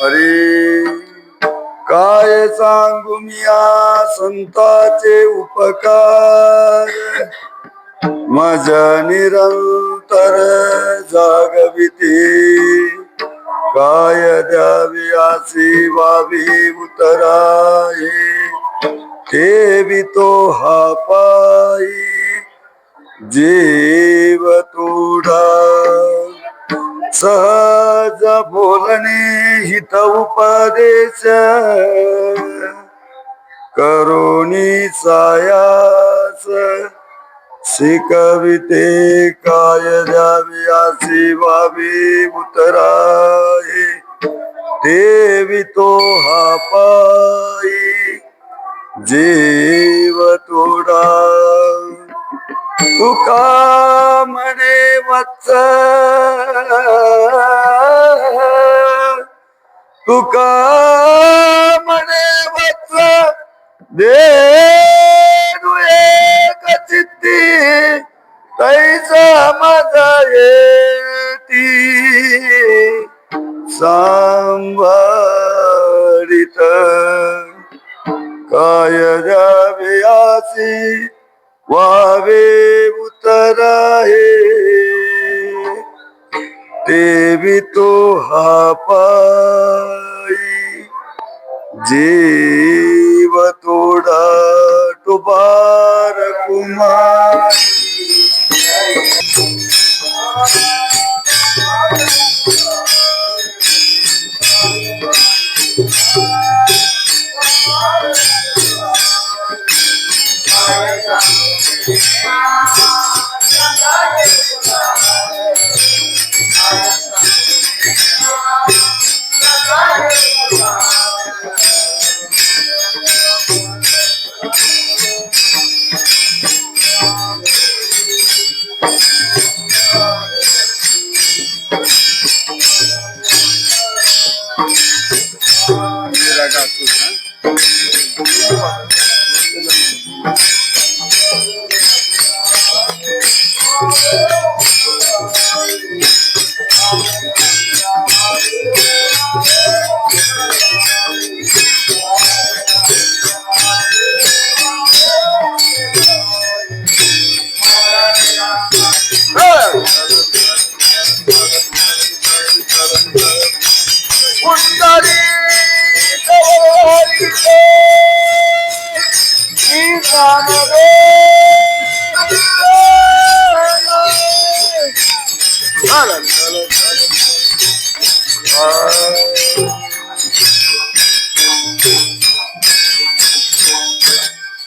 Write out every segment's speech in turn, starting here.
अरे काय सांगू मी या संताचे उपकार, माझ्या निरंतर जागविते. काय द्यावी आसी वावी उतराये, ठेवी तो हा पायी जीव तोडा. सहज बोलणे हित उपदेश, करुणी सायास शिकविते. काय द्यावी आसी वावी उतराये, देवी तो हा पायी जीव तोडा. तुका म्हणे वत्स, तुका म्हणे वत्स, देनु एक चित्ती तैसा माझा येती. सांभाळित काय द्यावे आसी वावे उतराये, देवी तो हा पायी जीव तोडा. टुबार कुमार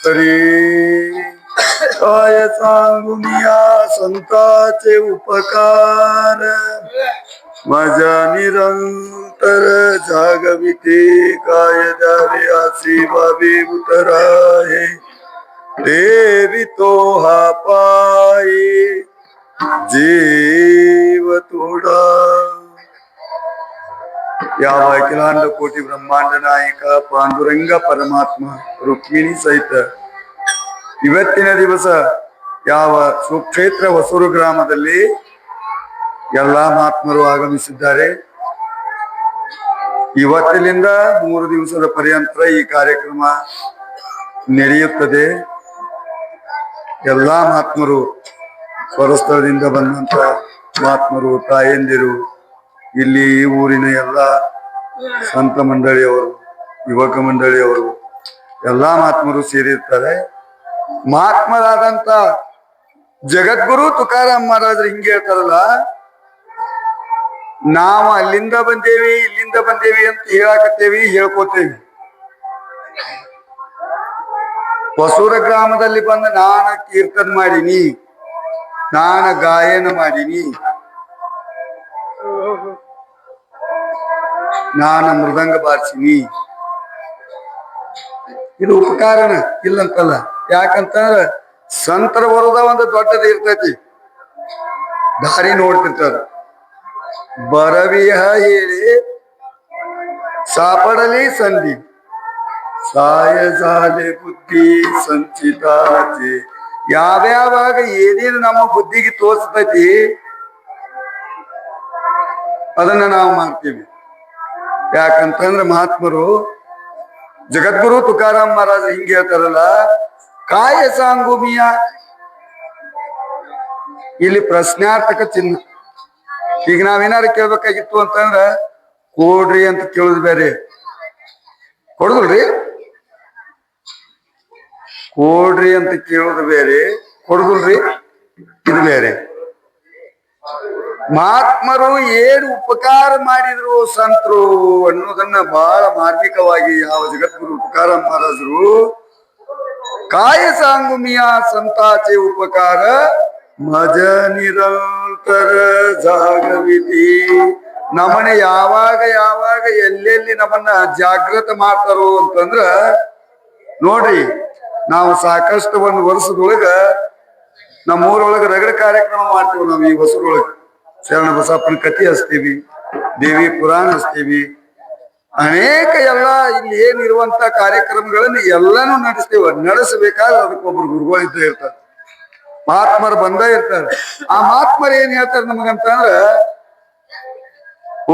तरी काय सांगू मी या संताचे उपकार, माझ्या निरंतर जागविते. काय द्यावे आसी वावी उतराये, देवी तो हा पायी जीव तोडा. या अखिलांड कोटी ब्रह्मांड ನಾಯಕ ಪಾಂಡುರಂಗ ಪರಮಾತ್ಮ ರುಕ್ಮಿಣಿ ಸಹಿತ ಇವತ್ತಿನ ದಿವಸ ಯಾವ ಸುಕ್ಷೇತ್ರ ಹೊಸೂರು ಗ್ರಾಮದಲ್ಲಿ ಎಲ್ಲಾ ಮಹಾತ್ಮರು ಆಗಮಿಸಿದ್ದಾರೆ. ಇವತ್ತಿನಿಂದ 3 ದಿವಸದ ಪರ್ಯಂತ ಈ ಕಾರ್ಯಕ್ರಮ ನಡೆಯುತ್ತದೆ. ಎಲ್ಲಾ ಮಹಾತ್ಮರು ಸ್ವರಸ್ಥಳದಿಂದ ಬಂದಂತ ಮಹಾತ್ಮರು, ತಾಯಂದಿರು, ಇಲ್ಲಿ ಈ ಊರಿನ ಎಲ್ಲ ಸಂತ ಮಂಡಳಿಯವರು, ಯುವಕ ಮಂಡಳಿಯವರು, ಎಲ್ಲಾ ಮಹಾತ್ಮರು ಸೇರಿರ್ತಾರೆ. ಮಹಾತ್ಮರಾದಂತ ಜಗದ್ಗುರು ತುಕಾರಾಮ್ ಮಹಾರಾಜರು ಹಿಂಗೆ ಹೇಳ್ತಾರಲ್ಲ, ನಾವು ಅಲ್ಲಿಂದ ಬಂದೇವಿ ಇಲ್ಲಿಂದ ಬಂದೇವಿ ಅಂತ ಹೇಳಾಕತ್ತೇವಿ, ಹೇಳ್ಕೋತೇವಿ. ಹೊಸೂರ ಗ್ರಾಮದಲ್ಲಿ ಬಂದು ನಾನು ಕೀರ್ತನ ಮಾಡೀನಿ, ನಾನು ಗಾಯನ ಮಾಡೀನಿ, ನಾನು ಮೃದಂಗ ಬಾರಿಸಿನಿ, ಇದು ಉಪಕಾರನ ಇಲ್ಲಂತಲ್ಲ. ಯಾಕಂತಂದ್ರ ಸಂತರ ಬರೋದ ಒಂದು ದೊಡ್ಡದು ಇರ್ತೈತಿ, ದಾರಿ ನೋಡ್ತಿರ್ತಾರ. ಬರವಿಯ ಹೇಳಿ ಸಾಪಡಲಿ ಸಂಧಿ, ಸಾಯ ಸಾಲೆ ಬುದ್ಧಿ ಸಂಚಿತಾಚೆ ಯಾವ್ಯಾವಾಗ ಏನೇನು ನಮ್ಮ ಬುದ್ಧಿಗೆ ತೋರಿಸ್ತೈತಿ ಅದನ್ನ ನಾವು ಮಾಡ್ತೀವಿ. ಯಾಕಂತಂದ್ರೆ ಮಹಾತ್ಮರು ಜಗದ್ಗುರು ತುಕಾರಾಮ್ ಮಹಾರಾಜ ಹಿಂಗೆ ಹೇಳ್ತಾರಲ್ಲ, ಕಾಯ ಸಾಂಗುಮಿಯ, ಇಲ್ಲಿ ಪ್ರಶ್ನಾರ್ಥಕ ಚಿಹ್ನ. ಈಗ ನಾವೇನಾರು ಕೇಳ್ಬೇಕಾಗಿತ್ತು ಅಂತಂದ್ರ ಕೊಡ್ರಿ ಅಂತ ಕೇಳುದು ಬೇರೆ, ಕೊಡುದಿಲ್ರಿ, ಕೊಡ್ರಿ ಅಂತ ಕೇಳುದು ಬೇರೆ, ಕೊಡುದಿಲ್ರಿ ಇದು ಬೇರೆ. ಮಹಾತ್ಮರು ಏನು ಉಪಕಾರ ಮಾಡಿದ್ರು ಸಂತರು ಅನ್ನೋದನ್ನ ಬಹಳ ಮಾರ್ಮಿಕವಾಗಿ ಯಾವ ಜಗದ್ಗುರು ತುಕಾರಾಮ್ ಮಹಾರಾಜರು ಕಾಯ ಸಾಂಗುಮಿಯ ಸಂತಾಚೆ ಉಪಕಾರ ಮಜ ನಿರಂತರ ಜಾಗವಿತಿ. ನಮ್ಮನೆ ಯಾವಾಗ ಯಾವಾಗ ಎಲ್ಲೆಲ್ಲಿ ನಮ್ಮನ್ನ ಜಾಗೃತ ಮಾಡ್ತಾರೋ ಅಂತಂದ್ರ ನೋಡ್ರಿ, ನಾವು ಸಾಕಷ್ಟು ಒಂದು ವರ್ಷದೊಳಗ ನಮ್ಮೂರೊಳಗ ರಗಡ ಕಾರ್ಯಕ್ರಮ ಮಾಡ್ತೀವಿ. ನಾವು ಈ ಹೊಸರೊಳಗ ಶರಣ ಬಸಪ್ಪನ ಕಥೆ ಹಚ್ತೀವಿ, ದೇವಿ ಪುರಾಣ ಹಚ್ತೀವಿ, ಅನೇಕ ಎಲ್ಲ ಇಲ್ಲಿ ಏನಿರುವಂತ ಕಾರ್ಯಕ್ರಮಗಳನ್ನ ಎಲ್ಲಾನು ನಡೆಸ್ತೇವೆ. ನಡೆಸಬೇಕಾದ್ರೆ ಅದಕ್ಕೊಬ್ರು ಗುರುಗಳು ಇದ್ದೇ ಇರ್ತಾರೆ, ಮಹಾತ್ಮರು ಬಂದ ಇರ್ತಾರೆ. ಆ ಮಹಾತ್ಮರು ಏನ್ ಹೇಳ್ತಾರೆ ನಮಗಂತಂದ್ರ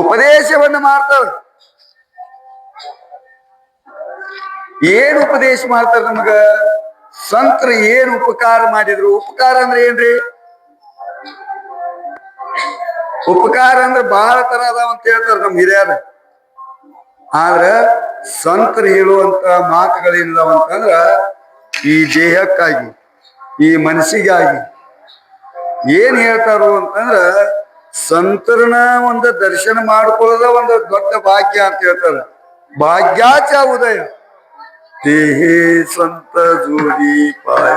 ಉಪದೇಶವನ್ನ ಮಾಡ್ತಾರ. ಏನ್ ಉಪದೇಶ ಮಾಡ್ತಾರ ನಮಗ? ಸಂತರು ಏನ್ ಉಪಕಾರ ಮಾಡಿದ್ರು. ಉಪಕಾರ ಅಂದ್ರೆ ಏನ್ರಿ? ಉಪಕಾರ ಅಂದ್ರೆ ಬಹಳ ತರ ಅದಾವ ಅಂತ ಹೇಳ್ತಾರ ನಮ್ ಹಿರಿಯರು. ಆದ್ರ ಸಂತರು ಹೇಳುವಂತ ಮಾತುಗಳೇನಿದಾವ ಅಂತಂದ್ರ ಈ ದೇಹಕ್ಕಾಗಿ, ಈ ಮನಸ್ಸಿಗಾಗಿ ಏನ್ ಹೇಳ್ತಾರು ಅಂತಂದ್ರ ಸಂತರನ ಒಂದು ದರ್ಶನ ಮಾಡ್ಕೊಳ್ಳೋದ ಒಂದು ದೊಡ್ಡ ಭಾಗ್ಯ ಅಂತ ಹೇಳ್ತಾರ. ಭಾಗ್ಯಾಚ ಉದಯ ದೇಹೇ ಸಂತ ಜೋಡಿ ಪಾಯ.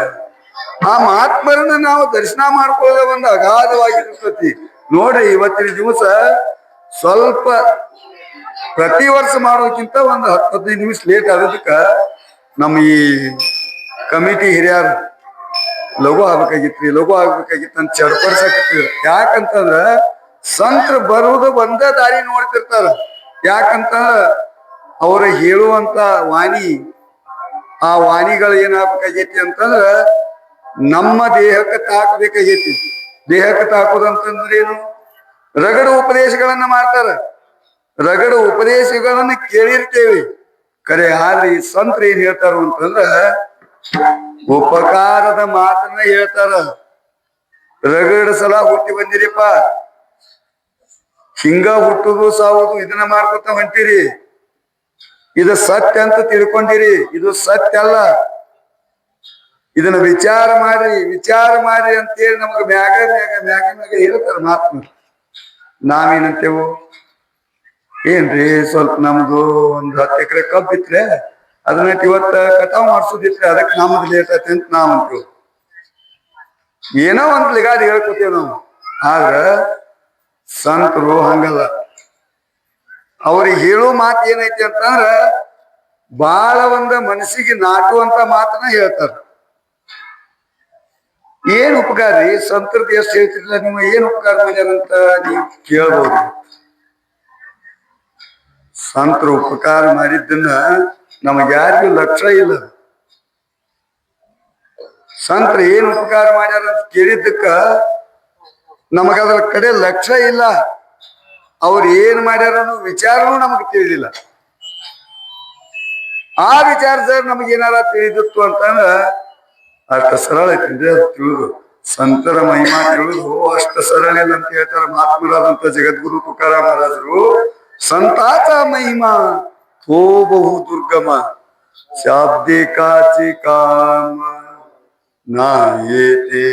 ಆ ಮಹಾತ್ಮರನ್ನ ನಾವು ದರ್ಶನ ಮಾಡ್ಕೊಳ್ಳೋದ ಒಂದು ಅಗಾಧವಾಗಿರ್ತತಿ ನೋಡ್ರಿ. ಇವತ್ತಿನ ದಿವಸ ಸ್ವಲ್ಪ ಪ್ರತಿ ವರ್ಷ ಮಾಡೋಕ್ಕಿಂತ ಒಂದು 10-15 ನಿಮಿಷ ಲೇಟ್ ಆಗೋದಕ್ಕ ನಮ್ಮ ಈ ಕಮಿಟಿ ಹಿರಿಯರು ಲಘು ಆಗ್ಬೇಕಾಗಿತ್ರಿ, ಲಘು ಆಗ್ಬೇಕಾಗಿತ್ತು ಅಂತ ಚಡ್ಪಡಿಸಕತ್ತಿದ್ರು. ಯಾಕಂತಂದ್ರ ಸಂತರು ಬರುವುದು ಒಂದೇ ದಾರಿ ನೋಡ್ತಿರ್ತಾರ. ಯಾಕಂತಂದ್ರ ಅವ್ರ ಹೇಳುವಂತ ವಾಣಿ, ಆ ವಾಣಿಗಳು ಏನಾಗ್ಬೇಕಾಗೈತಿ ಅಂತಂದ್ರ ನಮ್ಮ ದೇಹಕ್ಕೆ ತಾಕಬೇಕಾಗೈತಿ. ದೇಹಕ್ಕೆ ತಾಕೋದಂತಂದ್ರೆ ಏನು? ರಗಡ ಉಪದೇಶಗಳನ್ನ ಮಾಡ್ತಾರ. ರಗಡ ಉಪದೇಶಗಳನ್ನ ಕೇಳಿರ್ತೇವೆ ಕರೆ. ಆದ್ರೆ ಈ ಸಂತರು ಏನ್ ಹೇಳ್ತಾರ ಅಂತಂದ್ರ ಉಪಕಾರದ ಮಾತನ್ನ ಹೇಳ್ತಾರ. ರಗಡ ಸಲ ಹುಟ್ಟಿ ಬಂದಿರಿಪ್ಪ, ಹಿಂಗ ಹುಟ್ಟುದು ಸಾವುದು ಇದನ್ನ ಮಾಡ್ಕೊತ ಹೊಂಟಿರಿ, ಇದು ಸತ್ಯ ಅಂತ ತಿಳ್ಕೊಂಡಿರಿ, ಇದು ಸತ್ಯ ಅಲ್ಲ, ಇದನ್ನ ವಿಚಾರ ಮಾಡ್ರಿ, ವಿಚಾರ ಮಾಡ್ರಿ ಅಂತೇಳಿ ನಮಗ ಮ್ಯಾಗ ಮ್ಯಾಗ ಮ್ಯಾಗ ಮ್ಯಾಗ ಹೇಳ್ತಾರ ಮಹಾತ್ಮರು. ನಾವೇನಂತೇವು? ಏನ್ರಿ ಸ್ವಲ್ಪ ನಮ್ದು ಒಂದು 10 ಎಕರೆ ಕಬ್ಬಿತ್ರೆ ಅದನ್ನ ಇವತ್ತ ಕಟಾವ್ ಮಾಡ್ಸೋದಿತ್ರಿ, ಅದಕ್ಕೆ ನಮ್ದು ಲೇಟ್ ಐತಿ ಅಂತ ನಾವಂತೇವ್. ಏನೋ ಒಂದ್ ಲಿಗಾಡಿ ಹೇಳ್ಕೊತೇವ್ ನಾವು. ಆದ್ರ ಸಂತರು ಹಂಗಲ್ಲ. ಅವ್ರಿಗೆ ಹೇಳೋ ಮಾತು ಏನೈತಿ ಅಂತಂದ್ರ ಬಾಳ ಒಂದ ಮನಸ್ಸಿಗೆ ನಾಟುವಂತ ಮಾತನ್ನ ಹೇಳ್ತಾರ. ಏನ್ ಉಪಕಾರ ರೀ ಸಂತರದ್ದು ಎಷ್ಟು ಹೇಳ್ತಿರ್ಲಿಲ್ಲ, ನೀವು ಏನ್ ಉಪಕಾರ ಮಾಡ್ಯಾರಂತ ನೀವು ಕೇಳ್ಬೋದು. ಸಂತರು ಉಪಕಾರ ಮಾಡಿದ್ದನ್ನ ನಮಗ್ ಯಾರಿಗೂ ಲಕ್ಷ್ಯ ಇಲ್ಲ. ಸಂತರು ಏನ್ ಉಪಕಾರ ಮಾಡ್ಯಾರ ಅಂತ ಕೇಳಿದ್ದಕ್ಕ ನಮಗದ್ರ ಕಡೆ ಲಕ್ಷ್ಯ ಇಲ್ಲ. ಅವ್ರು ಏನ್ ಮಾಡ್ಯಾರ ಅನ್ನೋ ವಿಚಾರನೂ ನಮಗ್ ತಿಳಿದಿಲ್ಲ. ಆ ವಿಚಾರ ನಮಗ್ ಏನಾರ ತಿಳಿದಿತ್ತು ಅಂತಂದ್ರ ಅಷ್ಟ ಸರಳ ಐತಿ ಅದು ತಿಳಿದು. ಸಂತರ ಮಹಿಮಾ ತಿಳಿದು ಅಷ್ಟ ಸರಳ ಇಲ್ಲ ಅಂತ ಹೇಳ್ತಾರ ಮಹಾತ್ಮರಾದಂತ ಜಗದ್ಗುರು ತುಕಾರಾಮ್ ಮಹಾರಾಜರು. ಸಂತಾತ ಮಹಿಮಾ ಥೋ ಬಹು ದುರ್ಗಮ ಶಾಬ್ದಿ ಕಾಚಿ ಕಾಮ ನಾಯೇತಿ.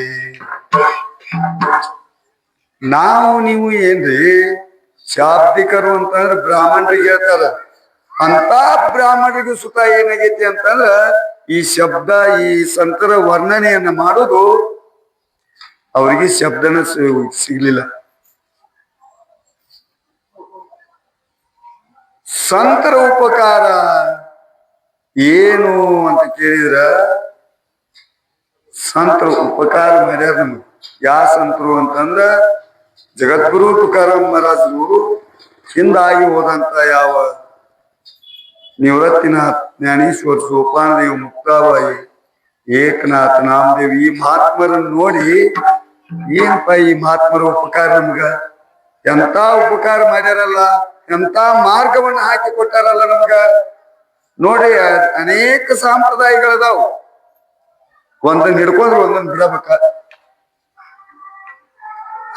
ನಾವು ನೀವು ಏನ್ರಿ ಶಾಬ್ದಿಕರು ಅಂತಂದ್ರ ಬ್ರಾಹ್ಮಣರಿಗೆ ಹೇಳ್ತಾರ. ಅಂತ ಬ್ರಾಹ್ಮಣರಿಗೂ ಸುತ ಏನಾಗೈತಿ ಅಂತಂದ್ರ ಈ ಶಬ್ದ, ಈ ಸಂತರ ವರ್ಣನೆಯನ್ನ ಮಾಡೋದು ಅವರಿಗೆ ಶಬ್ದನ ಸಿಗ್ಲಿಲ್ಲ. ಸಂತರ ಉಪಕಾರ ಏನು ಅಂತ ಕೇಳಿದ್ರ ಸಂತರ ಉಪಕಾರ ಮಾಡ್ಯಾರ ನಮ್ಗೆ. ಯಾ ಸಂತರು ಅಂತಂದ್ರ ಜಗದ್ಗುರು ತುಕಾರಾಮ್ ಮಹಾರಾಜರು ಹಿಂದಾಗಿ ಹೋದಂತ ಯಾವ ನಿವೃತ್ತಿನಾಥ್, ಜ್ಞಾನೇಶ್ವರ್, ಸೋಪಾನದೇವ್, ಮುಕ್ತಾಬಾಯಿ, ಏಕನಾಥ ನಾಮದೇವ್ ಈ ಮಹಾತ್ಮರನ್ನ ನೋಡಿ ಏನಪ್ಪ ಈ ಮಹಾತ್ಮರ ಉಪಕಾರ ನಮ್ಗ ಎಂತ ಉಪಕಾರ ಮಾಡ್ಯಾರಲ್ಲ, ಎಂತ ಮಾರ್ಗವನ್ನ ಹಾಕಿ ಕೊಟ್ಟಾರಲ್ಲ ನಮ್ಗ. ನೋಡಿ ಅನೇಕ ಸಂಪ್ರದಾಯಗಳದಾವು, ಒಂದನ್ನ ಹಿಡ್ಕೊಂಡ್ರೆ ಒಂದೊಂದ್ ಬಿಡಬೇಕ.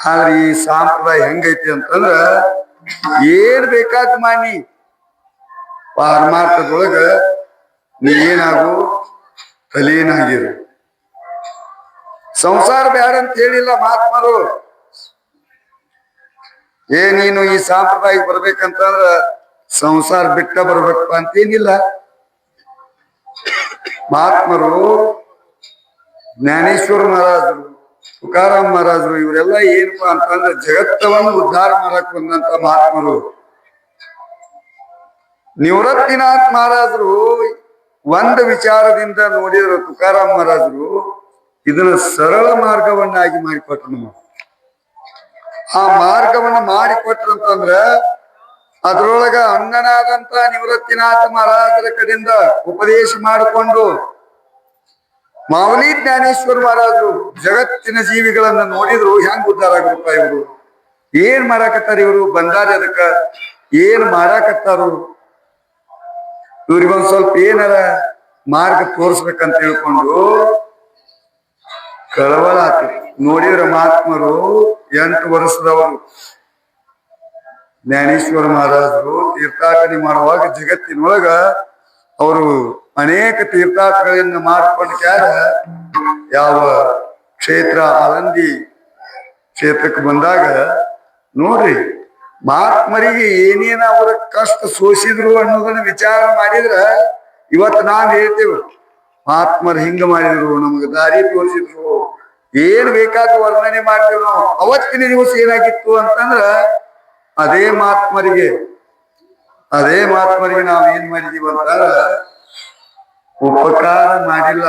ಆದ್ರೆ ಈ ಸಂಪ್ರದಾಯ ಹೆಂಗೈತಿ ಅಂತಂದ್ರ ಏನ್ ಬೇಕಾದ್ ಮಾನಿ ಪಾರಮಾರ್ಥದೊಳಗ ನೀ ಏನಾಗು ತಲೀನಾಗಿರು. ಸಂಸಾರ ಬ್ಯಾಡ ಅಂತ ಹೇಳಿಲ್ಲ ಮಹಾತ್ಮರು. ನೀನು ಈ ಸಂಪ್ರದಾಯ ಬರ್ಬೇಕಂತಂದ್ರ ಸಂಸಾರ ಬಿಟ್ಟ ಬರ್ಬೇಕಪ್ಪ ಅಂತೇನಿಲ್ಲ. ಮಹಾತ್ಮರು ಜ್ಞಾನೇಶ್ವರ ಮಹಾರಾಜರು, ತುಕಾರಾಮ್ ಮಹಾರಾಜರು ಇವರೆಲ್ಲ ಏನಪ್ಪಾ ಅಂತಂದ್ರೆ ಜಗತ್ತವನ್ನು ಉದ್ಧಾರ ಮಾಡಕ್ ಬಂದಂತ ಮಹಾತ್ಮರು. ನಿವೃತ್ತಿನಾಥ್ ಮಹಾರಾಜರು ಒಂದು ವಿಚಾರದಿಂದ ನೋಡಿದ್ರು, ತುಕಾರಾಮ್ ಮಹಾರಾಜರು ಇದನ್ನ ಸರಳ ಮಾರ್ಗವನ್ನಾಗಿ ಮಾಡಿಕೊಟ್ರು. ನಮ್ಮ ಆ ಮಾರ್ಗವನ್ನ ಮಾಡಿಕೊಟ್ರಂತಂದ್ರ ಅದ್ರೊಳಗ ಅಣ್ಣನಾದಂತ ನಿವೃತ್ತಿನಾಥ ಮಹಾರಾಜರ ಕಡೆಯಿಂದ ಉಪದೇಶ ಮಾಡಿಕೊಂಡು ಮಾವಲಿ ಜ್ಞಾನೇಶ್ವರ ಮಹಾರಾಜರು ಜಗತ್ತಿನ ಜೀವಿಗಳನ್ನ ನೋಡಿದ್ರು ಹೆಂಗ್ ಉದ್ಧಾರ ಆಗ್ರಪ್ಪ ಇವರು, ಏನ್ ಮಾಡಾಕತ್ತಾರ ಇವರು, ಬಂದಾರ ಅದಕ್ಕ ಏನ್ ಮಾಡಾಕತ್ತಾರು, ಇವ್ರಿಗೊಂದ್ ಸ್ವಲ್ಪ ಏನಾರ ಮಾರ್ಗ ತೋರಿಸ್ಬೇಕಂತ ತಿಳ್ಕೊಂಡು ಕಳವಳ ಆತು. ನೋಡಿದ್ರ ಮಹಾತ್ಮರು 8 ವರ್ಷದವರು ಜ್ಞಾನೇಶ್ವರ ಮಹಾರಾಜರು ತೀರ್ಥಾಟನೆ ಮಾಡುವಾಗ ಜಗತ್ತಿನೊಳಗ ಅವರು ಅನೇಕ ತೀರ್ಥಾಟನೆಗಳನ್ನ ಮಾಡ್ಕೊಂಡು ಯಾವ ಕ್ಷೇತ್ರ ಆಲಂದಿ ಕ್ಷೇತ್ರಕ್ಕೆ ಬಂದಾಗ ನೋಡ್ರಿ ಮಹಾತ್ಮರಿಗೆ ಏನೇನ ಅವರ ಕಷ್ಟ ಸೋಸಿದ್ರು ಅನ್ನೋದನ್ನ ವಿಚಾರ ಮಾಡಿದ್ರ ಇವತ್ತು ನಾವ್ ಹೇಳ್ತೇವೆ ಮಹಾತ್ಮರು ಹಿಂಗ ಮಾಡಿದ್ರು, ನಮ್ಗೆ ದಾರಿ ತೋರಿಸಿದ್ರು, ಏನ್ ಬೇಕಾದ ವರ್ಣನೆ ಮಾಡ್ತೇವೆ ನಾವು. ಅವತ್ತಿನ ದಿವಸ ಏನಾಗಿತ್ತು ಅಂತಂದ್ರ ಅದೇ ಮಹಾತ್ಮರಿಗೆ ನಾವ್ ಏನ್ ಮಾಡಿದೀವಿ ಅಂತಂದ್ರ ಉಪಕಾರ ಮಾಡಿಲ್ಲ,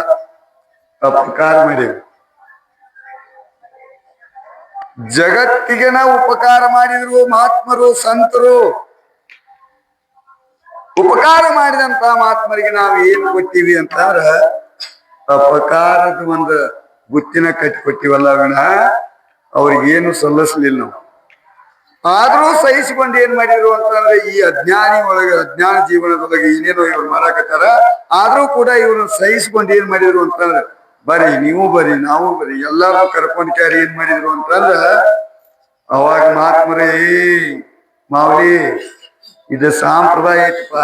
ಅಪಕಾರ ಮಾಡೀವಿ. ಜಗತ್ತಿಗೆ ನಾವು ಉಪಕಾರ ಮಾಡಿದ್ರು ಮಹಾತ್ಮರು ಸಂತರು. ಉಪಕಾರ ಮಾಡಿದಂತ ಮಹಾತ್ಮರಿಗೆ ನಾವು ಏನ್ ಕೊಟ್ಟಿವಿ ಅಂತಂದ್ರ ಅಪಕಾರದ ಒಂದು ಗುತ್ತಿನ ಕಟ್ಟಿ ಕೊಟ್ಟಿವಲ್ಲ ವಿನ ಅವ್ರಿಗೇನು ಸಲ್ಲಿಸ್ಲಿಲ್ಲ ನಾವು. ಆದ್ರೂ ಸಹಿಸಿಕೊಂಡು ಏನ್ ಮಾಡಿದ್ರು ಅಂತಂದ್ರೆ ಈ ಅಜ್ಞಾನ ಜೀವನದೊಳಗೆ ಏನೇನೋ ಇವ್ರು ಮಾರಾಕತ್ತಾರ, ಆದ್ರೂ ಕೂಡ ಇವ್ರು ಸಹಿಸಿಕೊಂಡು ಏನ್ ಮಾಡಿದ್ರು ಅಂತಂದ್ರೆ ಬರೀ ನೀವು ಬರೀ ನಾವು ಬರೀ ಎಲ್ಲಾರು ಕರ್ಕೊಂಡ್ ಕ್ಯಾರಿ ಏನ್ ಮಾಡಿದ್ರು ಅಂತಂದ್ರ ಅವಾಗ ಮಹಾತ್ಮರೇ ಮಾವಲಿ ಇದು ಸಂಪ್ರದಾಯ ಐತಪ್ಪ,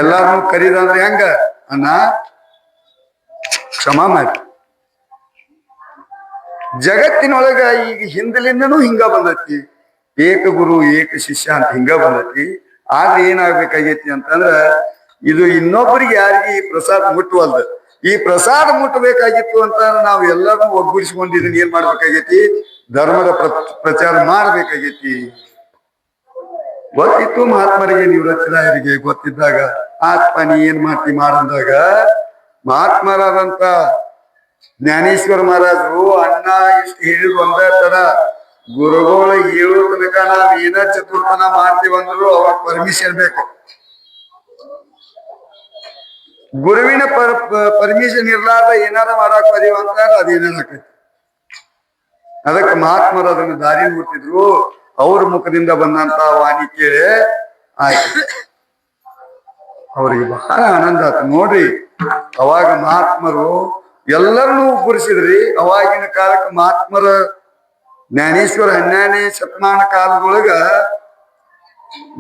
ಎಲ್ಲಾರನು ಕರೀದಂದ್ರೆ ಹೆಂಗ ಅಣ್ಣ ಕ್ಷಮ ಮಾಡಿ. ಜಗತ್ತಿನೊಳಗ ಈಗ ಹಿಂದಲಿಂದನೂ ಹಿಂಗ ಬಂದೈತಿ, ಏಕ ಗುರು ಏಕ ಶಿಷ್ಯ ಅಂತ ಹಿಂಗ ಬಂದೈತಿ. ಆದ್ರೆ ಏನಾಗ್ಬೇಕಾಗೈತಿ ಅಂತಂದ್ರ ಇದು ಇನ್ನೊಬ್ಬರಿಗೆ ಯಾರಿಗೆ ಈ ಪ್ರಸಾದ ಮುಟ್ಟುವಲ್ದ. ಈ ಪ್ರಸಾದ ಮುಟ್ಟಬೇಕಾಗಿತ್ತು ಅಂತ ನಾವು ಎಲ್ಲರೂ ಒಗ್ಗೂಡಿಸ್ಕೊಂಡು ಇದನ್ನ ಏನ್ ಮಾಡ್ಬೇಕಾಗೈತಿ, ಧರ್ಮದ ಪ್ರಚಾರ ಮಾಡ್ಬೇಕಾಗೈತಿ. ಗೊತ್ತಿತ್ತು ಮಹಾತ್ಮರಿಗೆ, ನಿವೃತ್ತರಾಯರಿಗೆ ಗೊತ್ತಿದ್ದಾಗ ಆತ್ಮ ನೀ ಏನ್ ಮಾಡ್ತಿ ಮಾಡಂದಾಗ ಮಹಾತ್ಮರಾದಂತ ಜ್ಞಾನೇಶ್ವರ ಮಹಾರಾಜರು ಅಣ್ಣ ಇಷ್ಟು ಹೇಳಿದ್ರು ಒಂದ ತರ ಗುರುಗಳು ಹೇಳೋ ತನಕ ನಾವ್ ಏನ ಚತುರ್ಥನ ಮಾಡ್ತೀವಂದ್ರು ಅವಾಗ ಪರ್ಮಿಷನ್ ಬೇಕು. ಗುರುವಿನ ಪರ್ಮಿಷನ್ ಇರ್ಲಾರ್ದ ಏನಾರ ಮಾಡಾಕ್ ಬರೀವ ಅಂತ ಅದೇನಾರ ಆಕೈತಿ. ಅದಕ್ಕೆ ಮಹಾತ್ಮರು ಅದನ್ನ ದಾರಿ ಹುಟ್ಟಿದ್ರು. ಅವ್ರ ಮುಖದಿಂದ ಬಂದಂತ ವಾಣಿ ಕೇಳಿ ಆಯ್ತು ಅವ್ರಿಗೆ ಬಹಳ ಆನಂದ ಆಯ್ತು. ನೋಡ್ರಿ ಅವಾಗ ಮಹಾತ್ಮರು ಎಲ್ಲರನ್ನೂ ಗುರುಸಿದ್ರಿ. ಅವಾಗಿನ ಕಾಲಕ್ಕೆ ಮಹಾತ್ಮರ ಜ್ಞಾನೇಶ್ವರ 12ನೇ ಶತಮಾನ ಕಾಲದೊಳಗ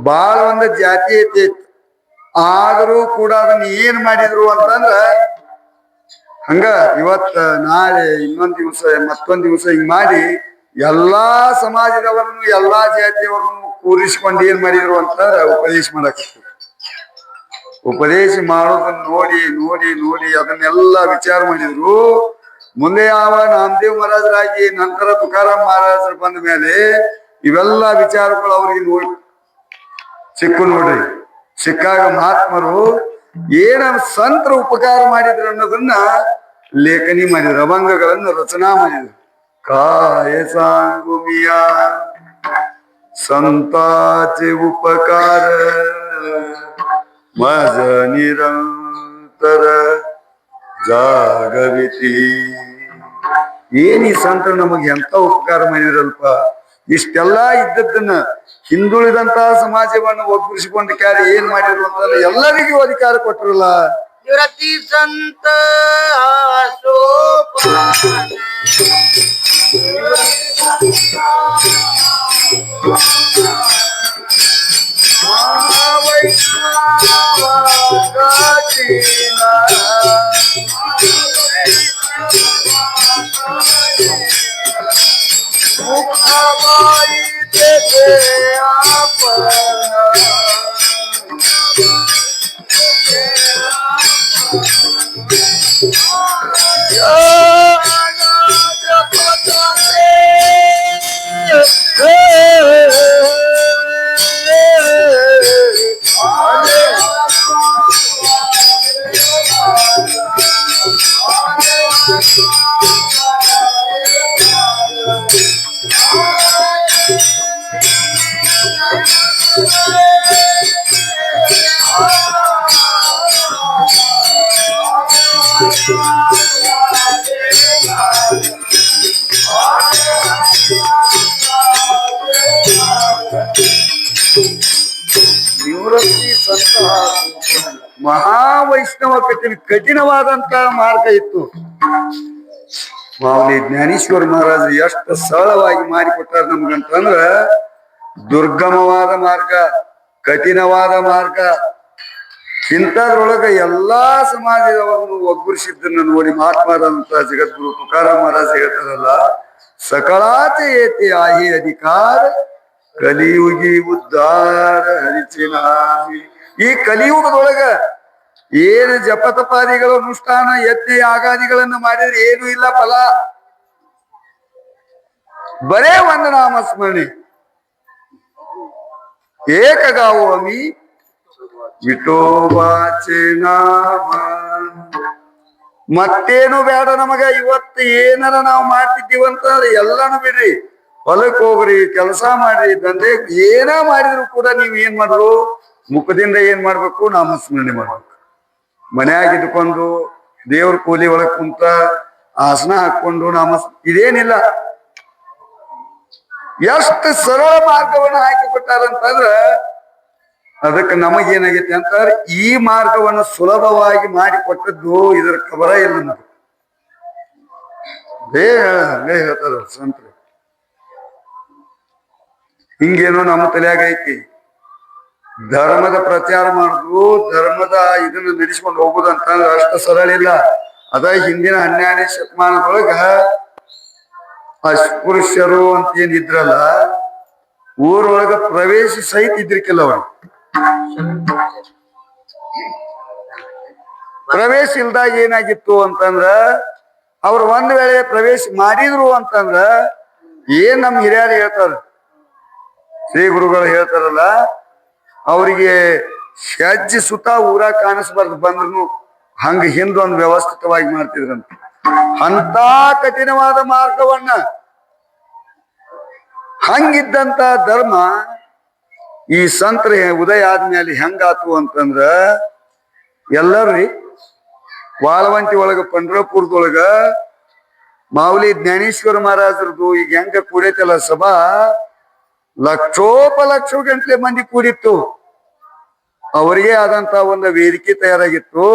ಬಾಳ ಒಂದು ಜಾತಿ ಐತಿ. ಆದರೂ ಕೂಡ ಅದನ್ನ ಏನ್ ಮಾಡಿದ್ರು ಅಂತಂದ್ರ ಹಂಗ ಇವತ್ತ ನಾಳೆ ಇನ್ನೊಂದ್ ದಿವಸ ಮತ್ತೊಂದ್ ದಿವಸ ಹಿಂಗ್ ಮಾಡಿ ಎಲ್ಲಾ ಸಮಾಜದವರನ್ನು ಎಲ್ಲಾ ಜಾತಿಯವರನ್ನು ಕೂರಿಸ್ಕೊಂಡು ಏನ್ ಮಾಡಿದ್ರು ಅಂತಂದ್ರ ಉಪದೇಶ ಮಾಡಾಕತ್ರು. ಉಪದೇಶ ಮಾಡೋದನ್ನ ನೋಡಿ ನೋಡಿ ನೋಡಿ ಅದನ್ನೆಲ್ಲ ವಿಚಾರ ಮಾಡಿದ್ರು. ಮುಂದೆ ಯಾವ ನಾಮದೇವ್ ಮಹಾರಾಜರಾಗಿ ನಂತರ ತುಕಾರಾಮ್ ಮಹಾರಾಜರು ಬಂದ ಮೇಲೆ ಇವೆಲ್ಲ ವಿಚಾರಗಳು ಅವ್ರಿಗೆ ನೋಡ್ರಿ ಸಿಕ್ಕಾಗ ಮಹಾತ್ಮರು ಏನ ಸಂತರ ಉಪಕಾರ ಮಾಡಿದ್ರು ಅನ್ನೋದನ್ನ ಲೇಖನಿ ಮಾಡಿದ್ರು, ಅಭಂಗಗಳನ್ನು ರಚನಾ ಮಾಡಿದ್ರು. ಕಾಯ ಸಾಂಗುಮಿಯ ಸಂತಾಚೆ ಉಪಕಾರ ಮಜ ನಿರಂತರ ಜಾಗವಿತಿ. ಏನ್ ಈ ಸಂತ ನಮಗ್ ಎಂತ ಉಪಕಾರ ಮಾಡಿದ್ರಲ್ಪ. ಇಷ್ಟೆಲ್ಲಾ ಇದ್ದದ್ದನ್ನ ಹಿಂದುಳಿದಂತಹ ಸಮಾಜವನ್ನು ಒಗ್ಗೂಡಿಸಿಕೊಂಡು ಕ್ಯಾರ ಏನ್ ಮಾಡಿದ್ರು ಅಂತಂದ್ರೆ ಎಲ್ಲರಿಗೂ ಅಧಿಕಾರ ಕೊಟ್ಟರಲ್ಲ. ನಿವೃತ್ತಿ ಸಂತ ಸೋಪಾನ ನಿವೃತ್ತಿ ಸಂತ ಮಹಾವೈಷ್ಣವ ಕಠಿಣವಾದಂತ ಮಾರ್ಗ ಇತ್ತು. ಮಾವಲಿ ಜ್ಞಾನೇಶ್ವರ ಮಹಾರಾಜರು ಎಷ್ಟು ಸರಳವಾಗಿ ಮಾಡಿಕೊಟ್ಟಾರ ನಮ್ಗಂತಂದ್ರ ದುರ್ಗಮವಾದ ಮಾರ್ಗ, ಕಠಿಣವಾದ ಮಾರ್ಗ, ಇಂಥದ್ರೊಳಗ ಎಲ್ಲಾ ಸಮಾಜದವರನ್ನು ಒಗ್ಗೂಡಿಸಿದ್ದನ್ನ ನೋಡಿ ಮಹಾತ್ಮರಾದಂತ ಜಗದ್ಗುರು ತುಕಾರಾಮ್ ಮಹಾರಾಜ್ ಹೇಳ್ತಾರಲ್ಲ, ಸಕಳಾತ ಏತಿ ಆಹಿ ಅಧಿಕಾರ ಕಲಿಯುಗಿ ಉದ್ಧಾರ ಹರಿಚಿನಾಮಿ. ಈ ಕಲಿಯುಗದೊಳಗ ಏನು ಜಪತಪಾದಿಗಳ ಅನುಷ್ಠಾನ ಯಜ್ಞ ಯಾಗಾದಿಗಳನ್ನ ಮಾಡಿದ್ರೆ ಏನು ಇಲ್ಲ ಫಲ, ಬರೇ ಒಂದು ನಾಮಸ್ಮರಣೆ. ಏಕಗಾವೋಮಿ ವಿಠೋಬಾಚೆ ನಾಮ. ಮತ್ತೇನು ಬೇಡ ನಮಗ. ಇವತ್ತು ಏನಾರ ನಾವು ಮಾಡ್ತಿದ್ದೀವಂತಂದ್ರೆ ಎಲ್ಲಾನು ಬಿಡ್ರಿ, ಹೊಲಕ್ ಹೋಗ್ರಿ, ಕೆಲಸ ಮಾಡ್ರಿ, ದಂಧೆ ಏನ ಮಾಡಿದ್ರು ಕೂಡ ನೀವ್ ಏನ್ ಮಾಡ್ರು, ಮುಖದಿಂದ ಏನ್ ಮಾಡ್ಬೇಕು, ನಾಮಸ್ಮರಣೆ ಮಾಡ್ಬೇಕು. ಮನ್ಯಾಗ ಇದ್ಕೊಂಡು ದೇವ್ರ ಕೂಲಿ ಒಳಗ್ ಕುಂತ ಆಸನ ಹಾಕೊಂಡು ಇದೇನಿಲ್ಲ. ಎಷ್ಟು ಸರಳ ಮಾರ್ಗವನ್ನ ಹಾಕಿ ಕೊಟ್ಟಾರಂತಂದ್ರ ಅದಕ್ಕೆ ನಮಗೇನಾಗೈತಿ ಅಂತಂದ್ರೆ ಈ ಮಾರ್ಗವನ್ನು ಸುಲಭವಾಗಿ ಮಾಡಿಕೊಟ್ಟದ್ದು ಇದರ ಖಬರ ಇಲ್ಲ ನಮಗೆ. ಹಂಗೆ ಹೇಳ್ತಾರ ಸಂತರು. ಹಿಂಗೇನೋ ನಮ್ಮ ತಲೆಯಾಗ ಐತಿ, ಧರ್ಮದ ಪ್ರಚಾರ ಮಾಡುದು, ಧರ್ಮದ ಇದನ್ನ ನಡೆಸ್ಕೊಂಡು ಹೋಗುದು ಅಂತಂದ್ರೆ ಅಷ್ಟು ಸರಳ ಇಲ್ಲ. ಅದ ಹಿಂದಿನ 12ನೇ ಶತಮಾನದೊಳಗ ಅಸ್ಪೃಶ್ಯರು ಅಂತ ಏನಿದ್ರಲ್ಲ, ಊರೊಳಗ ಪ್ರವೇಶ ಸಹಿತ ಇದ್ರಿಕಿಲ್ಲ. ಅವರು ಪ್ರವೇಶ ಇಲ್ದಾಗ ಏನಾಗಿತ್ತು ಅಂತಂದ್ರ, ಅವ್ರು ಒಂದ್ ವೇಳೆ ಪ್ರವೇಶ ಮಾಡಿದ್ರು ಅಂತಂದ್ರ ಏನ್ ನಮ್ ಹಿರಿಯರು ಹೇಳ್ತಾರ, ಶ್ರೀ ಗುರುಗಳು ಹೇಳ್ತಾರಲ್ಲ, ಅವರಿಗೆ ಹೆಜ್ಜೆ ಸುತ್ತ ಊರ ಕಾಣಿಸ್ಬಾರ್ದು ಬಂದ್ರು ಹಂಗ ಹಿಂದೊಂದು ವ್ಯವಸ್ಥಿತವಾಗಿ ಮಾಡ್ತಿದ್ರಂತ. ಅಂತ ಕಠಿಣವಾದ ಮಾರ್ಗವನ್ನ, ಹಂಗಿದ್ದಂತ ಧರ್ಮ ಈ ಸಂತರ ಉದಯ ಆದ್ಮೇಲೆ ಹೆಂಗಾತು ಅಂತಂದ್ರ, ಎಲ್ಲರ್ರಿ ವಾಳವಂತಿ ಒಳಗ ಪಂಡ್ರಪುರದೊಳಗ ಮಾವಲಿ ಜ್ಞಾನೇಶ್ವರ ಮಹಾರಾಜರದು ಈಗ ಹೆಂಗ ಕೂಡೈತಲ್ಲ ಸಭಾ, ಲಕ್ಷೋಪಲಕ್ಷ ಗಂಟ್ಲೆ ಮಂದಿ ಕೂಡಿತ್ತು. ಅವರಿಗೆ ಆದಂತ ಒಂದು ವೇದಿಕೆ ತಯಾರಾಗಿತ್ತು.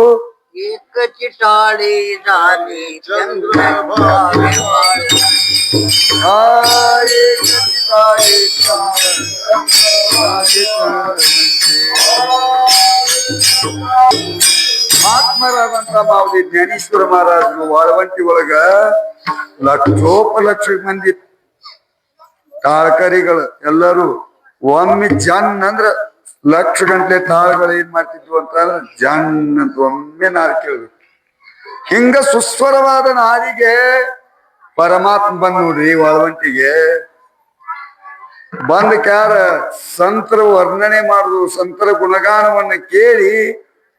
ಮಹಾತ್ಮರಾದಂತ ಮಾವಲಿ ಜ್ಞಾನೇಶ್ವರ ಮಹಾರಾಜರು ವಾಳವಂಟಿ ಒಳಗ ಲಕ್ಷೋಪಲಕ್ಷ ಮಂದಿ ತಾಳ್ಕರಿಗಳು ಎಲ್ಲರೂ ಒಮ್ಮೆ ಜನ್ ಅಂದ್ರ ಲಕ್ಷ ಗಂಟ್ಲೆ ತಾಳ್ಗಳು ಏನ್ ಮಾಡ್ತಿದ್ವು ಅಂತಂದ್ರ ಜನ್ ಅಂತ ಒಮ್ಮೆ ನಾರು ಕೇಳ್ಬೇಕು. ಹಿಂಗ ಸುಸ್ವರವಾದ ನಾರಿಗೆ ಪರಮಾತ್ಮ ಬಂದ್ ನೋಡ್ರಿ ವಾಳವಂಟಿಗೆ ಬಂದ ಕ್ಯಾರ ಸಂತರ ವರ್ಣನೆ ಮಾಡುದು, ಸಂತರ ಗುಣಗಾನವನ್ನ ಕೇಳಿ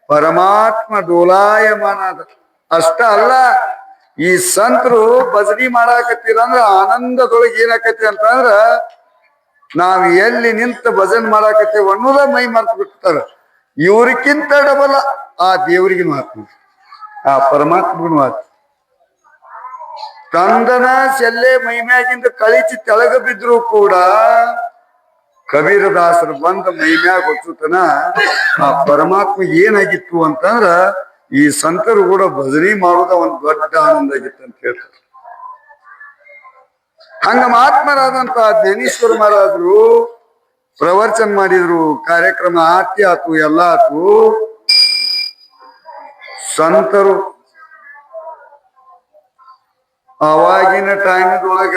ಪರಮಾತ್ಮ ಡೋಲಾಯಮಾನ. ಅಷ್ಟ ಅಲ್ಲ, ಈ ಸಂತರು ಭಜನಿ ಮಾಡಾಕತ್ತೀರಂದ್ರ ಆನಂದದೊಳಗೆ ಏನಾಕತಿ ಅಂತಂದ್ರ ನಾವ್ ಎಲ್ಲಿ ನಿಂತ ಭಜನ್ ಮಾಡಾಕತ್ತೇವ ಅನ್ನೋದ ಮೈ ಮರ್ತು ಬಿಡ್ತಾರ. ಇವ್ರಿಗಿಂತ ಡಬಲ್ ಆ ದೇವ್ರಿಗೆ ಮಹಾತ್ಮ. ಆ ಪರಮಾತ್ಮನು ಆತು ತಂದನ ಸೆಲ್ಲೆ ಮೈಮ್ಯಾಗಿಂದ ಕಳಿಸಿ ತೆಳಗ ಬಿದ್ರು ಕೂಡ ಕಬೀರದಾಸರು ಬಂದ ಮೈಮ್ಯಾಗ ಹೊಚ್ಚುತನ ಆ ಪರಮಾತ್ಮ ಏನಾಗಿತ್ತು ಅಂತಂದ್ರ ಈ ಸಂತರು ಕೂಡ ಭಜನೆ ಮಾಡೋದ ಒಂದ್ ದೊಡ್ಡ ಆನಂದ ಆಗಿತ್ತು ಅಂತ ಹೇಳ್ತಾರೆ. ಹಂಗ ಮಹಾತ್ಮರಾದಂತ ಜ್ಞಾನೇಶ್ವರ ಮಹಾರಾಜರು ಪ್ರವಚನ ಮಾಡಿದ್ರು, ಕಾರ್ಯಕ್ರಮ ಆರ್ತಿ ಆತು, ಎಲ್ಲ ಆತು. ಸಂತರು ಅವಾಗಿನ ಟೈಮದೊಳಗ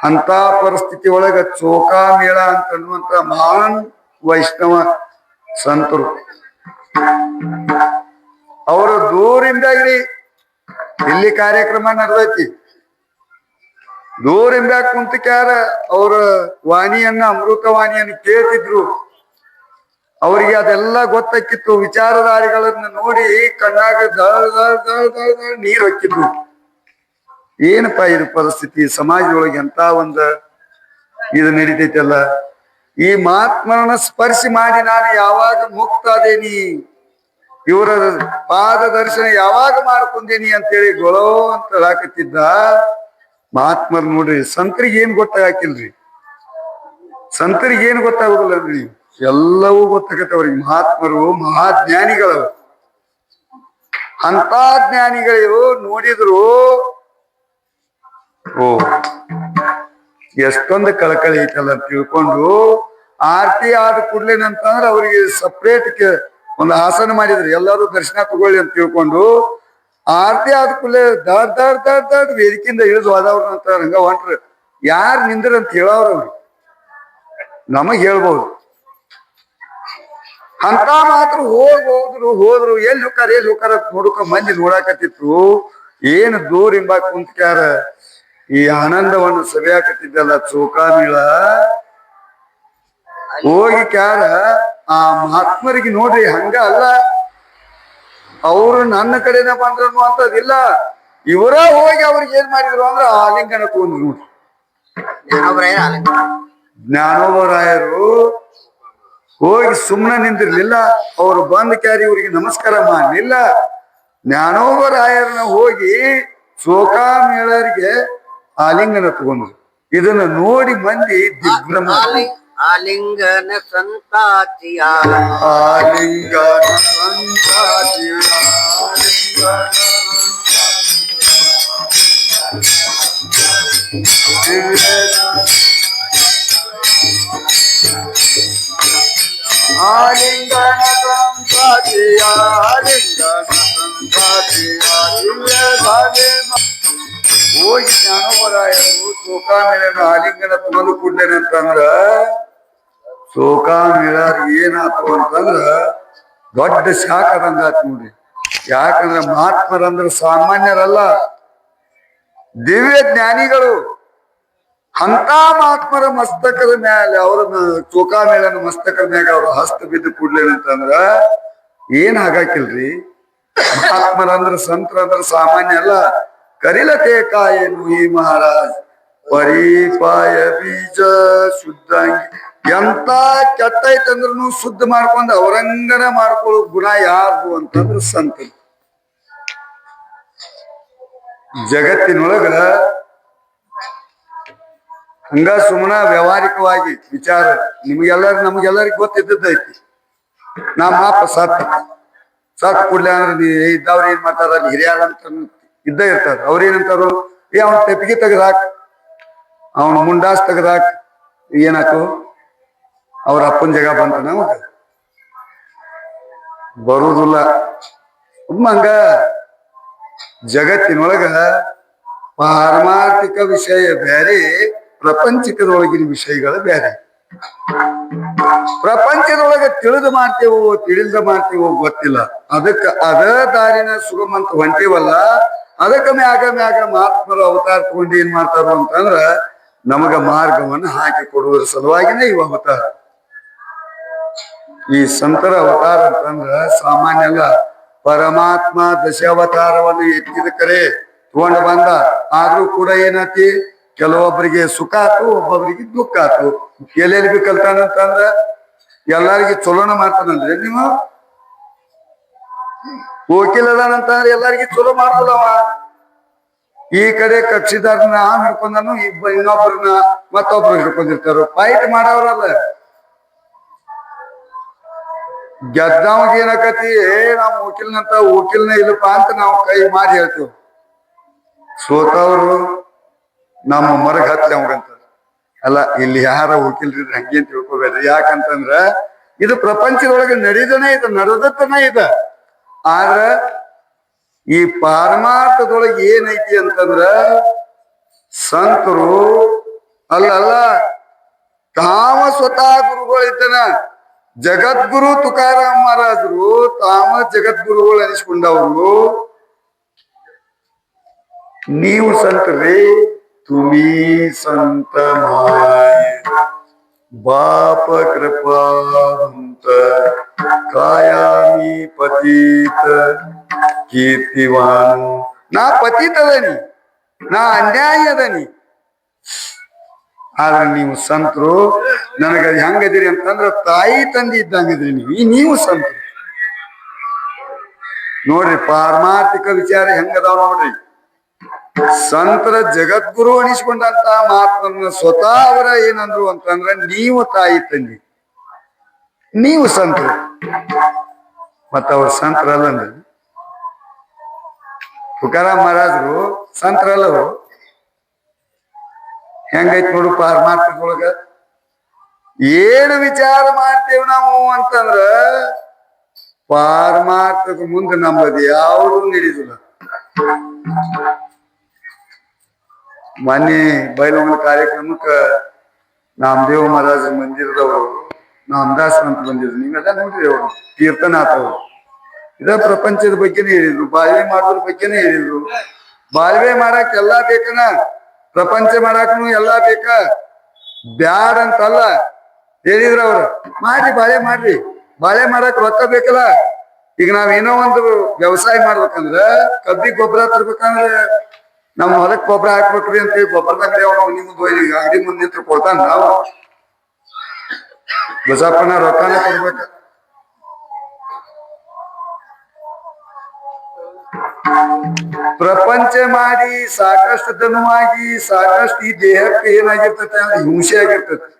ಅಂತ ಪರಿಸ್ಥಿತಿ ಒಳಗ ಚೋಕಾ ಮೇಳ ಅಂತ ಅನ್ನುವಂತ ಮಹಾನ್ ವೈಷ್ಣವ ಸಂತರು ಅವರು ದೂರಿಂದಾಗ್ರಿ ಇಲ್ಲಿ ಕಾರ್ಯಕ್ರಮ ನಡೆದೈತಿ, ದೂರಿಂದ ಕುಂತಕ್ಯಾರ ಅವ್ರ ವಾಣಿಯನ್ನ ಅಮೃತ ವಾಣಿಯನ್ನ ಕೇಳ್ತಿದ್ರು. ಅವರಿಗೆ ಅದೆಲ್ಲ ಗೊತ್ತಾಕಿತ್ತು. ವಿಚಾರಧಾರಿಗಳನ್ನ ನೋಡಿ ಕಣ್ಣಾಗ ದಳ ದಳ ದಳ ದಳ ದಳ ನೀರ್ ಹೊಕ್ಕಿದ್ರು. ಏನಪ್ಪಾ ಇದು ಪರಿಸ್ಥಿತಿ, ಸಮಾಜದೊಳಗೆ ಎಂತ ಒಂದ ಇದು ನಡೀತೈತಲ್ಲ, ಈ ಮಹಾತ್ಮನ ಸ್ಪರ್ಶ ಮಾಡಿ ನಾನು ಯಾವಾಗ ಮುಕ್ತ ಅದೇನಿ, ಇವರ ಪಾದ ದರ್ಶನ ಯಾವಾಗ ಮಾಡ್ಕೊಂಡೇನಿ ಅಂತೇಳಿ ಗೊಳೋ ಅಂತ ಹೇಳಾಕತ್ತಿದ್ದ. ಮಹಾತ್ಮರ್ ನೋಡ್ರಿ, ಸಂತರಿಗೆ ಏನ್ ಗೊತ್ತಾಗಿಲ್ರಿ, ಸಂತರಿಗೆ ಏನ್ ಗೊತ್ತಾಗುದಿಲ್ಲನ್ರಿ, ಎಲ್ಲವೂ ಗೊತ್ತಾಗತ್ತೆ ಅವ್ರಿಗೆ. ಮಹಾತ್ಮರು ಮಹಾಜ್ಞಾನಿಗಳವ, ಅಂತ ಜ್ಞಾನಿಗಳು ನೋಡಿದ್ರು ಓ ಎಷ್ಟೊಂದು ಕಳಕಳಿ ಐತಲ್ಲ ಅಂತ ತಿಳ್ಕೊಂಡು ಆರತಿ ಆದ ಕೂಡ್ಲೇನಂತಂದ್ರ ಅವ್ರಿಗೆ ಸಪ್ರೇಟ್ ಒಂದು ಆಸನ ಮಾಡಿದ್ರು, ಎಲ್ಲರೂ ದರ್ಶನ ತಗೊಳ್ಳಿ ಅಂತ ತಿಳ್ಕೊಂಡು. ಆರತಿ ಆದ ಕೂಡಲೇ ದಡ್ ದಡ್ ದಡ್ ದಡ್ ವೇದಿಕೆಯಿಂದ ಇಳಿದು ಹೋದವ್ರ ಅಂತ ಹಂಗ ಹೊಂಟ್ರ. ಯಾರು ನಿಂದ್ರ ಅಂತ ಹೇಳವ್ರವ್ರು ನಮಗ್ ಹೇಳ್ಬಹುದು. ಅಂತ ಮಾತ್ರ ಹೋದ್ರು ಎಲ್ಲಿ ಹೋಕಾರ ನೋಡ್ಕ ಮಂದಿ ನೋಡಾಕತ್ತಿತ್ತು. ಏನು ದೂರ ಹಿಂಬಾಕ್ ಕುಂತ್ಕ್ಯಾರ ಈ ಆನಂದವನ್ನು ಸವಿಯಾಕತ್ತಿದ್ದಲ್ಲ ಚೋಕಾಮೇಳ. ಹೋಗಿ ಕ್ಯಾರ ಆ ಮಹಾತ್ಮರಿಗೆ ನೋಡ್ರಿ, ಹಂಗ ಅಲ್ಲ ಅವ್ರು ನನ್ನ ಕಡೆನ ಬಂದ್ರು ಅಂತದಿಲ್ಲ, ಇವರ ಹೋಗಿ ಅವ್ರಿಗೆ ಏನ್ ಮಾಡಿದ್ರು ಅಂದ್ರ ಆಲಿಂಗನ ತಗೊಂಡ್ರು ನೋಡ್ರಿ. ಜ್ಞಾನೋಬರಾಯರು ಹೋಗಿ ಸುಮ್ಮನೆ ನಿಂತಿರ್ಲಿಲ್ಲ, ಅವ್ರು ಬಂದ ಕ್ಯಾರಿ ಇವ್ರಿಗೆ ನಮಸ್ಕಾರ ಮಾಡಲಿಲ್ಲ. ಜ್ಞಾನೋಬರಾಯರನ್ನ ಹೋಗಿ ಚೋಕಾಮೇಳರಿಗೆ ಆಲಿಂಗನ ತಗೊಂಡ್ರು. ಇದನ್ನ ನೋಡಿ ಮಂದಿ ದಿಗ್ಭ್ರಮ. ಆಲಿಂಗನ ಸಂತಾತಿಯ ಆಲಿಂಗನ ಸಂತಾತಿಯ ಆಲಿಂಗನ ಸಂತಾತಿಯ ಆಲಿಂಗನ ಸಂತಾತಿಯ ಹೋಗಿ ಜ್ಞಾನೋಬರಾಯರು ಚೋಕಾಮೇಳನ ಆಲಿಂಗನ ತಗೊಂಡು ಕೂಡ್ಲೇನೆ ಅಂತಂದ್ರ ಚೋಕಾಮೇಳ ಏನಾತು ಅಂತಂದ್ರ ದೊಡ್ಡ ಶಾಖ ಆದಂಗಾತ್ ನೋಡ್ರಿ. ಯಾಕಂದ್ರ ಮಹಾತ್ಮರಂದ್ರ ಸಾಮಾನ್ಯರಲ್ಲ, ದಿವ್ಯ ಜ್ಞಾನಿಗಳು. ಅಂತ ಮಹಾತ್ಮರ ಮಸ್ತಕದ ಮ್ಯಾಲೆ ಅವ್ರನ್ನ ಚೋಕಾಮೇಳನ ಮಸ್ತಕದ ಮ್ಯಾಗ ಅವ್ರ ಹಸ್ತ ಬಿದ್ದು ಕೂಡ್ಲೇನೆ ಅಂತಂದ್ರ ಏನ್ ಆಗಾಕಿಲ್ರಿ. ಮಹಾತ್ಮರಂದ್ರ ಸಂತರಂದ್ರ ಸಾಮಾನ್ಯ ಅಲ್ಲ. ಕರಿಲತೆ ಕಾಯನು ಈ ಮಹಾರಾಜ್ ಪರಿಪಾಯ ಬೀಜ ಶುದ್ಧಾಂಗಿ. ಎಂತ ಕೆಟ್ಟೈತಂದ್ರೂ ಶುದ್ಧ ಮಾಡ್ಕೊಂಡು ಅವರಂಗನ ಮಾಡ್ಕೊಳ್ಳೋ ಗುಣ ಯಾರ್ದು ಅಂತಂದ್ರ ಸಂತರು. ಜಗತ್ತಿನೊಳಗ ಹಂಗ ಸುಮ್ಮನ ವ್ಯವಹಾರಿಕವಾಗಿ ವಿಚಾರ ನಮಗೆಲ್ಲರಿಗೂ ಗೊತ್ತಿದ್ದೈತಿ. ನಮ್ಮ ಅಪ್ಪ ಸತ್ ಕೂಡ್ಲೆ ಅಂದ್ರೆ ಇದ್ದವ್ರು ಏನ್ ಮಾಡ್ತಾರ, ಅಲ್ಲಿ ಹಿರಿಯಾರ ಅಂತ ಇದ್ದ ಇರ್ತಾರ. ಅವ್ರೇನಂತಾರು, ಅವ್ನ ತೆಪ್ಪಿಗೆ ತೆಗದಾಕ್, ಅವನ ಮುಂಡಾಸ್ ತೆಗದಾಕ್. ಏನಾಯ್ತು, ಅವ್ರ ಅಪ್ಪನ ಜಾಗ ಬಂತ ನಾವು ಬರುದಿಲ್ಲ. ಹಂಗ ಜಗತ್ತಿನೊಳಗ ಪಾರಮಾರ್ಥಿಕ ವಿಷಯ ಬೇರೆ, ಪ್ರಪಂಚಿಕದೊಳಗಿನ ವಿಷಯಗಳು ಬೇರೆ. ಪ್ರಪಂಚದೊಳಗೆ ತಿಳಿದು ಮಾಡ್ತೇವೋ ತಿಳಿಲ್ದ ಮಾಡ್ತೇವೋ ಗೊತ್ತಿಲ್ಲ. ಅದಕ್ಕ ಅದ ದಾರಿನ ಸುಗಮಂತ ಹೊಂಟೇವಲ್ಲ, ಅದಕ್ಕ ಮ್ಯಾಗ ಮಹಾತ್ಮರು ಅವತಾರ ತಗೊಂಡು ಏನ್ ಮಾಡ್ತಾರೋ ಅಂತಂದ್ರ ನಮಗ ಮಾರ್ಗವನ್ನು ಹಾಕಿ ಕೊಡುವುದರ ಸಲುವಾಗಿನೇ ಇವ ಅವತಾರ. ಈ ಸಂತರ ಅವತಾರ ಅಂತಂದ್ರ ಸಾಮಾನ್ಯ ಅಲ್ಲ. ಪರಮಾತ್ಮ ದಶಾವತಾರವನ್ನು ಎತ್ತಿದ ಕರೆ ತಗೊಂಡು ಬಂದ. ಆದ್ರೂ ಕೂಡ ಏನಾತಿ, ಕೆಲವೊಬ್ಬರಿಗೆ ಸುಖ ಆತು, ಒಬ್ಬೊಬ್ಬರಿಗೆ ದುಃಖ ಆತು. ಎಲ್ಲೆಲ್ಲಿ ಕಲ್ತಾನಂತಂದ್ರ ಎಲ್ಲಾರಿಗೆ ಚಲೋನ ಮಾಡ್ತಾನಂದ್ರೆ ನೀವು ವಕೀಲ ಅದಾನಂತಂದ್ರೆ ಎಲ್ಲರಿಗೂ ಚಲೋ ಮಾಡ್ದಲ್ಲವ. ಈ ಕಡೆ ಕಕ್ಷಿದಾರನ ಹಿಡ್ಕೊಂಡನು, ಇನ್ನೊಬ್ರನ್ನ ಮತ್ತೊಬ್ರು ಹಿಡ್ಕೊಂಡಿರ್ತಾರ. ಫೈಟ್ ಮಾಡವ್ರಲ್ಲ. ಗೆದ್ದವಾಗ ಏನಕತಿ, ನಾವು ವಕೀಲ್ನ ಇಲ್ಲಪ್ಪ ಅಂತ ನಾವು ಕೈ ಮಾಡಿ ಹೇಳ್ತೇವೆ. ಸೋತವ್ರು ನಮ್ಮ ಮರಗ್ ಹತ್ಲಿ ಅವಂಗಂತ. ಅಲ್ಲ, ಇಲ್ಲಿ ಯಾರ ವಕೀಲ್ರಿದ್ರೆ ಹಂಗೆ ಅಂತ ತಿಳ್ಕೊಬೇಡ್ರಿ. ಯಾಕಂತಂದ್ರ ಇದು ಪ್ರಪಂಚದೊಳಗೆ ನಡೆದತ್ತನ ಇದೆ. ಆದ್ರ ಈ ಪಾರಮಾರ್ಥದೊಳಗೆ ಏನೈತಿ ಅಂತಂದ್ರ ಸಂತರು ಅಲ್ಲ ತಾವ ಸ್ವತಃ ಗುರುಗಳಿದ್ದನ. ಜಗದ್ಗುರು ತುಕಾರಾಮ್ ಮಹಾರಾಜರು ತಾವ ಜಗದ್ಗುರುಗಳು ಅನಿಸ್ಕೊಂಡವರು. ನೀವು ಸಂತರೇ, ತುಮಿ ಸಂತ ಮಾಯ ಬಾಪ ಕೃಪಾವಂತ ಕಾಯಾಮಿ ಪತೀತ ಕೀರ್ತಿವಾನು. ನಾ ಪತೀತ ಅದನಿ, ನಾ ಅನ್ಯಾಯ ಅದನಿ. ಆದ್ರೆ ನೀವು ಸಂತರು. ನನಗ ಹೆಂಗದಿರಿ ಅಂತಂದ್ರ ತಾಯಿ ತಂದಿ ಇದ್ದಂಗಿದ್ರಿ ನೀವು ಸಂತರು. ನೋಡ್ರಿ ಪಾರಮಾರ್ಥಿಕ ವಿಚಾರ ಹೆಂಗದಾವ ನೋಡ್ರಿ. ಸಂತರ ಜಗದ್ಗುರು ಅನಿಸ್ಕೊಂಡಂತ ಮಾತನ್ನ ಸ್ವತಃ ಅವರ ಏನಂದ್ರು ಅಂತಂದ್ರ ನೀವು ತಾಯಿ ತಂದಿ, ನೀವು ಸಂತರು. ಮತ್ತ ಅವ್ರ ಸಂತರಲ್ಲ. ತುಕಾರಾಮ್ ಮಹಾರಾಜರು ಸಂತರಲ್ಲವರು. ಹೆಂಗೈತ್ ನೋಡು ಪಾರಮಾರ್ಥದೊಳಗ. ಏನು ವಿಚಾರ ಮಾಡ್ತೇವ್ ನಾವು ಅಂತಂದ್ರ ಪಾರಮಾರ್ಥದ ಮುಂದೆ ನಮ್ಮದು ಯಾವುದು ನಡೆಯುದಿಲ್ಲ. ಮೊನ್ನೆ ಬೈಲೊಂಗಲ ಕಾರ್ಯಕ್ರಮಕ್ಕ ನಾಮದೇವ್ ಮಹಾರಾಜ ಮಂದಿರದವರು ನಾಮದಾಸ್ ಅಂತ ಬಂದಿದ್ರು. ನೀವೆಲ್ಲ ನೋಡ್ರಿ, ಅವರು ತೀರ್ಥನಾಥ್ ಅವರು ಇದ ಪ್ರಪಂಚದ ಬಗ್ಗೆನೇ ಹೇಳಿದ್ರು, ಬಾಳ್ವೆ ಮಾಡೋದ್ರ ಬಗ್ಗೆನೇ ಹೇಳಿದ್ರು. ಬಾಳ್ವೆ ಮಾಡಕ್ ಎಲ್ಲಾ ಬೇಕನ, ಪ್ರಪಂಚ ಮಾಡಾಕನು ಎಲ್ಲಾ ಬೇಕ, ಬ್ಯಾಡ ಅಂತಲ್ಲ ಹೇಳಿದ್ರ ಅವ್ರ. ಮಾಡ್ರಿ, ಬಾಳೆ ಮಾಡಕ್ ರೊಕ್ಕ ಬೇಕಲ್ಲ. ಈಗ ನಾವೇನೋ ಒಂದು ವ್ಯವಸಾಯ ಮಾಡ್ಬೇಕಂದ್ರ ಕಬ್ಬಿಗೆ ಗೊಬ್ಬರ ತರ್ಬೇಕಂದ್ರ ನಮ್ಮ ಹೊಲಕ್ ಗೊಬ್ಬರ ಹಾಕ್ಬೇಕ್ರಿ ಅಂತೇಳಿ ಗೊಬ್ಬರದ ಅಂಗಡಿ ಅವ್ರ ಮನಿ ಮುಂದೆ ಹೋಗಿ ಅಂಗಡಿ ಮುಂದೆ ನಿಂತು ಕೊಡ್ತಾನ. ನಾವು ಬಸಪ್ಪನ ರೊಕ್ಕನ ಕೊಡ್ಬೇಕ. ಪ್ರಪಂಚ ಮಾಡಿ ಸಾಕಷ್ಟು ಧನವಾಗಿ ಸಾಕಷ್ಟು ಈ ದೇಹಕ್ಕೆ ಏನಾಗಿರ್ತೈತೆ ಅಂದ್ರೆ ಹಿಂಸೆ ಆಗಿರ್ತೈತಿ.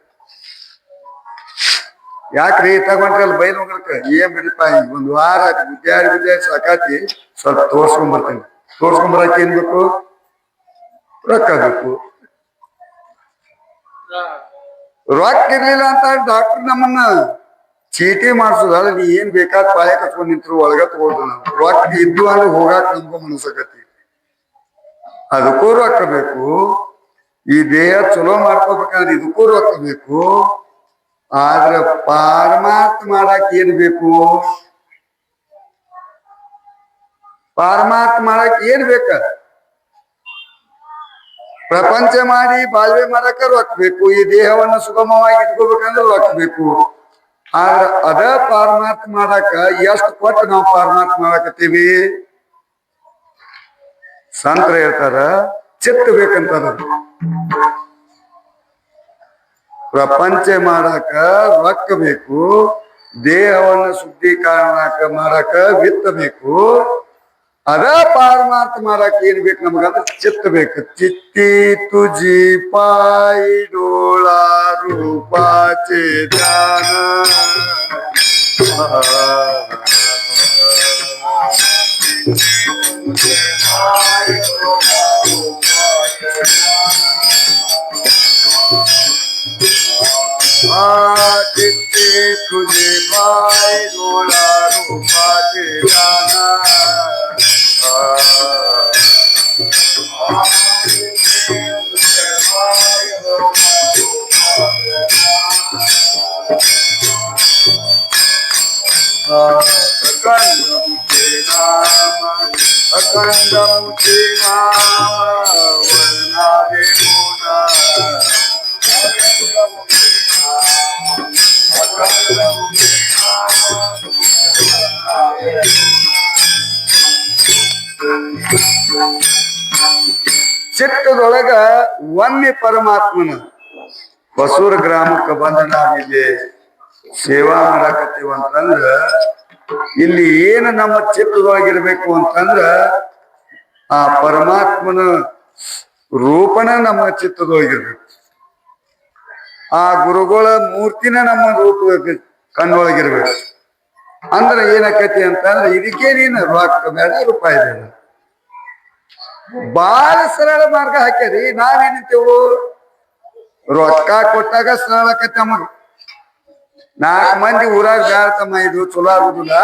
ಯಾಕ್ರಿ ತಗೊಂಡ್ರಲ್ಲ ಬೈಲೊಂಗಲಕ್ಕ? ಏನ್ ಬಿಡಿಪ್ಪ, ಈಗ ಒಂದ್ ವಾರ ಗುದ್ದಾಡಿ ಸಾಕಾತಿ, ಸ್ವಲ್ಪ ತೋರ್ಸ್ಕೊಂಡ್ ಬರಾಕ ಏನ್ ಬೇಕು? ರೊಕ್ಕ ಬೇಕು. ರೊಕ್ಕ ಇರ್ಲಿಲ್ಲ ಅಂತ ಡಾಕ್ಟರ್ ನಮ್ಮನ್ನ ಚೀಟಿ ಮಾಡ್ಸೋದು. ಅಲ್ಲ, ನೀ ಏನ್ ಬೇಕಾದ ಪಾಳೆ ಕಟ್ಕೊಂಡ್ ನಿಂತ್ರು ಒಳಗ ತಗೊಳ್ದು. ನಾವು ರೊಕ್ಕ ಇದ್ದು ಅಂದ್ರೆ ಹೋಗಾಕ ನಮ್ಗೂ ಮನಸ್ಸಾಗತಿ. ಅದಕ್ಕೂ ರೊಕ್ಕ ಬೇಕು. ಈ ದೇಹ ಚಲೋ ಮಾಡ್ಕೋಬೇಕಂದ್ರೆ ಇದಕ್ಕೂ ರೊಕ್ಕ ಬೇಕು. ಆದ್ರೆ ಪಾರಮಾರ್ಥ ಮಾಡಕ್ ಏನ್ ಬೇಕು? ಪಾರಮಾರ್ಥ ಮಾಡಕ್ ಏನ್ ಬೇಕ? ಪ್ರಪಂಚ ಮಾಡಿ ಬಾಳ್ವೆ ಮಾಡಕ ರೊಕ್ಕ ಬೇಕು. ಈ ದೇಹವನ್ನು ಸುಗಮವಾಗಿ ಇಟ್ಕೋಬೇಕಂದ್ರೆ ರೊಕ್ಕ ಬೇಕು. ಆದ್ರ ಅದ ಪಾರಮಾರ್ಥ ಮಾಡಾಕ ಎಷ್ಟು ಕೊಟ್ಟು ನಾವು ಪಾರಮಾರ್ಥ ಮಾಡಾಕತ್ತೀವಿ? ಸಂತರ ಹೇಳ್ತಾರ, ಚಿತ್ತ ಬೇಕಂತಾರ. ಪ್ರಪಂಚ ಮಾಡಾಕ ರೊಕ್ಕ ಬೇಕು, ದೇಹವನ್ನು ಶುದ್ಧೀಕರಣ ಮಾಡಾಕ ವಿತ್ತ ಬೇಕು. ಅದ ಪಾರಮಾರ್ಥ ಮಾಡಾಕ ಏನ್ ಬೇಕು ನಮಗಂದ್ರೆ ಚಿತ್ತ ಬೇಕು. ಚಿತ್ತಿ ತುಜಿ ಪಾಯಿ ಡೋಳಾ ರೂಪಾಚೆ ಧ್ಯಾನ चित्ते तुझे पाए डोला रूपा के जाना अखंड मुझे नाम वरना रे मोना ಚಿತ್ತದೊಳಗ ಒಮ್ಮೆ ಪರಮಾತ್ಮನ ಹೊಸೂರು ಗ್ರಾಮಕ್ಕೆ ಬಂದ ನಾವಿಲ್ಲಿ ಸೇವಾ ಮಾಡಾಕತ್ತೀವ ಅಂತಂದ್ರ ಇಲ್ಲಿ ಏನು ನಮ್ಮ ಚಿತ್ತದೊಳಗಿರ್ಬೇಕು ಅಂತಂದ್ರ ಆ ಪರಮಾತ್ಮನ ರೂಪನ ನಮ್ಮ ಚಿತ್ತದೊಳಗಿರ್ಬೇಕು. ಆ ಗುರುಗಳ ಮೂರ್ತಿನ ನಮ್ಮ ರೂಪ ಕಣ್ಣೊಳಗಿರ್ಬೇಕು. ಅಂದ್ರೆ ಏನಕ್ಕತಿ ಅಂತಂದ್ರೆ ಇದಕ್ಕೆ ನೀನು ರೊಕ್ಕ ಬೇಡ ರೂಪಾಯಿ ಬೇಡ, ಬಾಳ ಸರಳ ಮಾರ್ಗ ಹಾಕ್ಯಾರಿ. ನಾವೇನಿರ್ತೇವು ರೊಕ್ಕ ಕೊಟ್ಟಾಗ ಸರಳ ಆಕತಿ ನಮಗ. 4 ಮಂದಿ ಊರಾಗ ಬ್ಯಾಡ್ತಮ್ಮ ಇದು ಚಲೋ ಆಗುದಿಲ್ಲ,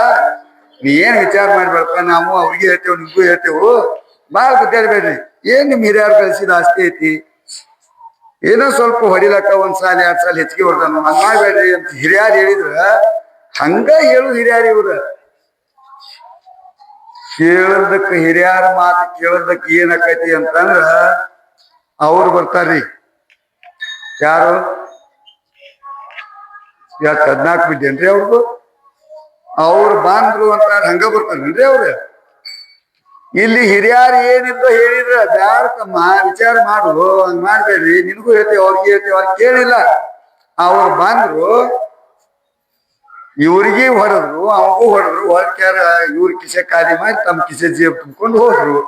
ನೀ ಏನ್ ವಿಚಾರ ಮಾಡ್ಬೇಡಪ್ಪ, ನಾವು ಅವ್ರಿಗೆ ಹೇಳ್ತೇವ್ ನಿಮ್ಗೂ ಹೇಳ್ತೇವು, ಬಾಳ ಗುದ್ದಾಡ್ಬೇಡ್ರಿ. ಏನ್ ನಿಮ್ ಹಿರಿಯರು ಕಳಿಸಿದ ಆಸ್ತಿ ಐತಿ, ಏನೋ ಸ್ವಲ್ಪ ಹೊಡಿಲಕ್ಕ 1 ಸಾಲ 2 ಸಾಲ ಹೆಚ್ಚಿಗೆ ಹೊಡ್ದಾನ, ಹಂಗ ಮಾಡ್ಬೇಡ್ರಿ ಅಂತ ಹಿರಿಯಾರು ಹೇಳಿದ್ರ ಹಂಗ ಹೇಳು ಹಿರಿಯಾರು. ಇವ್ರ ಕೇಳದಕ್ಕ ಹಿರಿಯಾರ ಮಾತು ಕೇಳದಕ್ಕ ಏನಾಕೈತಿ ಅಂತಂದ್ರ ಅವ್ರು ಬರ್ತಾರ್ರಿ. ಯಾರು 14 ಬಿದ್ದೇನ್ರಿ ಅವ್ರದ್ದು, ಅವ್ರು ಬಂದ್ರು ಅಂತ ಹಂಗ ಬರ್ತಾರೇನ್ರಿ ಅವ್ರ. ಇಲ್ಲಿ ಹಿರಿಯಾರು ಏನಿದ್ದು ಹೇಳಿದ್ರ ಬ್ಯಾಡ್ತಮ್ಮ ವಿಚಾರ ಮಾಡು, ಹಂಗ ಮಾಡ್ಬೇಡ್ರಿ, ನಿನ್ಗೂ ಹೇಳ್ತೇವೆ ಅವ್ರಿಗೆ ಹೇಳ್ತೇವೆ ಅವ್ರು ಕೇಳಿಲ್ಲ. ಅವ್ರು ಬಂದ್ರು ಇವ್ರಿಗೆ ಹೊಡೆದ್ರು, ಅವಗೂ ಹೊಡೆದ್ರು, ಹೊಡ್ಕ್ಯಾರ ಇವ್ರ ಕಿಸೆ ಖಾಲಿ ಮಾಡಿ ತಮ್ಮ ಕಿಸೆ ಜೇಬ್ ತುಂಬ್ಕೊಂಡು ಹೋದ್ರು.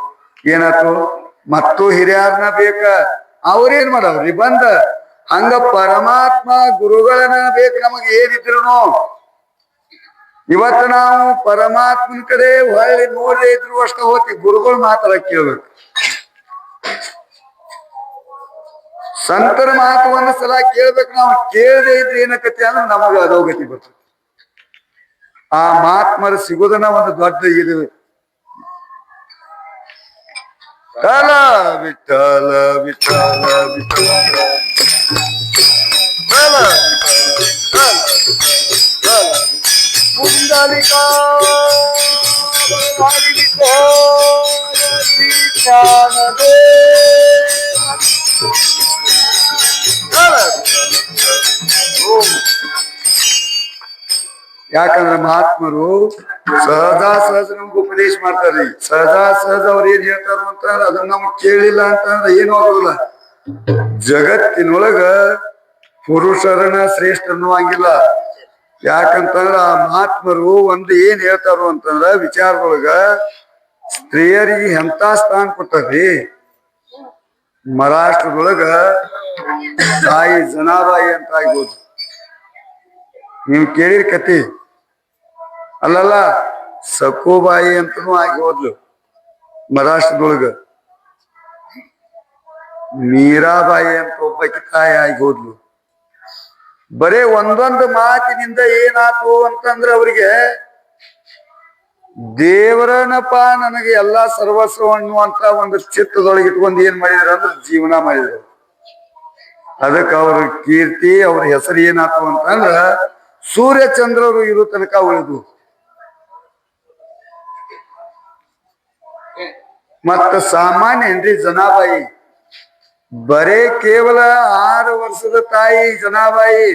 ಏನಾಯ್ತು ಮತ್ತು ಹಿರಿಯಾರನ ಬೇಕ, ಅವ್ರೇನ್ ಮಾಡವ್ರಿ ಬಂದ. ಹಂಗ ಪರಮಾತ್ಮ ಗುರುಗಳನ್ನ ಬೇಕು ನಮಗೆ ಏನಿದ್ರು. ಇವತ್ತು ನಾವು ಪರಮಾತ್ಮನ ಕಡೆ ಹೊಳ್ಳಿ ನೋಡೇ ಇದ್ರು ಅಷ್ಟ ಹೋತಿ, ಗುರುಗಳು ಮಾತಾಡ ಕೇಳ್ಬೇಕು. ಸಂತರ ಮಾತು 1 ಸಲ ಕೇಳ್ಬೇಕು. ನಾವು ಕೇಳದೆ ಇದ್ರೆ ಏನಕತಿ ಅಂದ್ರೆ ನಮಗ ಅಧೋಗತಿ ಬರ್ತದೆ. ಆ ಮಹಾತ್ಮರು ಸಿಗುದನ ಒಂದು ದೊಡ್ಡ ಇದು. ಕಾಲ ವಿಠಲ ವಿಠಲ ವಿಠಲ ಪುಂಡಲಿಕಾ ಯಾಕಂದ್ರೆ ಮಹಾತ್ಮರು ಸಹಜ ನಮ್ಗೆ ಉಪದೇಶ ಮಾಡ್ತಾರ್ರಿ. ಸಹಜ ಅವ್ರು ಏನ್ ಹೇಳ್ತಾರ ಅಂತಂದ್ರೆ ಅದನ್ನ ನಮ್ಗೆ ಕೇಳಿಲ್ಲ ಅಂತಂದ್ರೆ ಏನು ಆಗೋದಿಲ್ಲ. ಜಗತ್ತಿನೊಳಗ ಪುರುಷರನ ಶ್ರೇಷ್ಠ ಅನ್ನುವಂಗಿಲ್ಲ. ಯಾಕಂತಂದ್ರ ಆ ಮಹಾತ್ಮರು ಒಂದು ಏನ್ ಹೇಳ್ತಾರು ಅಂತಂದ್ರ ವಿಚಾರದೊಳಗ ಸ್ತ್ರೀಯರಿಗೆ ಎಂತ ಸ್ಥಾನ ಕೊಟ್ಟಾರ್ರಿ. ಮಹಾರಾಷ್ಟ್ರದೊಳಗ ತಾಯಿ ಜನಾಬಾಯಿ ಅಂತ ಆಗ್ಬೋದು, ನೀವು ಕೇಳಿರ ಕತಿ. ಅಲ್ಲಲ್ಲ ಸಕುಬಾಯಿ ಅಂತನೂ ಆಗಿ ಹೋದ್ಲು ಮಹಾರಾಷ್ಟ್ರದೊಳಗ. ಮೀರಾಬಾಯಿ ಅಂತ ಒಬ್ಬಾಕಿ ತಾಯಿ ಆಗಿ ಹೋದ್ಲು. ಬರೇ ಒಂದೊಂದು ಮಾತಿನಿಂದ ಏನಾತು ಅಂತಂದ್ರೆ ಅವ್ರಿಗೆ ದೇವರನಪ್ಪ ನನಗೆ ಎಲ್ಲಾ ಸರ್ವಸ್ವ ಅನ್ನುವಂತ ಒಂದು ಚಿತ್ತದೊಳಗೆ ಇಟ್ಕೊಂಡು ಏನ್ ಮಾಡಿದ್ರು ಅಂದ್ರೆ ಜೀವನ ಮಾಡಿದ್ರು. ಅದಕ್ಕೆ ಅವ್ರ ಕೀರ್ತಿ ಅವ್ರ ಹೆಸರು ಏನಾತು ಅಂತಂದ್ರ ಸೂರ್ಯ ಚಂದ್ರರು ಇರೋ ತನಕ ಉಳಿದು. ಮತ್ತ ಸಾಮಾನ್ಯ ಏನ್ರಿ ಜನಾಬಾಯಿ, ಬರೇ ಕೇವಲ 6 ವರ್ಷದ ತಾಯಿ ಜನಾಬಾಯಿ.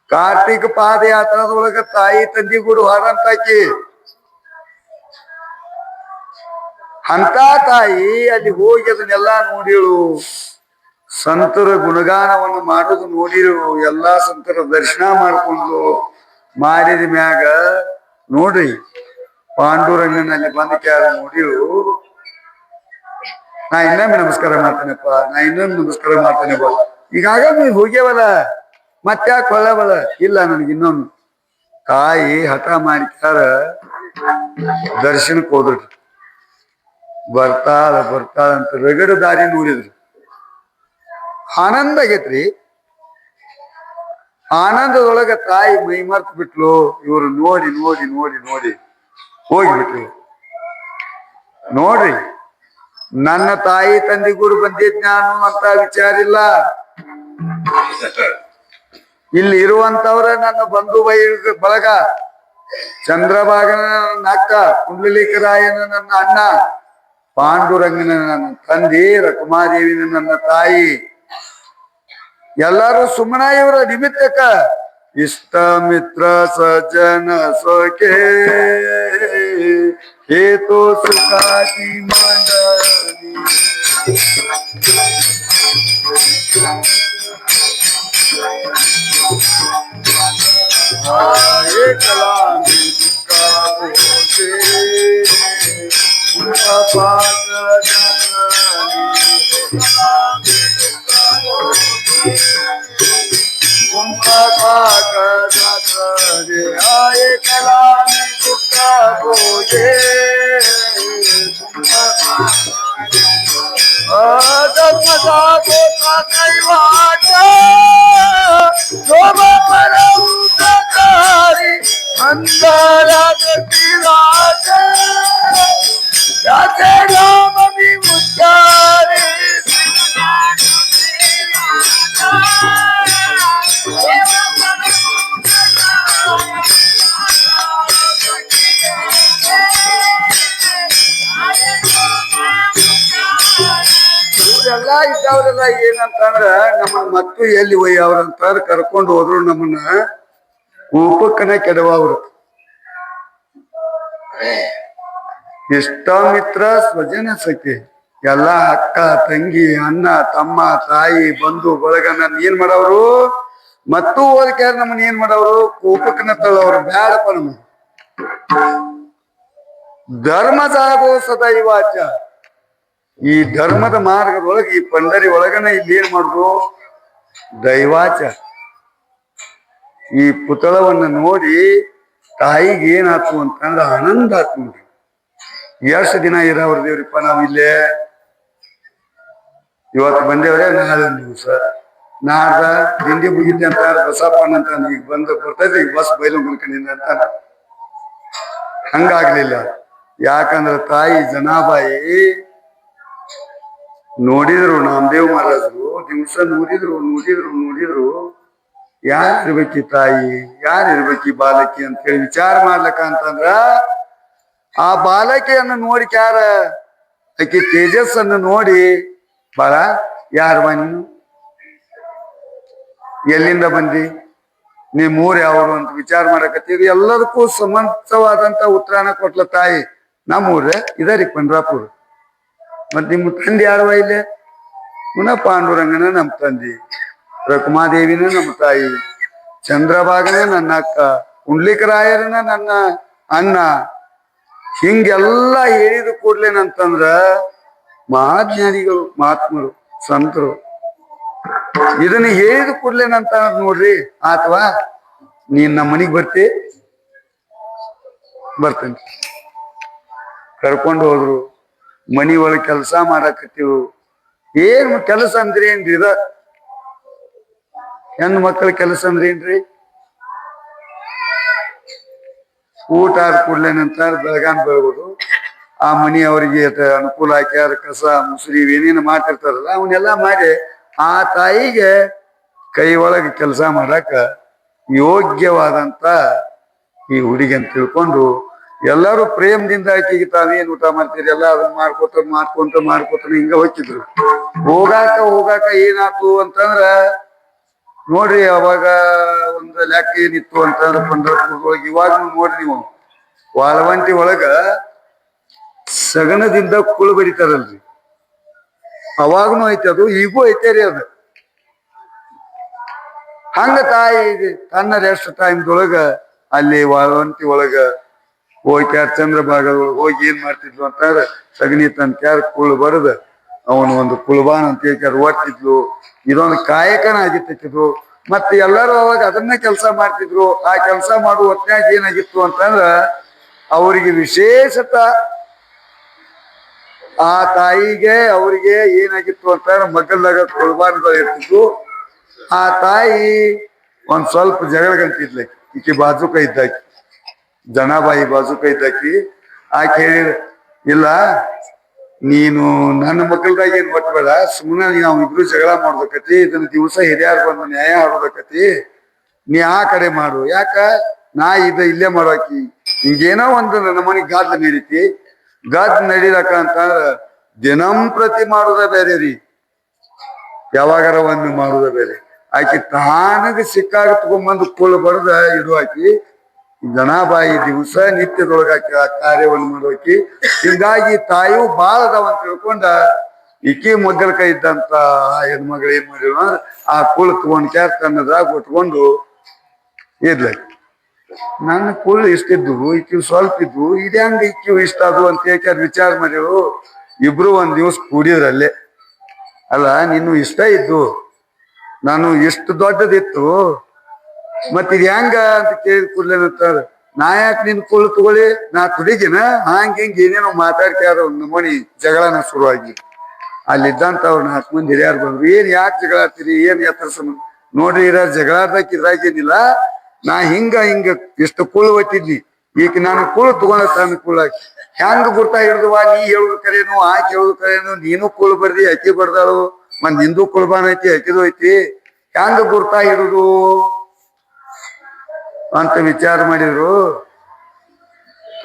ಕಾರ್ತಿಕ ಪಾದಯಾತ್ರಾದೊಳಗ ತಾಯಿ ತಂದಿ ಗೂಡು ಹಾಡಂತಾಕಿ. ಅಂತ ತಾಯಿ ಅಲ್ಲಿ ಹೋಗಿ ಅದನ್ನೆಲ್ಲಾ ನೋಡಿಳು. ಸಂತರ ಗುಣಗಾನವನ್ನು ಮಾಡೋದು ನೋಡಿರು. ಎಲ್ಲಾ ಸಂತರ ದರ್ಶನ ಮಾಡ್ಕೊಂಡು ಮಾಡಿದ ಮ್ಯಾಗ ನೋಡ್ರಿ ಪಾಂಡುರಂಗನಲ್ಲಿ ಬಂದ ಕ್ಯಾರ ನೋಡಿರು. ನಾ ಇನ್ನೊಮ್ಮೆ ನಮಸ್ಕಾರ ಮಾಡ್ತೇನೆಪ್ಪ, ನಾ ಇನ್ನೊಮ್ಮೆ ನಮಸ್ಕಾರ ಮಾಡ್ತೇನೆಪ್ಪ. ಈಗಾಗ ನೀವು ಹೋಗ್ಯವಲ್ಲ ಮತ್ತ್ಯಾಕೆ ಹೊಳ್ಳವಲ್ಲ, ಇಲ್ಲ ನನಗೆ ಇನ್ನೊಂದು. ತಾಯಿ ಹಠ ಮಾಡಿಕ್ಯಾರ ದರ್ಶನಕ್ಕೆ ಹೋದ್ರಿ. ಬರ್ತಾಳ ಅಂತ ರಗಡ ದಾರಿ ನೋಡಿದ್ರಿ. ಆನಂದ ಆಗೇತ್ರಿ. ಆನಂದದೊಳಗ ತಾಯಿ ಮೈ ಮರ್ತ್ ಬಿಟ್ಲು. ಇವ್ರು ನೋಡಿ ನೋಡಿ ನೋಡಿ ನೋಡಿ ಹೋಗ್ಬಿಟ್ರು. ನೋಡ್ರಿ, ನನ್ನ ತಾಯಿ ತಂದೆ ಗುರು ಬಂದಿದ್ ನಾನು ಅಂತ ವಿಚಾರ ಇಲ್ಲ. ಇಲ್ಲಿ ಇರುವಂತವ್ರ ನನ್ನ ಬಂಧು ಬಳಗ. ಚಂದ್ರಭಾಗನ ನನ್ನ ಅಕ್ಕ, ಕುಂಡಲಿಕರಾಯನ ನನ್ನ ಅಣ್ಣ, ಪಾಂಡುರಂಗನ ನನ್ನ ತಂದೆ, ರಕುಮಾದೇವಿನ ನನ್ನ ತಾಯಿ. ಎಲ್ಲರೂ ಸುಮ್ಮನ ಇವರ ನಿಮಿತ್ತಕ್ಕ ಇಷ್ಟ ಮಿತ್ರ ಸಜ್ಜನ ಸೊಕೆ ಹೇತೋ ಸುಖಾತಿ ಮಂಡಲಿ. ಏಕಲಾ ಇವರೆಲ್ಲ ಇದ್ದವ್ರೆಲ್ಲ ಏನಂತಂದ್ರ ನಮ್ಮನ್ನ ಮತ್ತು ಎಲ್ಲಿ ಅವ್ರಂತಾರ ಕರ್ಕೊಂಡು ಹೋದ್ರು ನಮ್ಮನ್ನ ಕೂಪಕ್ಕನ ಕೆಡವ ಅವ್ರು. ಇಷ್ಟ ಮಿತ್ರ ಸ್ವಜನ ಸಖಿ ಎಲ್ಲ ಅಕ್ಕ ತಂಗಿ ಅಣ್ಣ ತಮ್ಮ ತಾಯಿ ಬಂಧು ಬಳಗ ನನ್ ಏನ್ ಮಾಡವ್ರು ಮತ್ತು ಹೋದಕ್ಯಾರ ನಮ್ಮನ್ನ ಏನ್ ಮಾಡವ್ರು ಕೂಪಕ್ಕನ ತಳ್ಳವ್ರು. ಬ್ಯಾಡಪ್ಪ ನಮ್ಮ ಧರ್ಮ ಸಾಗೋ ಸದೈವಾಚ. ಈ ಧರ್ಮದ ಮಾರ್ಗದೊಳಗೆ ಈ ಪಂಡರಿ ಒಳಗನ ಇಲ್ಲಿ ಏನ್ ಮಾಡುದು ದೈವಾಚ. ಈ ಪುತಳವನ್ನ ನೋಡಿ ತಾಯಿಗೆ ಏನಾತು ಅಂತಂದ್ರ ಆನಂದ ಆತು ನೋಡ್ರಿ. ಎಷ್ಟು ದಿನ ಇರವ್ರ ದೇವ್ರಿಪ್ಪ ನಾವ್ ಇಲ್ಲೇ ಇವತ್ತು ಬಂದೇವ್ರೆ ನಾಳೆ ದಿವಸ ನಾಡ್ದ ದಿಂಡಿ ಮುಗಿತೆ ಅಂತ ಬಸಪ್ಪಣ್ಣ ಅಂತ ಈಗ ಬಂದು ಬರ್ತೈತೆ ಈಗ ಬಸ್ ಬೈಲು ಮುನ್ಕೊಂಡಿಂದ ಅಂತ. ಹಂಗಾಗ್ಲಿಲ್ಲ. ಯಾಕಂದ್ರ ತಾಯಿ ಜನಾಬಾಯಿ ನೋಡಿದ್ರು ನಾಮದೇವ್ ಮಹಾರಾಜರು ದಿವಸ ನೋಡಿದ್ರು ಯಾರು ಇರ್ಬೇಕಿ ತಾಯಿ ಯಾರು ಇರ್ಬೇಕಿ ಬಾಲಕಿ ಅಂತ ಹೇಳಿ ವಿಚಾರ ಮಾಡ್ಲಕ್ಕ ಅಂತಂದ್ರ ಆ ಬಾಲಕಿಯನ್ನು ನೋಡಿ ಯಾರ ಆಕಿ ತೇಜಸ್ಸನ್ನು ನೋಡಿ ಬಾಳ ಯಾರವ ನೀನು ಎಲ್ಲಿಂದ ಬಂದಿ ನಿಮ್ ಊರ್ ಯಾವರು ಅಂತ ವಿಚಾರ ಮಾಡಕತ್ತೀವಿ. ಎಲ್ಲದಕ್ಕೂ ಸಮಂತವಾದಂತ ಉತ್ತರಾನ ಕೊಟ್ಲ ತಾಯಿ. ನಮ್ಮೂರ ಇದರಿ ಪಂಡ್ರಾಪುರ. ಮತ್ ನಿಮ್ ತಂದೆ ಯಾರವ ಇಲ್ಲೇ ಪುನಃ ಪಾಂಡುರಂಗನ ನಮ್ ತಂದಿ, ರಕುಮಾದೇವಿನ ನಮ್ಮ ತಾಯಿ, ಚಂದ್ರಭಾಗನ ನನ್ನ ಅಕ್ಕ, ಕುಂಡ್ಲಿಕರಾಯರನ ನನ್ನ ಅಣ್ಣ. ಹಿಂಗೆಲ್ಲ ಹೇಳಿದ ಕೂಡ್ಲೇನಂತಂದ್ರ ಮಹಾಜ್ಞಾನಿಗಳು ಮಹಾತ್ಮರು ಸಂತರು ಇದನ್ನ ಹೇಳಿದ ಕೂಡ್ಲೇನಂತ ನೋಡ್ರಿ ಅಥವಾ ನೀನ್ ನಮ್ಮ ಮನಿಗ್ ಬರ್ತೇನೆ ಕರ್ಕೊಂಡು ಹೋದ್ರು. ಮನಿ ಒಳಗೆ ಕೆಲಸ ಮಾಡಾಕತ್ತೀವು. ಏನ್ ಕೆಲಸ ಅಂದ್ರಿ ಏನ್ರಿ ಇದ ಹೆಣ್ಣು ಮಕ್ಕಳ ಕೆಲಸ ಅಂದ್ರೆ ಏನ್ರಿ? ಊಟ ಆದ ಕೂಡ್ಲೇನಂತ ಬೆಳಗಾನ್ ಬೆಳಗೋದು, ಆ ಮನಿ ಅವರಿಗೆ ಅನುಕೂಲ ಹಾಕ್ಯಾರ, ಕಸ ಮುಸುರಿ ಏನೇನು ಮಾಡ್ತಿರ್ತಾರಲ್ಲ ಅವನ್ನೆಲ್ಲ ಮಾಡಿ ಆ ತಾಯಿಗೆ ಕೈ ಒಳಗೆ ಕೆಲಸ ಮಾಡಾಕ ಯೋಗ್ಯವಾದಂತ ಈ ಹುಡುಗಿ ಅಂತ ತಿಳ್ಕೊಂಡು ಎಲ್ಲರೂ ಪ್ರೇಮದಿಂದ ಆಕೆಗೆ ತಾವೇನ್ ಊಟ ಮಾಡ್ತೀರಿ ಎಲ್ಲ ಅದನ್ನ ಮಾಡ್ಕೊತ ಹಿಂಗ ಹೋಗ್ತಿದ್ರು. ಹೋಗಾಕ ಏನಾತು ಅಂತಂದ್ರ ನೋಡ್ರಿ ಅವಾಗ ಒಂದು ಲೆಕ್ಕ ಏನಿತ್ತು ಅಂತಂದ್ರ ಪಂಢರಪುರದೊಳಗೆ ಇವಾಗ ನೋಡ್ರಿ ನೀವು ವಾಳವಂಟಿ ಒಳಗ ಸಗಣದಿಂದ ಕುಳು ಬಡಿತಾರಲ್ರಿ, ಅವಾಗನು ಐತೆ ಅದು, ಈಗೂ ಐತೆ ರೀ ಅದು. ಹಂಗ ತಾಯಿ ತನ್ನ ರೆಸ್ಟ್ ಟೈಮ್ದೊಳಗ ಅಲ್ಲಿ ವಾಳವಂತಿ ಒಳಗ ಹೋಗ್ಯಾರ ಚಂದ್ರಭಾಗದೊಳಗೆ ಹೋಗಿ ಏನ್ ಮಾಡ್ತಿದ್ಲು ಅಂತಂದ್ರ ಸಗಣಿ ತಂತ್ಯಾರ ಕುಳು ಬಡದ ಅವನು ಒಂದು ಕುಳ್ಬಾನ್ ಅಂತ ಹೇಳ್ಯಾರ ಓದ್ತಿದ್ಲು. ಇದೊಂದು ಕಾಯಕನ ಆಗಿತ್ತಿದ್ರು. ಮತ್ತೆ ಎಲ್ಲರೂ ಅವಾಗ ಅದನ್ನೇ ಕೆಲಸ ಮಾಡ್ತಿದ್ರು. ಆ ಕೆಲಸ ಮಾಡುವ ಹೊತ್ನ್ಯಾಗ ಏನಾಗಿತ್ತು ಅಂತಂದ್ರ ಅವರಿಗೆ ವಿಶೇಷತ ಆ ತಾಯಿಗೆ ಅವರಿಗೆ ಏನಾಗಿತ್ತು ಅಂತಂದ್ರ ಮಗಲ್ದಾಗ ಕುಳ್ಬಾನ್ಗಳು ಇರ್ತಿದ್ವು. ಆ ತಾಯಿ ಒಂದ್ ಸ್ವಲ್ಪ ಜಗಳ ಗಂಟಿದ್ಲಕಿ ಈಕಿ ಬಾಜುಕ ಇದ್ದಾಕಿ, ಜನಾಬಾಯಿ ಬಾಜುಕ ಇದ್ದಾಕಿ. ಆಕೆ ಹೇಳಿ ಇಲ್ಲ ನೀನು ನನ್ನ ಮಕ್ಕಳದಾಗ ಏನ್ ಒಟ್ಬೇಡ, ಸುಮ್ಮನೆ ನಾವು ಇಬ್ರು ಜಗಳ ಮಾಡ್ಬೇಕತಿ, ಇದನ್ನ ದಿವಸ ಹಿರಿಯಾರು ಬಂದು ನ್ಯಾಯ ಆಡೋದಕ್ಕತಿ, ನೀ ಆ ಕಡೆ ಮಾಡು. ಯಾಕ ನಾ ಇಲ್ಲೇ ಮಾಡೋಕಿ ಹಿಂಗೇನೋ ಒಂದು ನನ್ನ ಮನೆಗ್ ಗಾದ್ಲ ನಡೀತಿ. ಗಾದ್ ನಡೀಲಕ್ಕ ಅಂತಂದ್ರ ದಿನಂಪ್ರತಿ ಮಾಡುದ ಬೇರೆ ರೀ, ಯಾವಾಗಾರ ಒಂದು ಮಾಡುದ ಬೇರೆ. ಆಕಿ ತಾನಗ ಸಿಕ್ಕಾಗ ತಗೊಂಬಂದು ಕುಳು ಬಡ್ದ ಇಡು. ಆಕಿ ಜನಾಬಾಯಿ ದಿವಸ ನಿತ್ಯದೊಳಗ ಆಕಿ ಆ ಕಾರ್ಯವನ್ನು ಮಾಡೋಕಿ. ಹಿಂಗಾಗಿ ತಾಯಿಯು ಬಾಳ ಅದಾವಂತ ತಿಳ್ಕೊಂಡ ಈಕಿ ಮಗ್ಗಲ ಕೈ ಇದ್ದಂತ ಆ ಹೆಣ್ಮಗಳು ಏನ್ ಮಾಡಿವ ಆ ಕುಳು ತಗೊಂಡ್ ತನ್ನದ್ರಾಗ ಉಟ್ಕೊಂಡು ಇದ್ಲಕಿ. ನನ್ನ ಕುಳ್ಳು ಇಷ್ಟಿದ್ದು ಈಕಿವ್ ಸ್ವಲ್ಪ ಇದ್ವು ಇದ್ಯಾಂಗ ಈಕಿವ್ ಇಷ್ಟ ಅದು ಅಂತ ಯಾಕೆ ವಿಚಾರ ಮಾಡಿರು. ಇಬ್ರು ಒಂದ್ ದಿವ್ಸ ಕೂಡಿದ್ರಲ್ಲೇ. ಅಲ್ಲ ನೀನು ಇಷ್ಟ ಇದ್ದು ನಾನು ಇಷ್ಟು ದೊಡ್ಡದಿತ್ತು ಮತ್ ಇದ್ ಹೆಂಗ ಅಂತ ಕೇಳಿದ ಕೂಡ್ಲೇನಂತಾರ, ನಾ ಯಾಕೆ ನಿನ್ ಕುಳ್ಳು ತಗೊಳ್ಳಿ, ನಾ ತುಡಿಗಿನ ಹಂಗ ಹಿಂಗ ಏನೇನೋ ಮಾತಾಡ್ಕ್ಯಾರ ಒಂದ್ ನಮೂನಿ ಜಗಳನ ಶುರುವಾಗಿ. ಅಲ್ಲಿದ್ದಂತವ್ರು 4 ಮಂದಿ ಹಿರಿಯಾರು ಬಂದ್ರು. ಏನ್ ಯಾಕೆ ಜಗಳ ಆಡ್ತೀರಿ, ಏನ್ ಎತ್ತರ ಸಂಬಂಧ ನೋಡ್ರಿ ಜಗಳಾಡ್ದಕ್ ಇದ್ರಾಗೇನಿಲ್ಲ. ನಾ ಹಿಂಗ ಇಷ್ಟು ಕುಳ್ಳು ಒಟ್ಟಿದ್ನಿ, ಈಗ ನಾನು ಕುಳ್ಳು ತಗೊಂಡ ತನ್ನ ಕುಳ್ಳಾಕಿ ಹೆಂಗ ಗುರ್ತಾ ಹಿಡ್ದುವ, ನೀ ಹೇಳುದು ಕರೇನು ಆಕೆ ಹೇಳುದು ಕರೇನು, ನೀನು ಕುಳ್ಳು ಬರ್ದಿ ಅಕ್ಕಿ ಬರ್ದಾಳು, ಮತ್ ನಿಂದು ಕುಳ್ಬಾನ್ ಐತಿ ಅಕ್ಕಿದು ಐತಿ, ಹೆಂಗ ಗುರ್ತಾ ಹಿಡುದು ಅಂತ ವಿಚಾರ ಮಾಡಿದ್ರು.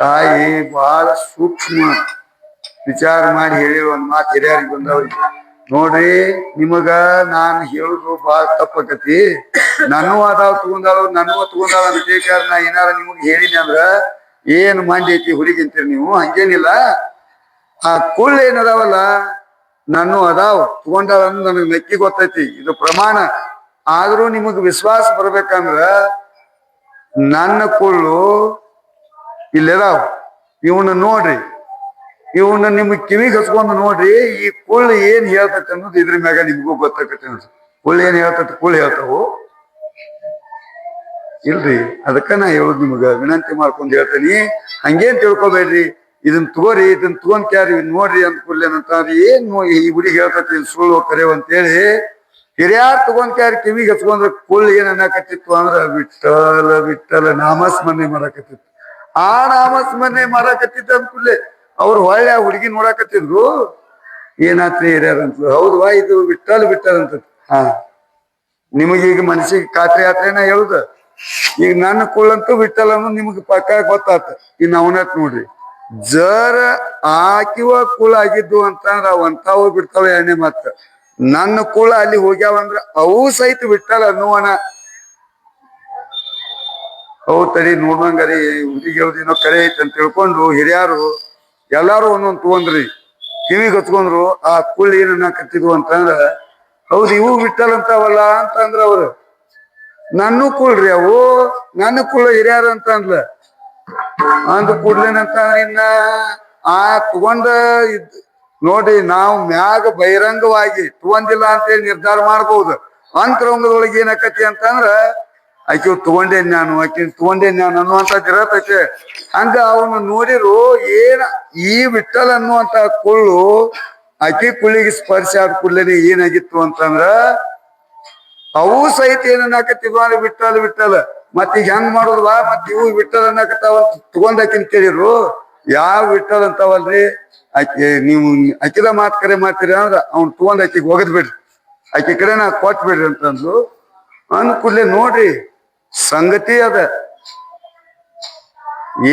ತಾಯಿ ಬಹಳ ಸೂಕ್ಷ್ಮ ವಿಚಾರ ಮಾಡಿ ಹೇಳಿ ಒಂದ್ ಮಾತು ಹಿರಿಯರಿಗೆ ಬಂದವ್ರಿಗೆ, ನೋಡ್ರಿ ನಿಮಗ ನಾನ್ ಹೇಳುದು ಬಾಳ ತಪ್ಪಕತಿ. ನನ್ನೂ ಅದಾವ್ ತಗೊಂಡಾಳು ಅಂತ ಬೇಕಾದ್ರೆ ನಾ ಏನಾರ ನಿಮಗ್ ಹೇಳಿನಿ ಅಂದ್ರ ಏನ್ ಮಂಡಿ ಐತಿ ಹುಡುಗಿಂತೀರಿ ನೀವು, ಹಂಗೇನಿಲ್ಲ. ಆ ಕುಳ್ಳು ಏನದಾವಲ್ಲ ನಾನು ಅದಾವ್ ತಗೊಂಡಾಳ ಅನ್ನೋದು ನನಗ್ ನಕ್ಕಿ ಗೊತ್ತೈತಿ, ಇದು ಪ್ರಮಾಣ. ಆದ್ರೂ ನಿಮಗ್ ವಿಶ್ವಾಸ ಬರ್ಬೇಕಂದ್ರ ನನ್ನ ಕುಳ್ಳು ಇಲ್ಲದಾವ್, ಇವನ್ನ ನೋಡ್ರಿ, ಇವನ್ನ ನಿಮಗ್ ಕಿವಿಗೆ ಹಚ್ಕೊಂಡು ನೋಡ್ರಿ, ಈ ಕುಳ್ಳು ಏನ್ ಹೇಳ್ತೈತಿ ಅನ್ನೋದು ಇದ್ರ ಮ್ಯಾಗ ನಿಮ್ಗೂ ಗೊತ್ತಾಕತಿ ಅನ್ಸ. ಕುಳ್ಳು ಏನ್ ಹೇಳ್ತೈತಿ, ಕುಳ್ಳು ಹೇಳ್ತಾವು ಇಲ್ರಿ. ಅದಕ್ಕ ನಾ ಹೇಳುದು ನಿಮಗ ವಿನಂತಿ ಮಾಡ್ಕೊಂಡ್ ಹೇಳ್ತೇನಿ, ಹಂಗೇನ್ ತಿಳ್ಕೊಬೇಡ್ರಿ, ಇದನ್ ತಗೋರಿ, ಇದನ್ ತಗೊಂಡ್ ಕ್ಯಾರಿ ನೋಡ್ರಿ ಅಂತ ಕುಳ್ಳೆನಂತಾರಿ. ಏನ್ ಈ ಹುಡುಗಿ ಹೇಳ್ತೈತಿ ಸುಳ್ಳು ಕರೆವ್ ಅಂತೇಳಿ ಹಿರಿಯಾರ್ ತಗೊಂಡ್ ಕ್ಯಾರಿ ಕಿವಿಗೆ ಹಚ್ಕೊಂಡ್ರ ಕುಳ್ಳು ಏನ್ ಅನ್ನಕತ್ತಿತ್ತು ಅಂದ್ರ ವಿಠಲ ವಿಠಲ ನಾಮಸ್ಮರಣೆ ಮಾಡಕತ್ತಿತ್ತು. ಆ ನಾಮಸ್ಮರಣೆ ಮಾಡಕತ್ತಿದ್ದ ಅಂದ್ಕೂಡ್ಲೆ ಅವ್ರು ಹೊಳ್ಳೆ ಆ ಹುಡುಗಿ ನೋಡಕತ್ತಿದ್ರು. ಏನಾತ್ರಿ ಹಿರಿಯಾರಂತ, ಹೌದ್ವಾ ಇದು ವಿಠಲ್ ವಿಠಲ್ ಅಂತ. ಹಾ ನಿಮಗೀಗ ಮನಸ್ಸಿಗೆ ಖಾತ್ರಿ ಆತ್ರೇನ ಹೇಳುದ, ಈಗ ನನ್ನ ಕುಳ್ಳಂತೂ ವಿಠಲ್ ಅನ್ನೋದು ನಿಮಗ್ ಪಕ್ಕ ಗೊತ್ತಾತ. ಇನ್ ಅವನತ್ ನೋಡ್ರಿ, ಜರ ಆಕಿವ ಕುಳ ಆಗಿದ್ದು ಅಂತಂದ್ರ ಅವಂತಾವು ಬಿಡ್ತಾವ. ಎಣ್ಣೆ ಮತ್ತ ನನ್ನ ಕುಳ ಅಲ್ಲಿ ಹೋಗ್ಯಾವಂದ್ರ ಅವು ಸಹಿತ ವಿಠಲ್ ಅನ್ನುವನ. ಅವು ತಡಿ ನೋಡ್ವಂಗರಿ ಹುಡುಗಿ ಹೇಳುದಿನೋ ಕರೆ ಐತಿ ಅಂತ ತಿಳ್ಕೊಂಡು ಹಿರಿಯಾರು ಎಲ್ಲಾರು ಒಂದೊಂದ್ ತಗೊಂಡ್ರಿ, ಕಿವಿಗೆ ಹಚ್ಕೊಂಡ್ರು. ಆ ಕುಳ್ಳಿ ಏನ್ ಅನ್ನಕತ್ತಿದ್ವು ಅಂತಂದ್ರ, ಹೌದು ಇವು ವಿಠಲ್ ಅಂತಾವಲ್ಲ ಅಂತಂದ್ರ ಅವ್ರು. ನನ್ನೂ ಕುಳ್ರಿ ಅವು, ನನ್ನ ಕುಳ್ಳ ಹಿರಿಯಾರ ಅಂತ ಅಂದ್ಲ. ಅಂದ ಕೂಡ್ಲೇನಂತ ಇನ್ನ ಆ ತಗೊಂಡ ನೋಡ್ರಿ, ನಾವು ಮ್ಯಾಗ ಬಹಿರಂಗವಾಗಿ ತಗೊಂಡಿಲ್ಲ ಅಂತೇಳಿ ನಿರ್ಧಾರ ಮಾಡ್ಬಹುದು. ಅಂತರಂಗದೊಳಗೆ ಏನಕತಿ ಅಂತಂದ್ರ ಆಕಿ ತಗೊಂಡೇನ್ ನಾನು, ಆಕಿ ತಗೊಂಡೇನ್ ನಾನು ಅನ್ನುವಂಥದ್ದು ಇರತೈತೆ. ಹಂಗ ಅವನು ನೋಡಿರು ಏನ ಈ ವಿಠಲ್ ಅನ್ನುವಂತ ಕುಳ್ಳು ಆಕಿ ಕುಳ್ಳಿಗೆ ಸ್ಪರ್ಶ ಆದ ಕೂಡ್ಲೇನೆ ಏನಾಗಿತ್ತು ಅಂತಂದ್ರ ಅವು ಸಹಿತ ಏನನ್ನಾಕತ್ತಿದ್ವ ವಿಠಲ್ ವಿಠಲ್. ಮತ್ ಈಗ ಹೆಂಗ್ ಮಾಡುದ್ವಾ, ಮತ್ ಇವು ವಿಠಲ್ ಅನ್ನಕತ್ತಾವ ತಗೊಂಡ್ ಆಕಿನ್ ಕೇಳಿರು. ಯಾವ ವಿಠಲ್ ಅಂತಾವಲ್ರಿ, ಆಕೆ ನೀವು ಆಕಿದ ಮಾತ್ ಕರೆ ಮಾಡ್ತೀರಿ ಅಂದ್ರ ಅವ್ನ್ ತಗೊಂಡ್ ಆಕಿಗೆ ಹೋಗದ್ ಬಿಡ್ರಿ, ಆಕಿ ಕಡೆ ನಾ ಕೊಟ್ ಬಿಡ್ರಿ ಅಂತಂದ್ರು. ಅಂದ್ ಕೂಡ್ಲೆ ನೋಡ್ರಿ ಸಂಗತಿ ಅದ,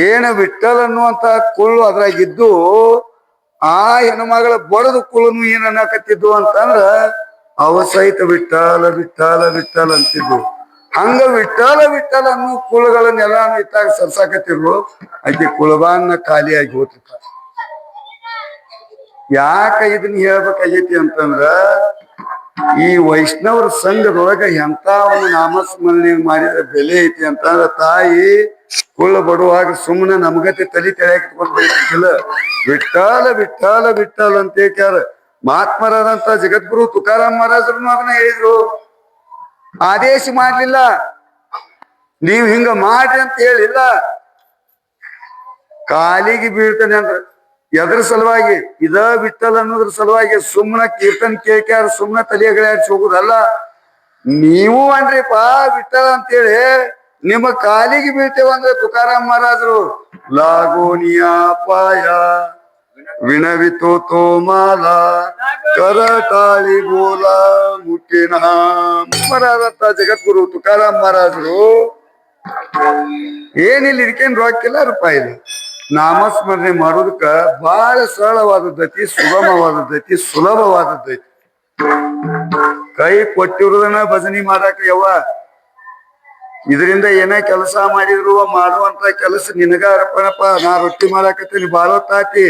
ಏನ ವಿಠಲ್ ಅನ್ನುವಂತ ಕುಳ್ಳು ಅದ್ರಾಗಿದ್ದು ಆ ಹೆಣ್ಮಗಳ ಬಡದು ಕುಳ್ಳುನು ಏನ್ ಅನ್ನಕತ್ತಿದ್ದು ಅಂತಂದ್ರ ಅವ ಸಹಿತ ವಿಠಲ ವಿಠಲ ವಿಠಲ್ ಅಂತಿದ್ರು. ಹಂಗ ವಿಠಲ ವಿಠಲ್ ಅನ್ನೋ ಕುಳುಗಳನ್ನೆಲ್ಲ ಇತ್ತಾಗ ಸರ್ಸಾಕತ್ತಿರ್ರು. ಆಕೆ ಕುಳಬಾನ್ನ ಖಾಲಿಯಾಗಿ ಹೋಗ್ತಿತ್ತ. ಯಾಕ ಇದನ್ನ ಹೇಳ್ಬೇಕಾಗೈತಿ ಅಂತಂದ್ರ ಈ ವೈಷ್ಣವರ ಸಂಘದೊಳಗ ಎಂತ ಒಂದು ನಾಮಸ್ಮರಣೆ ಮಾಡಿದ ಬೆಲೆ ಐತಿ ಅಂತಂದ್ರ, ತಾಯಿ ಕುಳ್ಳು ಬಡುವಾಗ ಸುಮ್ಮನೆ ನಮ್ಗತಿ ತಲೆ ತೆಳ್ಯಾಕಿಟ್ಕೊಂಡ್ ಬೈತಿಲ್ಲ. ವಿಠಲ ವಿಠಲ ವಿಠಲ್ ಅಂತ ಹೇಳ್ಯಾರ. ಮಹಾತ್ಮರಾದಂತ ಜಗದ್ಗುರು ತುಕಾರಾಮ್ ಮಹಾರಾಜರು ಅದನ್ನ ಹೇಳಿದ್ರು. ಆದೇಶ ಮಾಡ್ಲಿಲ್ಲ, ನೀವ್ ಹಿಂಗ ಮಾಡ್ರಿ ಅಂತ ಹೇಳಿಲ್ಲ. ಕಾಲಿಗೆ ಬೀಳ್ತಾನೆ ಅಂದ್ರ ಎದ್ರ ಸಲುವಾಗಿ, ಇದ ವಿಠಲ್ ಅನ್ನೋದ್ರ ಸಲುವಾಗಿ ಸುಮ್ಮನ ಕೀರ್ತನ್ ಕೇಳ್ಕ್ಯಾರ, ಸುಮ್ಮನ ತಲೆಗಳಾಡ್ಸಿ ಹೋಗುದಲ್ಲ. ನೀವು ಅನ್ರಿಪಾ ವಿಠಲ್ ಅಂತೇಳಿ ನಿಮ್ಮ ಕಾಲಿಗೆ ಬೀಳ್ತೇವಂದ್ರೆ ತುಕಾರಾಮ್ ಮಹಾರಾಜರು ಲಾಗೋನಿಯಾ ಪಾಯ ವಿನವಿತೋ ತೋ ಮಾಲ ಕರಟಾಳಿ ಬೋಲ ಮುಟ್ಟಿನ ಮರಾದಂತ ಜಗದ್ಗುರು ತುಕಾರಾಮ್ ಮಹಾರಾಜರು ಏನಿಲ್ಲ, ಇದಕ್ಕೇನ್ ರೊಕ್ಕಿಲ್ಲ ರೂಪಾಯಿ ಇಲ್ಲ. ನಾಮಸ್ಮರಣೆ ಮಾಡೋದಕ್ಕ ಬಹಳ ಸರಳವಾದದ್ದೈತಿ, ಸುಗಮವಾದದ್ದೈತಿ, ಸುಲಭವಾದದ್ದೈತಿ. ಕೈ ಕೊಟ್ಟಿರುದನ್ನ ಭಜನಿ ಮಾಡಾಕ ಯವ್ವ, ಇದರಿಂದ ಏನೇ ಕೆಲಸ ಮಾಡಿದ್ರು ಮಾಡುವಂತ ಕೆಲಸ ನಿನಗ ಅರ್ಪಣಪ್ಪ. ನಾ ರೊಟ್ಟಿ ಮಾಡಾಕತ್ತೀನಿ ಬಾಳೊತ್ತಾತಿ,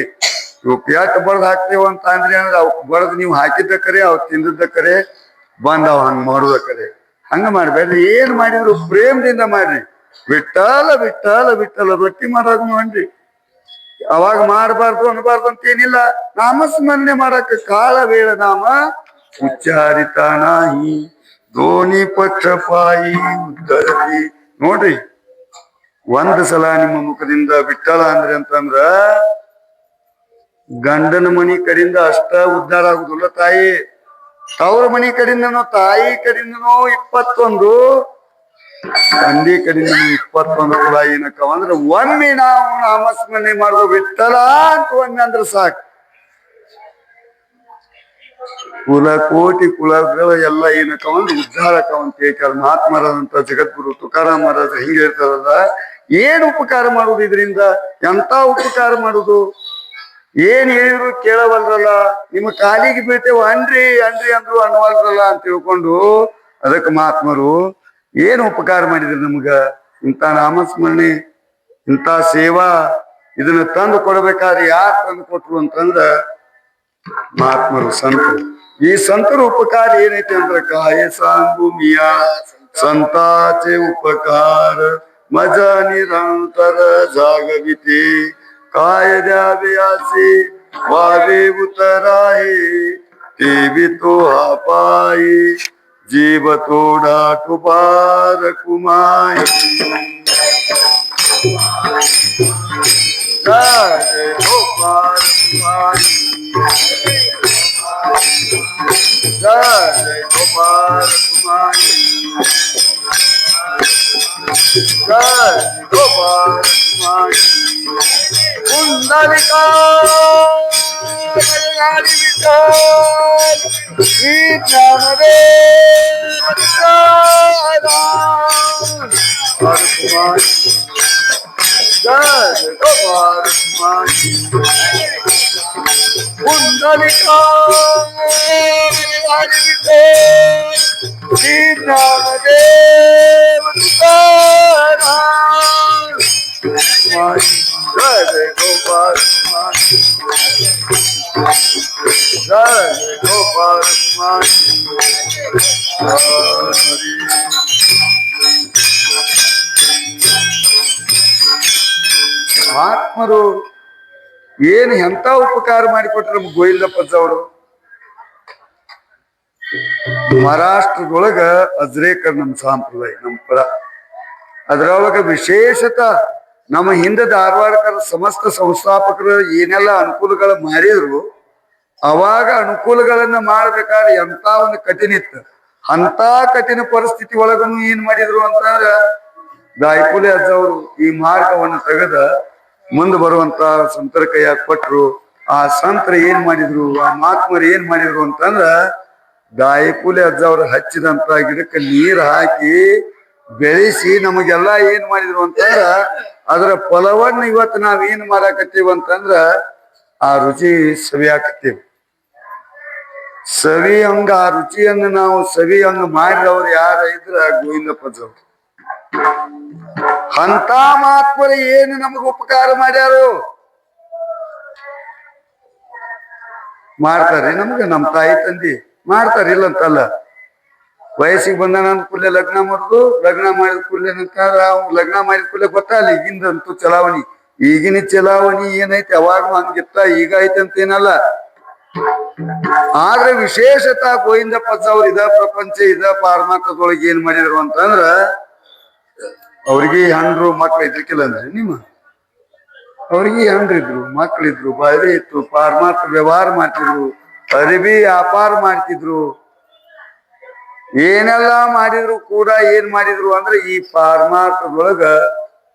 ಇವ್ ಪೇಟ್ ಬಡ್ದ್ ಹಾಕ್ತೇವ ಅಂತ ಅಂದ್ರಿ ಅಂದ್ರೆ ಅವ್ ಬಡ್ದ್ ನೀವ್ ಹಾಕಿದ್ದ ಕರೆ, ಅವ್ ತಿಂದಿದ್ದ ಕರೆ, ಬಂದ್ ಅವ್ ಹಂಗ್ ಮಾಡುದ ಕರೆ. ಹಂಗ ಮಾಡ್ಬೇಡ್ರಿ. ಏನ್ ಮಾಡಿದ್ರು ಪ್ರೇಮದಿಂದ ಮಾಡ್ರಿ. ವಿಠಲ ವಿಠಲ ವಿಠಲ ರೊಟ್ಟಿ ಮಾಡಾಕ ನೋಡ್ರಿ ಅವಾಗ ಮಾಡಬಾರ್ದು ಅನ್ಬಾರ್ದು ಅಂತ ಏನಿಲ್ಲ ನಾಮಸ್ಮರಣೆ ಮಾಡಕ್ ಕಾಲ ವೇಳ ನಾಮ ಉಚ್ಚಾರಿತ ನಾಹಿ ಧೋನಿ ಪಕ್ಷಪಾಯಿ ಉದ್ಧರತಿ ನೋಡ್ರಿ ಒಂದ್ ಸಲ ನಿಮ್ಮ ಮುಖದಿಂದ ಬಿಟ್ಟಲ್ಲ ಅಂದ್ರಿ ಅಂತಂದ್ರ ಗಂಡನ ಮನಿ ಕಡೆಯಿಂದ ಅಷ್ಟ ಉದ್ಧಾರ ಆಗುದಿಲ್ಲ ತಾಯಿ ಅವ್ರ ಮನಿ ಕಡೆಯಿಂದನೋ ತಾಯಿ ಕಡೆಯಿಂದನೋ 21 ತಂದೆ ಕಡೆಯಿಂದನೋ 21 ಕೂಡ ಏನಕ್ಕವ ಅಂದ್ರೆ ಒಮ್ಮೆ ನಾವು ನಾಮಸ್ಮರಣೆ ಮಾಡುವ ಬಿಟ್ಟಲ್ಲ ಅಂತ ಒಮ್ಮೆ ಅಂದ್ರೆ ಸಾಕು ಕುಲ ಕೋಟಿ ಕುಲಗಳ ಎಲ್ಲ ಏನಕ್ಕವ ಅಂದ್ರೆ ಉದ್ಧಾರಕವ ಅಂತ ಹೇಳ್ತಾರೆ ಮಹಾತ್ಮರಾದಂತ ಜಗದ್ಗುರು ತುಕಾರಾಮ್ ಮಹಾರಾಜ ಹಿಂಗೆ ಹೇಳ್ತಾರಲ್ಲ ಏನ್ ಉಪಕಾರ ಮಾಡುದು ಇದರಿಂದ ಎಂತ ಉಪಕಾರ ಮಾಡುದು ಏನ್ ಹೇಳಿದ್ರು ಕೇಳವಲ್ರಲ್ಲ ನಿಮ್ಮ ಕಾಲಿಗೆ ಬೀಳ್ತೇವ ಅನ್ರಿ ಅನ್ರಿ ಅಂದ್ರು ಅನ್ನವಲ್ರಲ್ಲ ಅಂತ ತಿಳ್ಕೊಂಡು ಅದಕ್ಕೆ ಮಹಾತ್ಮರು ಏನ್ ಉಪಕಾರ ಮಾಡಿದ್ರು ನಮ್ಗ ಇಂಥ ನಾಮಸ್ಮರಣೆ ಇಂಥ ಸೇವಾ ಇದನ್ನ ತಂದು ಕೊಡ್ಬೇಕಾದ್ರೆ ಯಾರು ತಂದು ಕೊಟ್ರು ಅಂತಂದ್ರ ಮಹಾತ್ಮರು ಸಂತರು ಈ ಸಂತರ ಉಪಕಾರ ಏನೈತಿ ಅಂದ್ರೆ ಕಾಯ ಸಾಂಗುಮಿಯ ಸಂತಾಚೆ ಉಪಕಾರ ಮಜಾ ನಿರಂತರ ಜಾಗವಿತೆ काय द्यावे असे वावे उतराहे देवी तो हा पायी जीव तोडा टुबार कुमाई जय गोपाल कुमाई जय गोपाल कुमाई जय गोपाल कुमाई कुंडलिका कुंडलिका जय गोपाल जय गोपाल ಮಹಾತ್ಮರು ಏನ್ ಎಂತ ಉಪಕಾರ ಮಾಡಿಕೊಟ್ರು ನಮ್ಗೆ ಗೋವಿಂದಪ್ಪಜ್ಜವರು ಮಹಾರಾಷ್ಟ್ರದೊಳಗ ಅಜ್ರೇಕರ್ ನಮ್ ಸಂಪ್ರದಾಯ ನಮ್ ಪದ ಅದ್ರೊಳಗ ವಿಶೇಷತ ನಮ್ಮ ಹಿಂದೆ ಧಾರವಾಡಕರ ಸಮಸ್ತ ಸಂಸ್ಥಾಪಕರು ಏನೆಲ್ಲ ಅನುಕೂಲಗಳು ಮಾಡಿದ್ರು ಅವಾಗ ಅನುಕೂಲಗಳನ್ನ ಮಾಡ್ಬೇಕಾದ್ರೆ ಎಂತ ಒಂದು ಕಠಿಣ ಇತ್ತು ಅಂತ ಕಠಿಣ ಪರಿಸ್ಥಿತಿ ಒಳಗನು ಏನ್ ಮಾಡಿದ್ರು ಅಂತಂದ್ರ ದಾಯಕುಲೆ ಅಜ್ಜವರು ಈ ಮಾರ್ಗವನ್ನು ತೆಗೆದ ಮುಂದೆ ಬರುವಂತ ಸಂತರ ಕೈಯಾಗ ಕೊಟ್ರು ಆ ಸಂತರ ಏನ್ ಮಾಡಿದ್ರು ಆ ಮಹಾತ್ಮರು ಏನ್ ಮಾಡಿದ್ರು ಅಂತಂದ್ರ ದಾಯಕುಲೆ ಅಜ್ಜವ್ರು ಹಚ್ಚಿದಂತ ಗಿಡಕ್ಕೆ ನೀರ್ ಹಾಕಿ ಬೆಳೆಸಿ ನಮಗೆಲ್ಲಾ ಏನ್ ಮಾಡಿದ್ರು ಅಂತಂದ್ರ ಅದರ ಫಲವನ್ನ ಇವತ್ತು ನಾವ್ ಏನ್ ಮಾರಾಕತ್ತೀವಿ ಅಂತಂದ್ರ ಆ ರುಚಿ ಸವಿಯಾಕತ್ತೀವಿ ಸವಿ ಹಂಗ ಆ ರುಚಿಯನ್ನು ನಾವು ಸವಿ ಹಂಗ ಮಾಡಿದವ್ರು ಯಾರ ಇದ್ರ ಗೋವಿಂದಪ್ಪಜ್ಜವ್ರು ಅಂತ ಮಹಾತ್ಮರು ಏನು ನಮಗ ಉಪಕಾರ ಮಾಡ್ಯಾರು ಮಾಡ್ತಾರೆ ನಮ್ಗ ನಮ್ ತಾಯಿ ತಂದಿ ಮಾಡ್ತಾರೆ ಇಲ್ಲಂತಲ್ಲ ವಯಸ್ಸಿಗೆ ಬಂದ ಕೂಡಲೇ ಲಗ್ನ ಮಾಡುದು ಲಗ್ನ ಮಾಡಿದ ಕೂಡಲೇ ಲಗ್ನ ಮಾಡಿದ ಕೂಡಲೇ ಗೊತ್ತಾಗಲ್ಲ ಈಗಿಂದಂತೂ ಚಲಾವಣಿ ಈಗಿನ ಚಲಾವಣಿ ಏನೈತಿ ಅವಾಗೂ ಹಂಗಿತ್ತ ಈಗ ಐತಂತ ಏನಲ್ಲ ಆದ್ರೆ ವಿಶೇಷತ ಗೋವಿಂದಪ್ಪಜ್ಜವ್ರು ಇದ ಪ್ರಪಂಚ ಇದ ಪಾರಮಾರ್ಥದೊಳಗೆ ಏನ್ ಮಾಡಿದ್ರು ಅಂತಂದ್ರ ಅವ್ರಿಗೆ ಹೆಂಡ್ರು ಮಕ್ಳು ಇದ್ರಿಕಿಲ್ಲ ಅಂದ್ರೆ ನಿಮ್ಮ ಅವ್ರಿಗೆ ಹೆಂಡ್ರಿದ್ರು ಮಕ್ಳಿದ್ರು ಬಾಯ್ದೆ ಇತ್ತು ಪಾರಮಾರ್ಥ ವ್ಯವಹಾರ ಮಾಡ್ತಿದ್ರು ಅರಿವಿ ವ್ಯಾಪಾರ ಮಾಡ್ತಿದ್ರು ಏನೆಲ್ಲಾ ಮಾಡಿದ್ರು ಕೂಡ ಏನ್ ಮಾಡಿದ್ರು ಅಂದ್ರೆ ಈ ಪಾರಮಾರ್ಥದೊಳಗ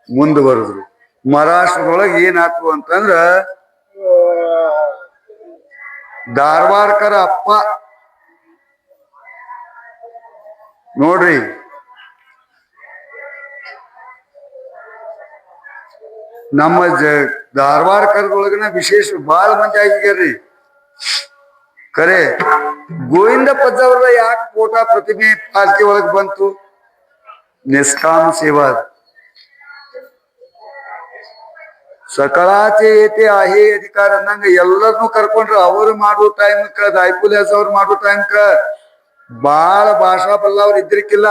ಮುಂದುವರೆದ್ರು ಮಹಾರಾಷ್ಟ್ರದೊಳಗ ಏನಾಯ್ತು ಅಂತಂದ್ರ ಧಾರವಾಡಕರ ಅಪ್ಪ ನೋಡ್ರಿ ನಮ್ಮ ಧಾರವಾಡಕರದೊಳಗನ ವಿಶೇಷ ಬಹಳ ಮಂದಿ ಆಗಿಗ್ಯಾರ್ರಿ ಖರೆ ಗೋವಿಂದಪ್ಪಜ್ಜವ್ರ ಯಾಕೆ ಫೋಟೋ ಪ್ರತಿಮೆ ಪಾಲ್ಕಿ ಒಳಗ್ ಬಂತು ನಿಷ್ಕಾಮ ಸೇವಾ ಸಕಳಾಚೆ ಏತೆ ಆಹೇ ಅಧಿಕಾರ ಅನ್ನಂಗ ಎಲ್ಲರನ್ನು ಕರ್ಕೊಂಡ್ರು ಅವ್ರು ಮಾಡೋ ಟೈಮ್ಕ ದಾಯ್ಕುಲ್ಯಾಸ್ ಅವ್ರು ಮಾಡೋ ಟೈಮ್ಕ ಬಾಳ ಭಾಷಾ ಬಲ್ಲವ್ರು ಇದ್ರಿಕಿಲ್ಲ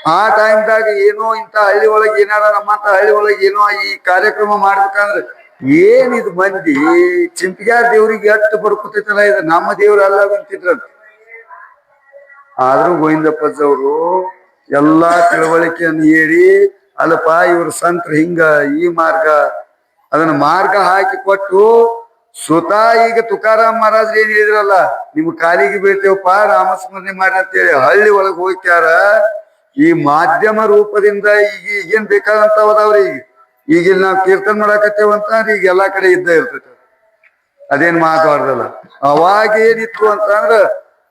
ಆ ಟೈಮ್ದಾಗ ಏನೋ ಇಂಥ ಹಳ್ಳಿ ಒಳಗೆ ಏನಾರ ನಮ್ಮಂತ ಹಳ್ಳಿ ಒಳಗೆ ಏನೋ ಈ ಕಾರ್ಯಕ್ರಮ ಮಾಡ್ಬೇಕಂದ್ರೆ ಏನಿದು ಮಂದಿ ಚಿಂಪಿಗ್ಯಾರ ದೇವ್ರಿಗೆ ಎಷ್ಟು ಬರ್ಕೊತೈತಲ್ಲ ಇದು ನಮ್ಮ ದೇವ್ರ ಅಲ್ಲ ಅಂತಿದ್ರ. ಆದ್ರೂ ಗೋವಿಂದಪ್ಪಜ್ಜವರು ಎಲ್ಲಾ ತಿಳುವಳಿಕೆಯನ್ನು ಹೇಳಿ ಅಲ್ಲಪ್ಪ ಇವ್ರ ಸಂತ್ರ ಹಿಂಗ ಈ ಮಾರ್ಗ ಅದನ್ನ ಮಾರ್ಗ ಹಾಕಿ ಕೊಟ್ಟು ಸ್ವತಃ ಈಗ ತುಕಾರಾಮ್ ಮಹಾರಾಜ್ ಏನ್ ಹೇಳಿದ್ರಲ್ಲ, ನಿಮ್ ಕಾಲಿಗೆ ಬೀಳ್ತೇವಪ್ಪ ರಾಮಸ್ಮರಣೆ ಮಾಡ್ರಿ ಅಂತೇಳಿ ಹಳ್ಳಿ ಒಳಗ್ ಹೋಗ್ಯಾರ. ಈ ಮಾಧ್ಯಮ ರೂಪದಿಂದ ಈಗ ಈಗೇನ್ ಬೇಕಾದಂತವದವ್ರಿ ಈಗ ನಾವ್ ಕೀರ್ತನ್ ಮಾಡಾಕತ್ತೇವ ಅಂತಂದ್ರೆ ಈಗ ಎಲ್ಲಾ ಕಡೆ ಇದ್ದ ಇರ್ತೈತೆ, ಅದೇನ್ ಮಾತಾಡ್ದಲ್ಲ. ಅವಾಗ ಏನಿತ್ತು ಅಂತಂದ್ರ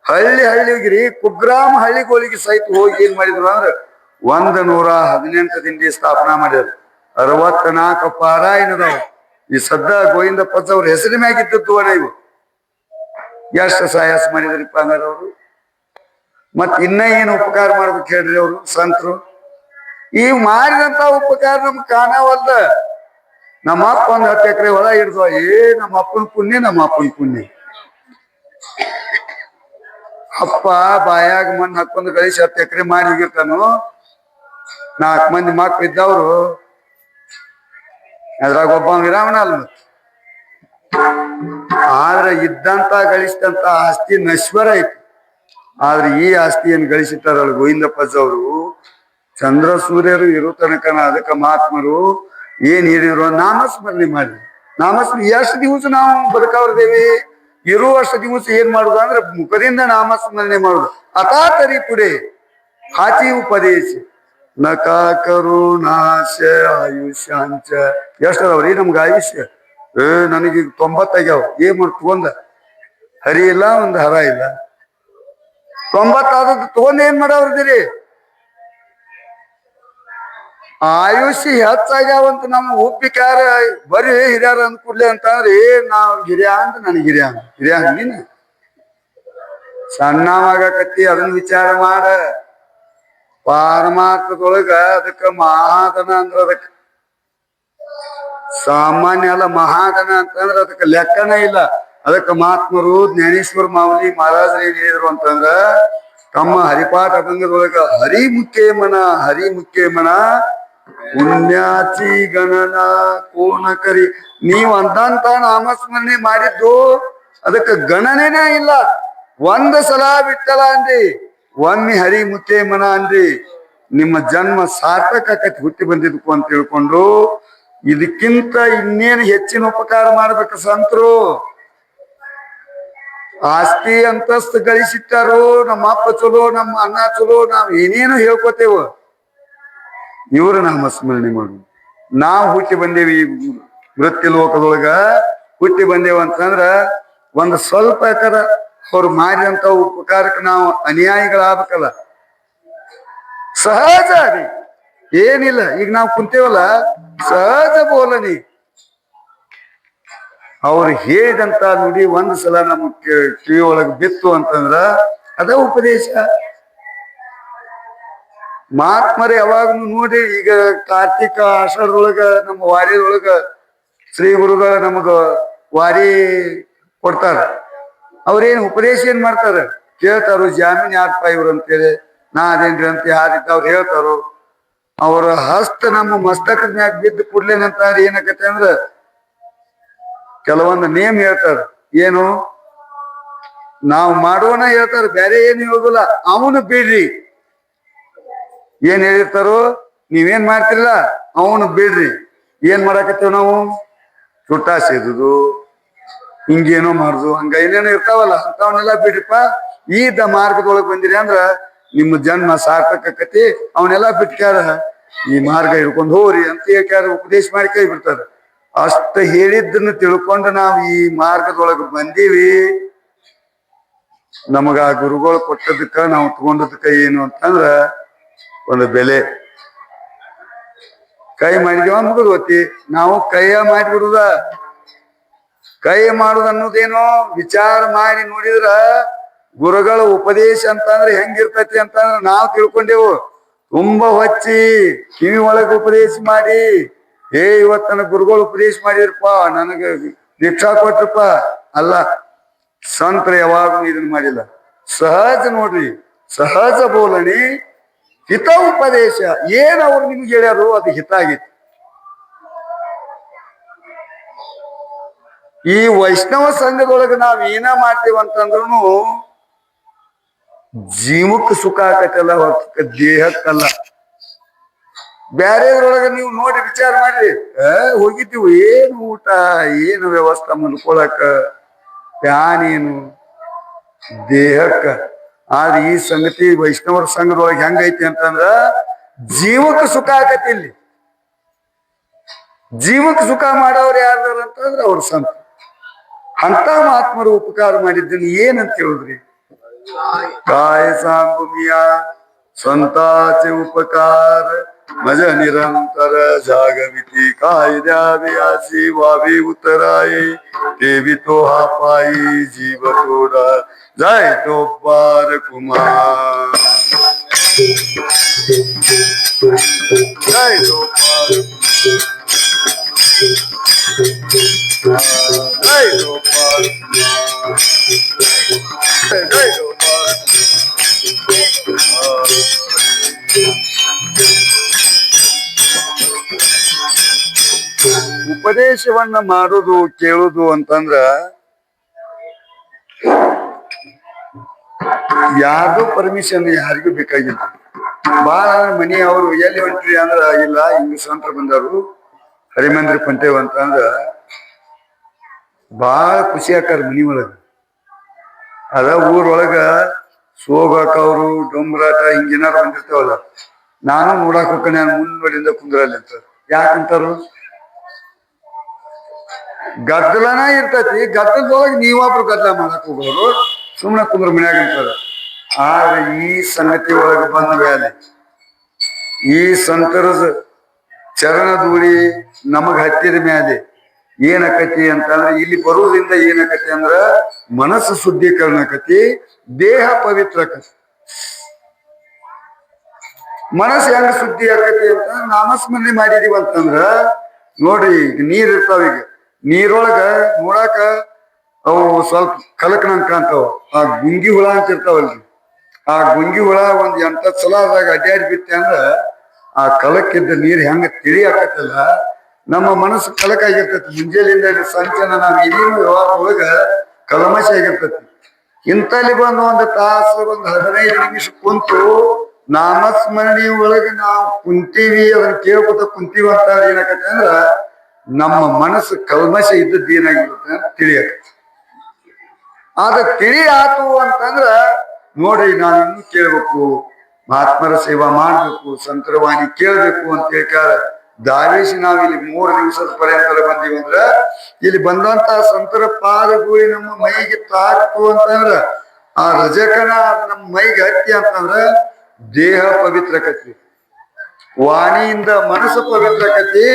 ಹಳ್ಳಿಗಿರಿ ಕುಗ್ರಾಮ ಹಳ್ಳಿಗಳಿಗೆ ಸಹಿತ ಹೋಗಿ ಏನ್ ಮಾಡಿದ್ರು ಅಂದ್ರ 118 ದಿಂಡಿ ಸ್ಥಾಪನಾ ಮಾಡ್ಯಾರ. 64 ಪಾರಾಯಣದವ ಈ ಸದ್ದ ಗೋವಿಂದಪ್ಪಜ್ಜವ್ರ ಹೆಸರಿ ಮ್ಯಾಗಿದ್ದದ್ದು ಅಣ್ಣ ಇವು. ಎಷ್ಟು ಸಾಹಸ ಮಾಡಿದ್ರಿಪ್ಪ ಅಂದ್ರೆ ಅವರು. ಮತ್ ಇನ್ನ ಏನು ಉಪಕಾರ ಮಾಡ್ಬೇಕು ಹೇಳ್ರಿ ಅವ್ರು ಸಂತರು. ಈ ಮಾಡಿದಂತ ಉಪಕಾರ ನಮ್ಗೆ ಕಾಣವಲ್ದ. ನಮ್ಮ ಅಪ್ಪ 10 ಎಕರೆ ಹೊಲ ಹಿಡ್ದು ನಮ್ಮ ಅಪ್ಪನ ಪುಣ್ಯ, ನಮ್ಮ ಅಪ್ಪನ ಪುಣ್ಯ. ಅಪ್ಪ ಬಾಯಾಗ ಮಣ್ಣು ಹಾಕೊಂಡು ಗಳಿಸಿ 10 ಎಕರೆ ಮಾಡಿ ಹೋಗಿರ್ತಾನು. 4 ಮಂದಿ ಮಕ್ಳು ಇದ್ದವ್ರು, ಅದ್ರಾಗ ಒಬ್ಬ ವಿರಾಮನ ಅಲ್. ಆದ್ರೆ ಇದ್ದಂತ ಗಳಿಸಿದಂತ ಆಸ್ತಿ ನಶ್ವರ ಐತಿ. ಆದ್ರೆ ಈ ಆಸ್ತಿ ಏನ್ ಗಳಿಸಿತಾರಲ್ಲ ಗೋವಿಂದಪ್ಪಜ್ಜವರು, ಚಂದ್ರ ಸೂರ್ಯರು ಇರೋ ತನಕನ ಅದಕ್ಕೆ ಮಹಾತ್ಮರು ಏನ್ ಹೇಳಿದ್ರು, ನಾಮಸ್ಮರಣೆ ಮಾಡಿ. ನಾಮಸ್ಮರಣೆ ಎಷ್ಟು ದಿವಸ ನಾವು ಬದುಕವ್ರದೇವಿ, ಇರುವಷ್ಟು ದಿವಸ ಏನ್ ಮಾಡುದು ಅಂದ್ರೆ ಮುಖದಿಂದ ನಾಮಸ್ಮರಣೆ ಮಾಡುದು. ಅಥಾತರಿ ಪುಡೆ ಹಾಚಿ ಉಪದೇಶ ನಕ ಕರುಣಾಶ ಆಯುಷ್ಯಾಂಚ. ಎಷ್ಟದವ್ರಿ ನಮ್ಗೆ ಆಯುಷ್ಯ? ನನಗೀಗ 90 ಆಗ್ಯಾವ. ಏನ್ ಮಾಡಿ ತಗೊಂಡ ಹರಿ ಇಲ್ಲ, ಒಂದು ಹರ ಇಲ್ಲ. 90 ಆದದ್ದು ತಗೊಂಡ್ ಏನ್ ಮಾಡವ್ರದಿರಿ? ಆಯುಷ್ಯ ಹೆಚ್ಚಾಗ್ಯಾವಂತ ನಮ್ಮ ಉಪ್ಪಿಕಾರ ಬರೀ ಹಿರಿಯಾರ ಅಂದ್ಕೂಡ್ಲೆ ಅಂತಂದ್ರೆ ನಾವ್ ಹಿರಿಯ ಅಂತ ನನಗೆ ಹಿರಿಯ ನೀನು ಸಣ್ಣವಾಗಕತ್ತಿ. ಅದನ್ನ ವಿಚಾರ ಮಾಡ. ಪಾರಮಾರ್ಥದೊಳಗ ಅದಕ್ಕ ಮಹಾಧನ ಅಂದ್ರ ಅದಕ್ಕ ಸಾಮಾನ್ಯ ಅಲ್ಲ. ಮಹಾಧನ ಅಂತಂದ್ರ ಅದಕ್ಕೆ ಲೆಕ್ಕನೇ ಇಲ್ಲ. ಅದಕ್ಕೆ ಮಹಾತ್ಮರು ಜ್ಞಾನೇಶ್ವರ ಮಾವಲಿ ಮಹಾರಾಜರು ಏನ್ ಹೇಳಿದ್ರು ಅಂತಂದ್ರ, ತಮ್ಮ ಹರಿಪಾಠ ಅಭಂಗದೊಳಗ ಹರಿ ಮುಖ್ಯ ಮನ ಪುಣ್ಯಾಚಿ ಗಣನ ಕೋನ ಕರಿ. ನೀವು ಅಂದಂತ ನಾಮಸ್ಮರಣೆ ಮಾಡಿದ್ದು ಅದಕ್ಕೆ ಗಣನೆನೇ ಇಲ್ಲ. ಒಂದ್ ಸಲ ಬಿಟ್ಟಲ್ಲ ಅಂದ್ರಿ, ಒಮ್ಮೆ ಹರಿ ಮುಖ್ಯ ಮನ ಅಂದ್ರಿ, ನಿಮ್ಮ ಜನ್ಮ ಸಾರ್ಥಕ ಆಕತಿ ಹುಟ್ಟಿ ಬಂದಿದ್ಕು ಅಂತ ತಿಳ್ಕೊಂಡು ಇದಕ್ಕಿಂತ ಇನ್ನೇನು ಹೆಚ್ಚಿನ ಉಪಕಾರ ಮಾಡ್ಬೇಕು ಸಂತರು. ಆಸ್ತಿ ಅಂತಸ್ತು ಗಳಿಸಿಟ್ಟಾರೋ, ನಮ್ಮ ಅಪ್ಪ ಚಲೋ, ನಮ್ಮ ಅಣ್ಣ ಚಲೋ, ನಾವ್ ಏನೇನು ಹೇಳ್ಕೊತೇವ. ಇವ್ರ ನಾಮಸ್ಮರಣೆ ಮಾಡು. ನಾವು ಹುಟ್ಟಿ ಬಂದೇವಿ ವೃತ್ತಿ ಲೋಕದೊಳಗ ಹುಟ್ಟಿ ಬಂದೇವ ಅಂತಂದ್ರ ಒಂದು ಸ್ವಲ್ಪ ಯಾಕರ ಅವ್ರು ಮಾಡಿದಂತ ಉಪಕಾರಕ್ಕೆ ನಾವು ಅನ್ಯಾಯಿಗಳಾಗಬೇಕಲ್ಲ. ಸಹಜ ರೀ, ಏನಿಲ್ಲ. ಈಗ ನಾವು ಕುಂತೇವಲ್ಲ, ಸಹಜ ಬೋಲನಿ. ಅವ್ರು ಹೇಳಿದಂತ ನುಡಿ ಒಂದ್ ಸಲ ನಮ್ಮ ಕಿವಿ ಒಳಗೆ ಬಿತ್ತು ಅಂತಂದ್ರ ಅದ ಉಪದೇಶ. ಮಹಾತ್ಮರೇ ಯಾವಾಗ್ಲೂ ನೋಡಿ, ಈಗ ಕಾರ್ತಿಕ ಆಷಾಢದೊಳಗ ನಮ್ಮ ವಾರಿಯೊಳಗ ಶ್ರೀ ಗುರುಗಳ ನಮಗ ವಾರಿ ಕೊಡ್ತಾರ. ಅವ್ರೇನ್ ಉಪದೇಶ ಏನ್ ಮಾಡ್ತಾರ ಕೇಳ್ತಾರು. ಜಾಮೀನ್ ಯಾರಪ್ಪ ಇವ್ರು ಅಂತೇಳಿ, ನಾ ಅದೇನ್ರಿ ಅಂತ ಯಾರಿದ್ದವ್ರು ಹೇಳ್ತಾರೋ. ಅವ್ರ ಹಸ್ತ ನಮ್ಮ ಮಸ್ತಕದ ಮ್ಯಾಗ ಬಿದ್ದು ಕೂಡ್ಲೇನಂತ ಏನಾಗತ್ತೆ ಅಂದ್ರ ಕೆಲವೊಂದು ನೇಮ್ ಹೇಳ್ತಾರ. ಏನು ನಾವು ಮಾಡೋಣ ಹೇಳ್ತಾರ, ಬೇರೆ ಏನು ಹೇಳುದಿಲ್ಲ. ಅವನು ಬಿಡ್ರಿ ಏನ್ ಹೇಳಿರ್ತಾರೋ, ನೀವೇನ್ ಮಾಡ್ತಿರಲ್ಲ ಅವನು ಬಿಡ್ರಿ. ಏನ್ ಮಾಡಾಕತ್ತೇವ್ ನಾವು? ಚುಟ್ಟ ಸೇದುದು, ಹಿಂಗೇನೋ ಮಾಡುದು, ಹಂಗ ಏನೇನೋ ಇರ್ತಾವಲ್ಲ, ಅಂತವನ್ನೆಲ್ಲ ಬಿಡ್ರಿಪ್ಪ. ಈದ ಮಾರ್ಗದೊಳಗ್ ಬಂದಿರಿ ಅಂದ್ರ ನಿಮ್ಮ ಜನ್ಮ ಸಾರ್ಥಕ ಆಕತಿ. ಅವನ್ನೆಲ್ಲ ಬಿಟ್ಕ್ಯಾರ ಈ ಮಾರ್ಗ ಹಿಡ್ಕೊಂಡು ಹೋಗ್ರಿ ಅಂತ ಹೇಳ್ಕ್ಯಾರ, ಉಪದೇಶ ಮಾಡಿ ಕೈ ಬಿಡ್ತಾರ. ಅಷ್ಟ ಹೇಳಿದ್ದನ್ನು ತಿಳ್ಕೊಂಡು ನಾವು ಈ ಮಾರ್ಗದೊಳಗೆ ಬಂದೀವಿ. ನಮಗ ಆ ಗುರುಗಳು ಕೊಟ್ಟದಕ್ಕ ನಾವು ತಗೊಂಡದಕ್ಕ ಏನು ಅಂತಂದ್ರ ಒಂದು ಬೆಲೆ. ಕೈ ಮಾಡಿದೀವ ಮುಗಿದು ಗೊತ್ತಿ. ನಾವು ಕೈಯ ಮಾಡಿಬಿಡುದ. ಕೈ ಮಾಡುದು ಅನ್ನೋದೇನೋ ವಿಚಾರ ಮಾಡಿ ನೋಡಿದ್ರ ಗುರುಗಳ ಉಪದೇಶ ಅಂತಂದ್ರೆ ಹೆಂಗಿರ್ತತಿ ಅಂತಂದ್ರ ನಾವು ತಿಳ್ಕೊಂಡೆವು. ತುಂಬಾ ಹೊಚ್ಚಿ ಕಿವಿ ಒಳಗೆ ಉಪದೇಶ ಮಾಡಿ, ಇವತ್ತು ನನಗೆ ಗುರುಗಳು ಉಪದೇಶ ಮಾಡಿದ್ರಪ್ಪ, ನನಗೆ ದೀಕ್ಷಾ ಕೊಟ್ರಪ್ಪ ಅಲ್ಲ. ಸಂತರ ಯಾವಾಗೂ ಇದನ್ನ ಮಾಡಿಲ್ಲ. ಸಹಜ ನೋಡ್ರಿ, ಸಹಜ ಬೋಲಣಿ. ಹಿತ ಉಪದೇಶ ಏನ್ ಅವ್ರು ನಿಮ್ಗೆ ಹೇಳ್ಯಾರು ಅದು ಹಿತ ಆಗೈತಿ. ಈ ವೈಷ್ಣವ ಸಂಘದೊಳಗ ನಾವ್ ಏನ ಮಾಡ್ತೀವಂತಂದ್ರು ಜೀವಕ್ಕೆ ಸುಖ ಆಕತ್ತಲ್ಲ, ಹೊರತ ದೇಹಕ್ಕಲ್ಲ. ಬ್ಯಾರೆದ್ರೊಳಗ ನೀವು ನೋಡಿ ವಿಚಾರ ಮಾಡ್ರಿ, ಹೋಗಿದ್ದೀವಿ ಏನು ಊಟ, ಏನು ವ್ಯವಸ್ಥೆ ಮಲ್ಕೊಳಕ, ಫ್ಯಾನ್ ಏನು ದೇಹಕ್ಕ. ಆದ್ರೆ ಈ ಸಂಗತಿ ವೈಷ್ಣವರ ಸಂಘದೊಳಗೆ ಹೆಂಗೈತಿ ಅಂತಂದ್ರ ಜೀವಕ್ಕೆ ಸುಖ ಆಕತಿ. ಇಲ್ಲಿ ಜೀವಕ್ಕೆ ಸುಖ ಮಾಡೋರು ಯಾರ್ದಾರ ಅಂತಂದ್ರ ಅವ್ರ ಸಂತ. ಅಂತ ಮಹಾತ್ಮರು ಉಪಕಾರ ಮಾಡಿದ್ದನ್ನು ಏನಂತ ಹೇಳಿದ್ರಿ? काय सांगू मिया संताचे उपकार, मज निरंतर जागविती. काय द्यावे अशी वावी उतराये, देवी तो हा पायी जीव थोडा जाय तो पार कुमार. जाय तो पार, जाय तो पार, जाय तो ಉಪದೇಶವನ್ನ ಮಾಡೋದು ಕೇಳುದು ಅಂತಂದ್ರ ಯಾರ್ದು ಪರ್ಮಿಷನ್ ಯಾರಿಗೂ ಬೇಕಾಗಿಲ್ಲ. ಬಾಳ ಮನಿ ಅವರು ಎಲ್ಲಿ ಹೊಂಟ್ರಿ ಅಂದ್ರ ಇಲ್ಲ ಹಿಂಗ ಸಂತರ ಬಂದರು ಹರಿಮಂದಿರ ಪಂಟೇವ್ ಅಂತಂದ್ರ ಬಾಳ ಖುಷಿ ಆಕಾರ ಮನಿ ಒಳಗ. ಅದ ಊರೊಳಗ ಸೋಗಾಕ ಅವರು ಡೊಂಬರಾಟ ಹಿಂಗೇನಾರು ಬಂದಿರ್ತಾವಲ್ಲ, ನಾನು ನೋಡಾಕ ಹೋಗ್ತಾನೆ ಮುಂದ್ವಡಿಂದ ಕುಂದ್ರಲ್ಲಿ ಅಂತ. ಯಾಕಂತಾರು? ಗದ್ದಲನ ಇರ್ತೈತಿ, ಗದ್ದಲದೊಳಗೆ ನೀವೊಬ್ರು ಗದ್ದಲ ಮಾಡಕ್ ಹೋಗೋರು, ಸುಮ್ಮನೆ ಕುಂದ್ರ ಮನ್ಯಾಗ ಅಂತಾರ. ಆದ್ರೆ ಈ ಸಂಗತಿ ಒಳಗೆ ಬಂದ ಮೇಲೆ ಈ ಸಂತರ ಚರಣ ಧೂಳಿ ನಮಗ್ ಹತ್ತಿದ ಮೇಲೆ ಏನಕತಿ ಅಂತಂದ್ರೆ, ಇಲ್ಲಿ ಬರುವುದರಿಂದ ಏನಕತಿ ಅಂದ್ರ ಮನಸ್ಸು ಶುದ್ಧೀಕರಣ ಆಕತಿ, ದೇಹ ಪವಿತ್ರ ಆಕತಿ. ಮನಸ್ಸು ಹೆಂಗ ಶುದ್ಧಿ ಆಕತಿ ಅಂತ ನಾಮಸ್ಮರಣೆ ಮಾಡಿದೀವಿ ಅಂತಂದ್ರ ನೋಡ್ರಿ, ಈಗ ನೀರ್ ಇರ್ತಾವ. ಈಗ ನೀರೊಳಗ ನೋಡಾಕ ಅವು ಸ್ವಲ್ಪ ಕಲಕನಂಗ್ ಕಾಣ್ತಾವ. ಆ ಗುಂಗಿ ಹುಳ ಅಂತ ಇರ್ತಾವಲ್ರಿ, ಆ ಗುಂಗಿ ಹುಳ ಒಂದ್ 8 ಸಲ ಆದಾಗ ಅಡ್ಡಾಡಿ ಬಿತ್ತೆ ಅಂದ್ರ ಆ ಕಲಕ್ಕಿದ್ದ ನೀರ್ ಹೆಂಗ ತಿಳಿ ಆಕತ್ತಲ್ಲ, ನಮ್ಮ ಮನಸ್ಸು ಕಲಕ ಆಗಿರ್ತೈತಿ. ಮುಂಜಾನೆಯಿಂದ ಸಂಚನ ನಾವ್ ಏನೇನು ವ್ಯವಹಾರದೊಳಗ ಕಲ್ಮಶ ಆಗಿರ್ತೈತಿ. ಇಂತಲ್ಲಿ ಬಂದು 1 ತಾಸು 15 ನಿಮಿಷ ಕುಂತು ನಾಮಸ್ಮರಣಿ ಒಳಗ ನಾವು ಕುಂತೀವಿ, ಅದನ್ನ ಕೇಳ್ಕೊತ ಕುಂತೀವಿ ಅಂತ ಏನಾಕತಿ ಅಂದ್ರ ನಮ್ಮ ಮನಸ್ಸು ಕಲ್ಮಶ ಇದ್ದದ್ದು ಏನಾಗಿರುತ್ತೆ ಅಂತ ತಿಳಿಯಕತಿ. ಆದ ತಿಳಿ ಆತು ಅಂತಂದ್ರ ನೋಡ್ರಿ, ನಾನು ಇನ್ನೂ ಕೇಳ್ಬೇಕು, ಮಹಾತ್ಮರ ಸೇವಾ ಮಾಡ್ಬೇಕು, ಸಂತರವಾಣಿ ಕೇಳ್ಬೇಕು ಅಂತ ಹೇಳ್ಕಾರ ದಾವೇಶಿ ನಾವಿಲ್ಲಿ 3 ದಿವಸದ ಪರ್ಯಂತರ ಬಂದೀವಿ ಅಂದ್ರ ಇಲ್ಲಿ ಬಂದಂತ ಸಂತರ ಪಾದಗೂಳಿ ನಮ್ಮ ಮೈಗೆ ತಾಕ್ತು ಅಂತಂದ್ರ ಆ ರಜಕನ ನಮ್ಮ ಮೈಗೆ ಹತ್ತಿ ಅಂತಂದ್ರ ದೇಹ ಪವಿತ್ರಕತಿ, ವಾಣಿಯಿಂದ ಮನಸ್ಸು ಪವಿತ್ರಕತಿ,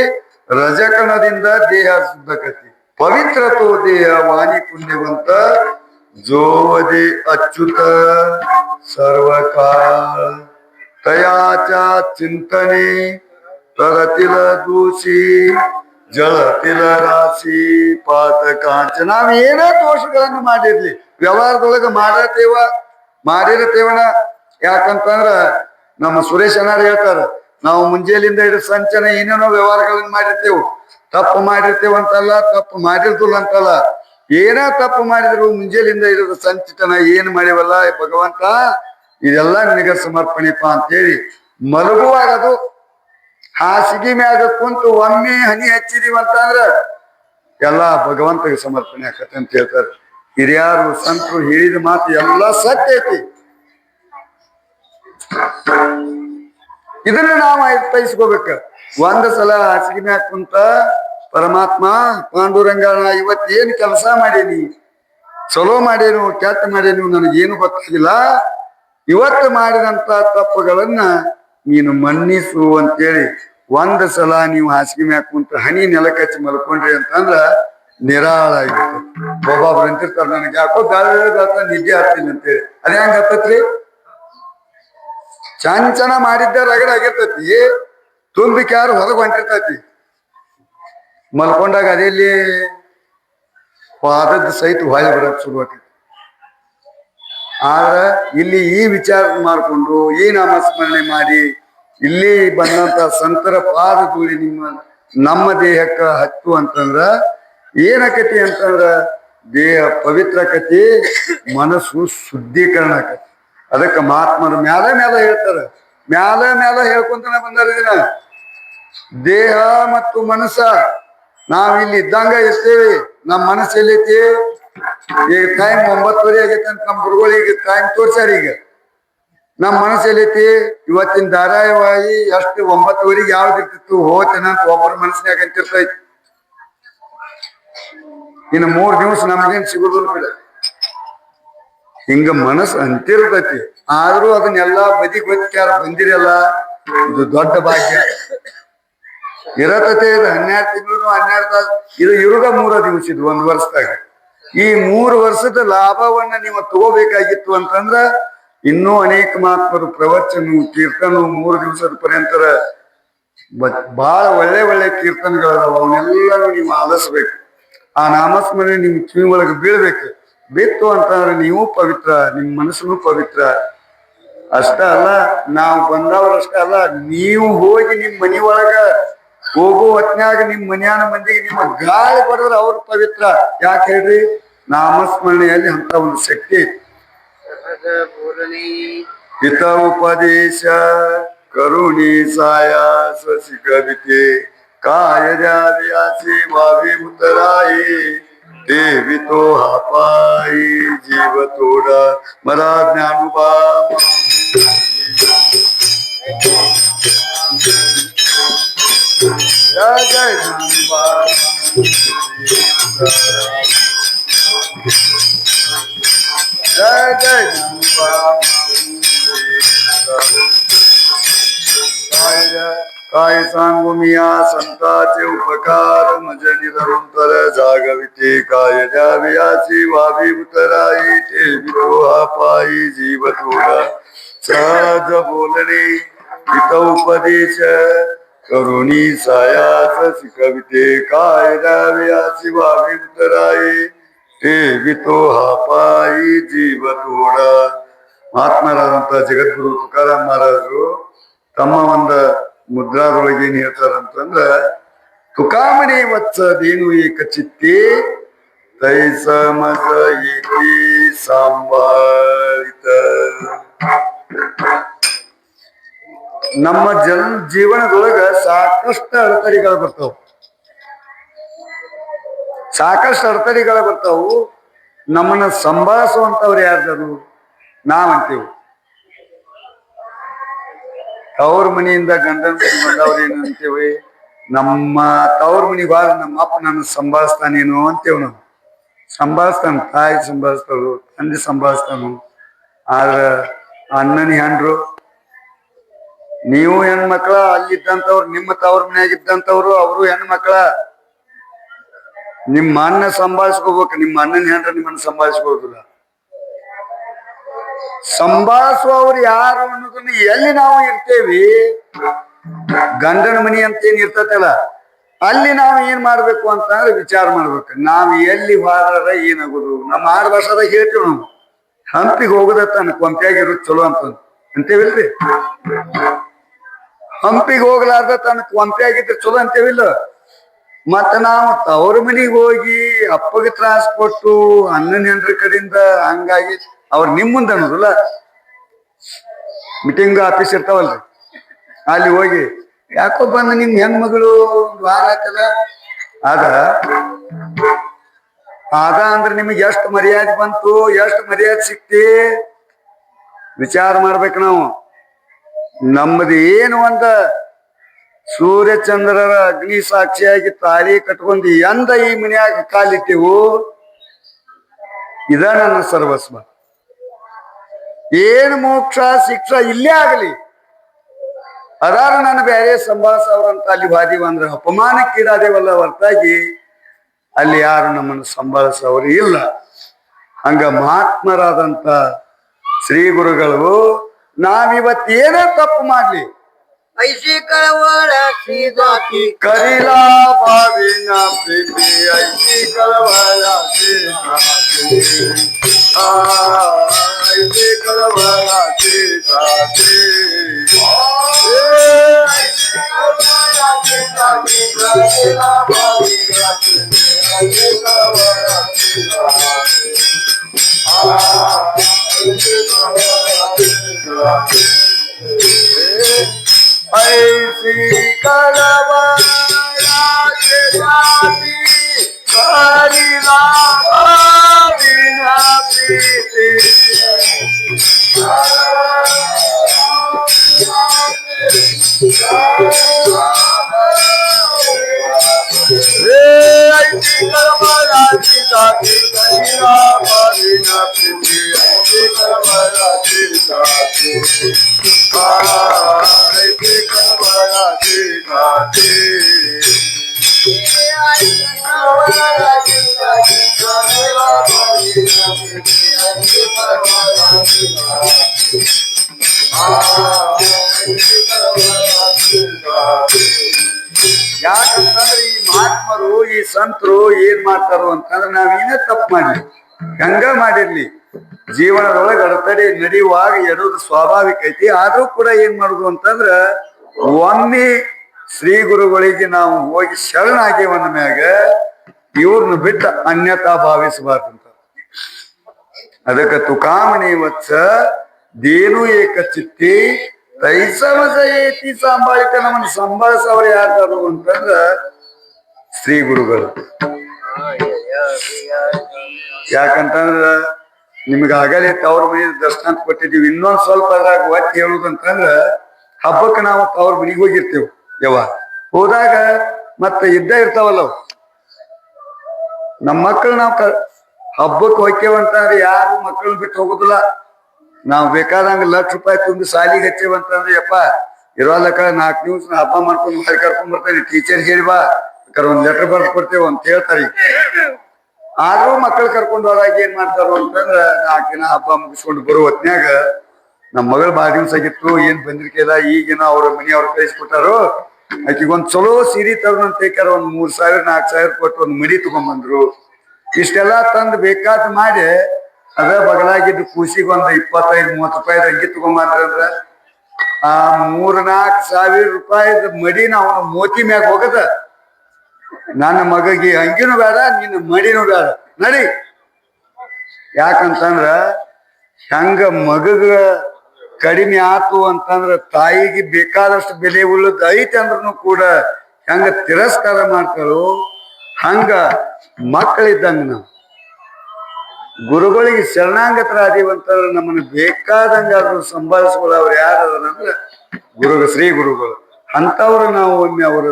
ರಜಕಣದಿಂದ ದೇಹ ಶುದ್ಧಕತಿ. ಪವಿತ್ರತೋ ದೇಹ ವಾಣಿ ಪುಣ್ಯವಂತ, ಜೋವದೆ ಅಚ್ಯುತ ಸರ್ವಕಾಲ ತಯಾಚ ಚಿಂತನೆ ತರತಿಲ ದೂಷಿ ಜಳತಿಲ ರಾಶಿ ಪಾತ ಕಾಂಚ. ನಾವ್ ಏನೋ ದೋಷಗಳನ್ನು ಮಾಡಿರ್ಲಿ, ವ್ಯವಹಾರದೊಳಗ ಮಾಡಿರತೇವನ. ಯಾಕಂತಂದ್ರ ನಮ್ಮ ಸುರೇಶ್ ಅನಾರ್ ಹೇಳ್ತಾರ, ನಾವು ಮುಂಜಾನೆಯಿಂದ ಹಿಡಿದು ಸಂಚನ ಏನೇನೋ ವ್ಯವಹಾರಗಳನ್ನ ಮಾಡಿರ್ತೇವು. ತಪ್ಪು ಮಾಡಿರ್ತೇವ ಅಂತಲ್ಲ, ತಪ್ಪು ಮಾಡಿರ್ತಿಲ್ಲ ಅಂತಲ್ಲ, ಏನ ತಪ್ಪು ಮಾಡಿದ್ರು ಮುಂಜಾನೆಯಿಂದ ಹಿಡಿದು ಸಂಚಿತನ ಏನ್ ಮಾಡಿವಲ್ಲ ಭಗವಂತ ಇದೆಲ್ಲ ನಿನಗ ಸಮರ್ಪಣೆಪ್ಪ ಅಂತೇಳಿ ಮಲಗುವಾಗ ಅದು ಹಾಸಿಗೆ ಮ್ಯಾಗ ಕುಂತು ಒಮ್ಮೆ ಹನಿ ಹಚ್ಚಿದೀವಿ ಅಂತಂದ್ರ ಎಲ್ಲಾ ಭಗವಂತಗೆ ಸಮರ್ಪಣೆ ಆಕತ್ತೆ ಅಂತ ಹೇಳ್ತಾರೆ ಹಿರಿಯಾರು ಸಂತರು. ಹೇಳಿದ ಮಾತು ಎಲ್ಲ ಸತ್ಯ ಐತಿ. ಇದನ್ನ ನಾವು ಅರ್ಥೈಸ್ಕೋಬೇಕ. 1 ಸಲ ಹಾಸಿಗೆ ಮ್ಯಾಗ ಕುಂತ ಪರಮಾತ್ಮ ಪಾಂಡುರಂಗ, ನಾ ಇವತ್ತೇನು ಕೆಲಸ ಮಾಡೇನಿ, ಚಲೋ ಮಾಡೇನು ಕೆಟ್ಟ ಮಾಡೇನು ನನಗೇನು ಗೊತ್ತಾಗಿಲ್ಲ, ಇವತ್ತು ಮಾಡಿದಂತ ತಪ್ಪುಗಳನ್ನ ನೀನು ಮನ್ನಿಸು ಅಂತೇಳಿ 1 ಸಲ ನೀವು ಹಾಸಿಗೆ ಮ್ಯಾಗ ಕುಂತ ಹನಿ ನೆಲಕಚ್ಚಿ ಮಲ್ಕೊಂಡ್ರಿ ಅಂತಂದ್ರ ನಿರಾಳ ಆಗಿರ್ತದೆ. ಒಬ್ಬೊಬ್ರು ಅಂತಿರ್ತಾರ, ನನಗೆ ಯಾಕೋ ಗಾಳಿ ನಿದ್ದೆ ಆಗ್ತೀನಿ ಅಂತೇಳಿ. ಅದೇ ಹೆಂಗ ಹತ್ತತ್ರಿ? ಚಂಚನ ಮಾಡಿದ್ದ ರಗಡ ಆಗಿರ್ತೈತಿ, ತುಂಬಿಕ ಯಾರು ಹೊರಗೆ ಹೊಂಟಿರ್ತೈತಿ. ಮಲ್ಕೊಂಡಾಗ ಅದೇಲಿ ಪಾದದ ಸಹಿತ ಹೊಳಿ ಬರಕ್ ಶುರುವಾಗ್ತೈತಿ. ಆದ್ರ ಇಲ್ಲಿ ಈ ವಿಚಾರ ಮಾಡಿಕೊಂಡು ಈ ನಾಮಸ್ಮರಣೆ ಮಾಡಿ ಇಲ್ಲಿ ಬಂದಂತ ಸಂತರ ಪಾದ ಧೂಳಿ ನಮ್ಮ ದೇಹಕ್ಕ ಹತ್ತು ಅಂತಂದ್ರ ಏನಕತಿ ಅಂತಂದ್ರ ದೇಹ ಪವಿತ್ರಕತಿ, ಮನಸ್ಸು ಶುದ್ಧೀಕರಣ ಆಕತಿ. ಅದಕ್ಕ ಮಹಾತ್ಮರು ಮ್ಯಾಲ ಹೇಳ್ತಾರ, ಮ್ಯಾಲ ಹೇಳ್ಕೊಂತಾನೆ ಬಂದಾರ. ಇದನ್ನ ದೇಹ ಮತ್ತು ಮನಸ್ಸ ನಾವಿಲ್ಲಿ ಇದ್ದಂಗ ಇರ್ತೇವಿ. ನಮ್ಮ ಮನಸ್ಸು ಎಲ್ಲೈತಿ? ಈಗ ಟೈಮ್ 9:30 ಆಗೈತೆ ಅಂತ ನಮ್ಮ ಗುರುಗಳಿಗೆ ಟೈಮ್ ತೋರ್ಸ್ಯಾರ. ಈಗ ನಮ್ಮ ಮನಸ್ಸು ಎಲ್ಲೈತಿ? ಇವತ್ತಿನ ಧಾರಾವಾಹಿ ಎಷ್ಟು 9:30 ಯಾವ್ದು ಇರ್ತಿತ್ತು ಹೋತೇನ ಅಂತ ಒಬ್ಬರ ಮನಸ್ಸಿನಾಗ ಅಂತಿರ್ತೈತಿ. ಇನ್ನು 3 ದಿವಸ ನಮ್ಗೇನ್ ಸಿಗುದಿಲ್ಲ ಬಿಡ. ಹಿಂಗ ಮನಸ್ಸು ಅಂತಿರ್ತೈತಿ. ಆದ್ರೂ ಅದನ್ನೆಲ್ಲಾ ಬದಿಗೆ ಬದುಕ್ಯಾರ ಬಂದಿರಲ್ಲ. ಇದು ದೊಡ್ಡ ಭಾಗ್ಯ. ಇರತತೆ ಇದು 12 ತಿಂಗಳು 12 ತಾಸು. ಇದು ಇರುಗ 3 ದಿವಸ. ಇದು 1 ವರ್ಷದಾಗ. ಈ 3 ವರ್ಷದ ಲಾಭವನ್ನ ನೀವು ತಗೋಬೇಕಾಗಿತ್ತು ಅಂತಂದ್ರ ಇನ್ನೂ ಅನೇಕ ಮಹಾತ್ಮರು ಪ್ರವಚನ ಕೀರ್ತನ 3 ದಿವಸದ ಪರ್ಯಂತರ ಬಹಳ ಒಳ್ಳೆ ಕೀರ್ತನಗಳದಾವ. ಅವನ್ನೆಲ್ಲರೂ ನೀವು ಆಲಿಸ್ಬೇಕು. ಆ ನಾಮಸ್ಮರಣೆ ನಿಮ್ ಕಿವಿ ಒಳಗೆ ಬೀಳ್ಬೇಕು. ಬಿತ್ತು ಅಂತಂದ್ರೆ ನೀವು ಪವಿತ್ರ, ನಿಮ್ ಮನಸ್ಸನ್ನು ಪವಿತ್ರ. ಅಷ್ಟ ಅಲ್ಲ, ನಾವು ಬಂದವ್ರಷ್ಟ ಅಲ್ಲ, ನೀವು ಹೋಗಿ ನಿಮ್ ಮನಿ ಒಳಗ ಹೋಗೋ ಹೊತ್ನ್ಯಾಗ ನಿಮ್ ಮನ್ಯಾನ ಮಂದಿಗೆ ನಿಮ್ಮ ಗಾಳಿ ಬಡದ್ರ ಅವ್ರ ಪವಿತ್ರ. ಯಾಕೆ ಹೇಳ್ರಿ? ನಾಮಸ್ಮರಣೆಯಲ್ಲಿ ಅಂತ ಒಂದು ಶಕ್ತಿ. ಹಿತ ಉಪದೇಶ ಕರುಣಿ ಸಾಯಾಸ ಕವಿತೆ ಕಾಯಜಾಸಿ ಭಾವಿ ಉತ್ತರಾಯಿ ದೇವಿ ತೋ ಹಾಪಾಯಿ ಜೀವ ತೋಡ ಮರಾ ಜ್ಞಾನುಬಾ ಜಯ ಜಯ ಜ್ಞಾನುಬಾ जय जय काय सांगू मिया संताचे उपकार मज निरंतर जागविते काय द्याव्याची वावी उतराई ते विरोहा पायी जीव थोडा सहज बोलणे हित उपदेश करुणी सायास शिकविते काय द्याव्याची वावी उतराई ವಿತೋ ಹಾಪಾಯಿ ಜೀವ ತೋಡ. ಮಹಾತ್ಮರಾದಂತ ಜಗದ್ಗುರು ತುಕಾರಾಮ್ ಮಹಾರಾಜರು ತಮ್ಮ ಒಂದು ಮುದ್ರಾದೊಳಗೆ ಏನ್ ಹೇಳ್ತಾರಂತಂದ್ರ, ತುಕಾಮಣಿ ವತ್ಸದೇನು ಏಕ ಚಿತ್ತಿ ತೈಸ ಮಜ ಏಕಿ ಸಂಭಾಳಿತ. ನಮ್ಮ ಜೀವನದೊಳಗ ಸಾಕಷ್ಟು ಅಡೆತಡೆಗಳು ಬರ್ತಾವ. ಬರ್ತಾವು. ನಮ್ಮನ್ನ ಸಂಭಾಳಿಸುವಂತವ್ರು ಯಾರ್ದಾರು? ನಾವಂತೇವು. ತವ್ರ ಮನೆಯಿಂದ ಗಂಡನ ಮನೆಗೆ ಬಂದವ್ರು ಏನು ಅಂತೇವಿ? ನಮ್ಮ ತವ್ರ ಮನೆಗೆ ಬಾರ ನಮ್ಮ ಅಪ್ಪ ನನ್ನ ಸಂಭಾಳಿಸ್ತಾನೇನೋ ಅಂತೇವ್ ನಾವು. ಸಂಭಾಳಿಸ್ತಾನ, ತಾಯಿ ಸಂಭಾಳಿಸ್ತಾಳು, ತಂದೆ ಸಂಭಾಳಿಸ್ತಾನು. ಆದ್ರ ಅಣ್ಣನ ಹೆಂಡ್ರು, ನೀವು ಹೆಣ್ಮಕ್ಳ, ಅಲ್ಲಿದ್ದಂಥವ್ರು ನಿಮ್ಮ ತವ್ರ ಮನ್ಯಾಗ ಇದ್ದಂಥವ್ರು ಅವರು ಹೆಣ್ಮಕ್ಳ. ನಿಮ್ಮ ಅಣ್ಣ ಸಂಭಾಳಿಸ್ಕೋಬೇಕು, ನಿಮ್ಮ ಅಣ್ಣನ ಹೆಂಡ್ರ ನಿಮ್ಮನ್ನ ಸಂಭಾಳಿಸ್ಕೊಳ್ಳೋದಿಲ್ಲ. ಸಂಭಾಳಿಸುವವ್ರು ಯಾರು ಅನ್ನೋದನ್ನ ಎಲ್ಲಿ ನಾವು ಇರ್ತೇವಿ, ಗಂಡನ ಮನಿ ಅಂತ ಏನ್ ಇರ್ತತಲ್ಲ, ಅಲ್ಲಿ ನಾವು ಏನ್ ಮಾಡ್ಬೇಕು ಅಂತಂದ್ರೆ ವಿಚಾರ ಮಾಡ್ಬೇಕು. ನಾವ್ ಎಲ್ಲಿ ಹೋದ್ರ ಏನಾಗೋದು? ನಮ್ಮ ಆಡ್ ಭಾಷಾದಾಗ ಹೇಳ್ತೀವಿ ನಾವು, ಹಂಪಿಗೆ ಹೋಗೋದತ್ತ ಕೊಂಪಿಯಾಗಿರೋದು ಚಲೋ ಅಂತೇವಿಲ್ರಿ? ಹಂಪಿಗೆ ಹೋಗ್ಲಾರ್ದ ತನಕ ಕೊಂಪಿಯಾಗಿದ್ರೆ ಚಲೋ ಅಂತೇವಿಲ್ಲ. ಮತ್ತ ನಾವು ತವ್ರ ಮನಿಗೆ ಹೋಗಿ ಅಪ್ಪಗೆ ತ್ರಾಸ ಕೊಟ್ಟು ಅಣ್ಣನ ಹೆಂಡ್ರ ಕಡೆಯಿಂದ ಹಂಗಾಗಿ ಅವ್ರ ನಿಮ್ ಮುಂದೆ ಅನ್ನೋದಿಲ್ಲ. ಮೀಟಿಂಗ್ ಆಫೀಸ್ ಇರ್ತಾವಲ್ರಿ, ಅಲ್ಲಿ ಹೋಗಿ ಯಾಕೋ ಬಂದ ನಿಮ್ ಹೆಣ್ಮಗಳು ವಾರ ಆಯ್ತದ ಅದ ಅಂದ್ರೆ ನಿಮಗೆ ಎಷ್ಟು ಮರ್ಯಾದೆ ಬಂತು, ಎಷ್ಟು ಮರ್ಯಾದೆ ಸಿಕ್ತಿ ವಿಚಾರ ಮಾಡ್ಬೇಕು ನಾವು. ನಮ್ಮದು ಏನು ಒಂದ ಸೂರ್ಯಚಂದ್ರರ ಅಗ್ನಿ ಸಾಕ್ಷಿಯಾಗಿ ತಾಳಿ ಕಟ್ಕೊಂಡು ಎಂದ ಈ ಮನ್ಯಾಗ ಕಾಲಿಟ್ಟೆವು, ಇದ ನನ್ನ ಸರ್ವಸ್ವ. ಏನು ಮೋಕ್ಷ ಶಿಕ್ಷಾ ಇಲ್ಲೇ ಆಗಲಿ, ಅದಾರ ನನ್ನ ಬೇರೆ ಸಂಭಾಳಿಸವ್ರಂತ ಅಲ್ಲಿ ವಾದಿವ ಅಂದ್ರೆ ಅಪಮಾನಕ್ಕೀಡಾದೇವಲ್ಲ ಹೊರತಾಗಿ ಅಲ್ಲಿ ಯಾರು ನಮ್ಮನ್ನು ಸಂಭಾಳಿಸವರು ಇಲ್ಲ. ಹಂಗ ಮಹಾತ್ಮರಾದಂತ ಶ್ರೀ ಗುರುಗಳು ನಾವಿವತ್ತೇನೇ ತಪ್ಪು ಮಾಡ್ಲಿ ऐशी कळवळ जाती करीला भाविना प्रीती ऐशी कळवळाची ऐसे कळवळाचे साचे ऐसी कळवळाचे साची हरी राम बिना प्रीति ऐसी कळवळाची साची हरी राम बिना प्रीति ऐसी कळवळाची साची ऐसी कळवळाची साची ಯಾಕಂತಂದ್ರೆ ಈ ಮಹಾತ್ಮರು ಈ ಸಂತರು ಏನ್ ಮಾಡ್ತಾರೋ ಅಂತಂದ್ರೆ ನಾವೇನೇ ತಪ್ಪು ಮಾಡ್ಲಿ ಗಂಗ ಮಾಡಿರ್ಲಿ ಜೀವನದೊಳಗೆ ಅಡತಡೆ ನಡೆಯುವಾಗ ಎಡೋದು ಸ್ವಾಭಾವಿಕ ಐತಿ ಆದ್ರೂ ಕೂಡ ಏನ್ ಮಾಡುದು ಅಂತಂದ್ರ ಒಮ್ಮೆ ಶ್ರೀ ಗುರುಗಳಿಗೆ ನಾವು ಹೋಗಿ ಶರಣಾಗ್ಯವನ್ನ ಮ್ಯಾಗ ಇವ್ರನ್ನ ಬಿಟ್ಟು ಅನ್ಯತಾ ಭಾವಿಸಬಾರ್ದಂತ ಅದಕ್ಕೆ ತುಕಾಮಣಿ ವತ್ಸ ದೇನು ಏಕ ಚಿತ್ತಿ ತೈಸಮಸ ಏತಿ ಸಂಭಾಳಿತ ನಮ್ಮನ್ನು ಸಂಭಾಳಿಸವ್ರು ಯಾರು ಅಂತಂದ್ರ ಶ್ರೀ ಗುರುಗಳು ಯಾಕಂತಂದ್ರ ನಿಮ್ಗ ಆಗಲೇ ತವ್ರ ಮನೆ ದರ್ಶನ ಕೊಟ್ಟಿದೀವಿ ಇನ್ನೊಂದ್ ಸ್ವಲ್ಪ ಅದ್ರಾಗ ಒತ್ತಿ ಹೇಳುದಂತಂದ್ರ ಹಬ್ಬಕ್ಕೆ ನಾವು ತವ್ರ ಮನೆಗೆ ಹೋಗಿರ್ತೇವೆ ಯವ್ವ ಹೋದಾಗ ಮತ್ತೆ ಇರ್ತಾವಲ್ಲ ನಮ್ಮ ಮಕ್ಕಳು ನಾವು ಹಬ್ಬಕ್ಕೆ ಹೋಗ್ತೇವಂತಂದ್ರೆ ಯಾರು ಮಕ್ಕಳನ್ನ ಬಿಟ್ಟು ಹೋಗುದಿಲ್ಲ ನಾವ್ ಬೇಕಾದಂಗ ₹1,00,000 ತುಂಬಿ ಸಾಲಿಗೆ ಹಚ್ಚೇವಂತಂದ್ರೆ ಯಪ್ಪ ಇರೋಲ್ಲಕ್ಕ 4 ದಿವ್ಸ ಹಬ್ಬ ಮಾಡ್ಕೊಂಡು ಮಾಡಿ ಕರ್ಕೊಂಡ್ ಬರ್ತೇನೆ ಟೀಚರ್ ಹೇಳಿ ಬಾ ಒಂದ್ ಲೆಟರ್ ಬರ್ದು ಕೊಡ್ತೇವೆ ಅಂತ ಹೇಳ್ತಾರೆ ಆದ್ರೂ ಮಕ್ಕಳು ಕರ್ಕೊಂಡು ಹೋದಾಗ ಏನ್ ಮಾಡ್ತಾರ ಅಂತಂದ್ರ 4 ದಿನ ಹಬ್ಬ ಮುಗಿಸ್ಕೊಂಡು ಬರೋ ಹೊತ್ನ್ಯಾಗ ನಮ್ ಮಗಳು ಬಾಳ ದಿವ್ಸ ಆಗಿತ್ತು ಏನ್ ಬಂದಿರ್ಕಿಲ್ಲ ಈಗಿನ ಅವ್ರ ಮನೆಯವ್ರ ಕಳಿಸ್ಕೊಟ್ಟಾರು ಆಕಿಗೊಂದ್ ಚಲೋ ಸೀರೆ ತಗೊಂಡ್ ತೇಕಾರ ಒಂದ್ 3,000 4,000 ಕೊಟ್ಟು ಒಂದ್ ಮಡಿ ತಗೊಂಡ್ಬಂದ್ರು ಇಷ್ಟೆಲ್ಲಾ ತಂದ್ ಬೇಕಾದ್ ಮಾಡಿ ಅದ ಬಗಲಾಗಿದ್ದು ಕೂಸಿಗೆ ಒಂದ್ ₹25-30 ಅಂಗಿ ತಗೊಂಬಂದ್ರಂದ್ರ ಆ 3-4 ಸಾವಿರ ರೂಪಾಯಿದ ಮಡಿನ ಅವನ ಮೋತಿ ಮ್ಯಾಗ ಹೋಗದ ನನ್ನ ಮಗಗೆ ಅಂಗಿನೂ ಬೇಡ ನಿನ್ನ ಮಡಿನೂ ಬೇಡ ನಡಿ ಯಾಕಂತಂದ್ರ ಹಂಗ ಮಗಗ ಕಡಿಮೆ ಆತು ಅಂತಂದ್ರ ತಾಯಿಗೆ ಬೇಕಾದಷ್ಟು ಬೆಲೆ ಉಳ್ಳದ ಐತಿ ಅಂದ್ರೂ ಕೂಡ ಹೆಂಗ ತಿರಸ್ಕಾರ ಮಾಡ್ತಾರೋ ಹಂಗ ಮಕ್ಕಳಿದ್ದಂಗ ನಾವು ಗುರುಗಳಿಗೆ ಶರಣಾಂಗತರ ಅದೀವಂತಂದ್ರೆ ನಮ್ಮನ್ನು ಬೇಕಾದಂಗ ಆದ್ರೂ ಸಂಭಾಳಿಸ್ಕೊಳ್ಳೋರು ಯಾರಂದ್ರ ಶ್ರೀ ಗುರುಗಳು ಅಂತವ್ರು ನಾವು ಒಮ್ಮೆ ಅವರ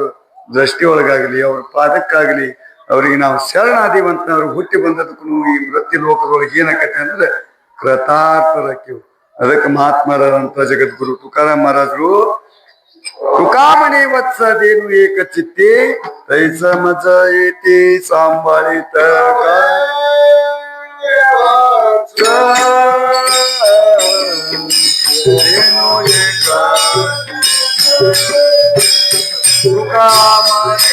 ದೃಷ್ಟಿಯೊಳಗಾಗ್ಲಿ ಅವ್ರ ಪಾದಕ್ಕಾಗ್ಲಿ ಅವ್ರಿಗೆ ನಾವು ಶರಣಾದೀವಂತವ್ರು ಹುಟ್ಟಿ ಬಂದದಕ್ಕೂ ಈ ವೃತ್ತಿ ಲೋಕದೊಳಗೆ ಏನಾಕತ್ತೆ ಅಂದ್ರೆ ಕೃತಾರ್ಥರಕ್ಕಿವು ಅದಕ್ಕೆ ಮಹಾತ್ಮರಾದಂತ ಜಗದ್ಗುರು ತುಕಾರಾಮ್ ಮಹಾರಾಜರು ತುಕಾಮಣಿ ವತ್ಸದೇನು ಏಕ ಚಿತ್ತಿ ತೈಸ ಮಜ ಏತಿ ಸಂಭಾಳಿತ ತುಕಾಮಣಿ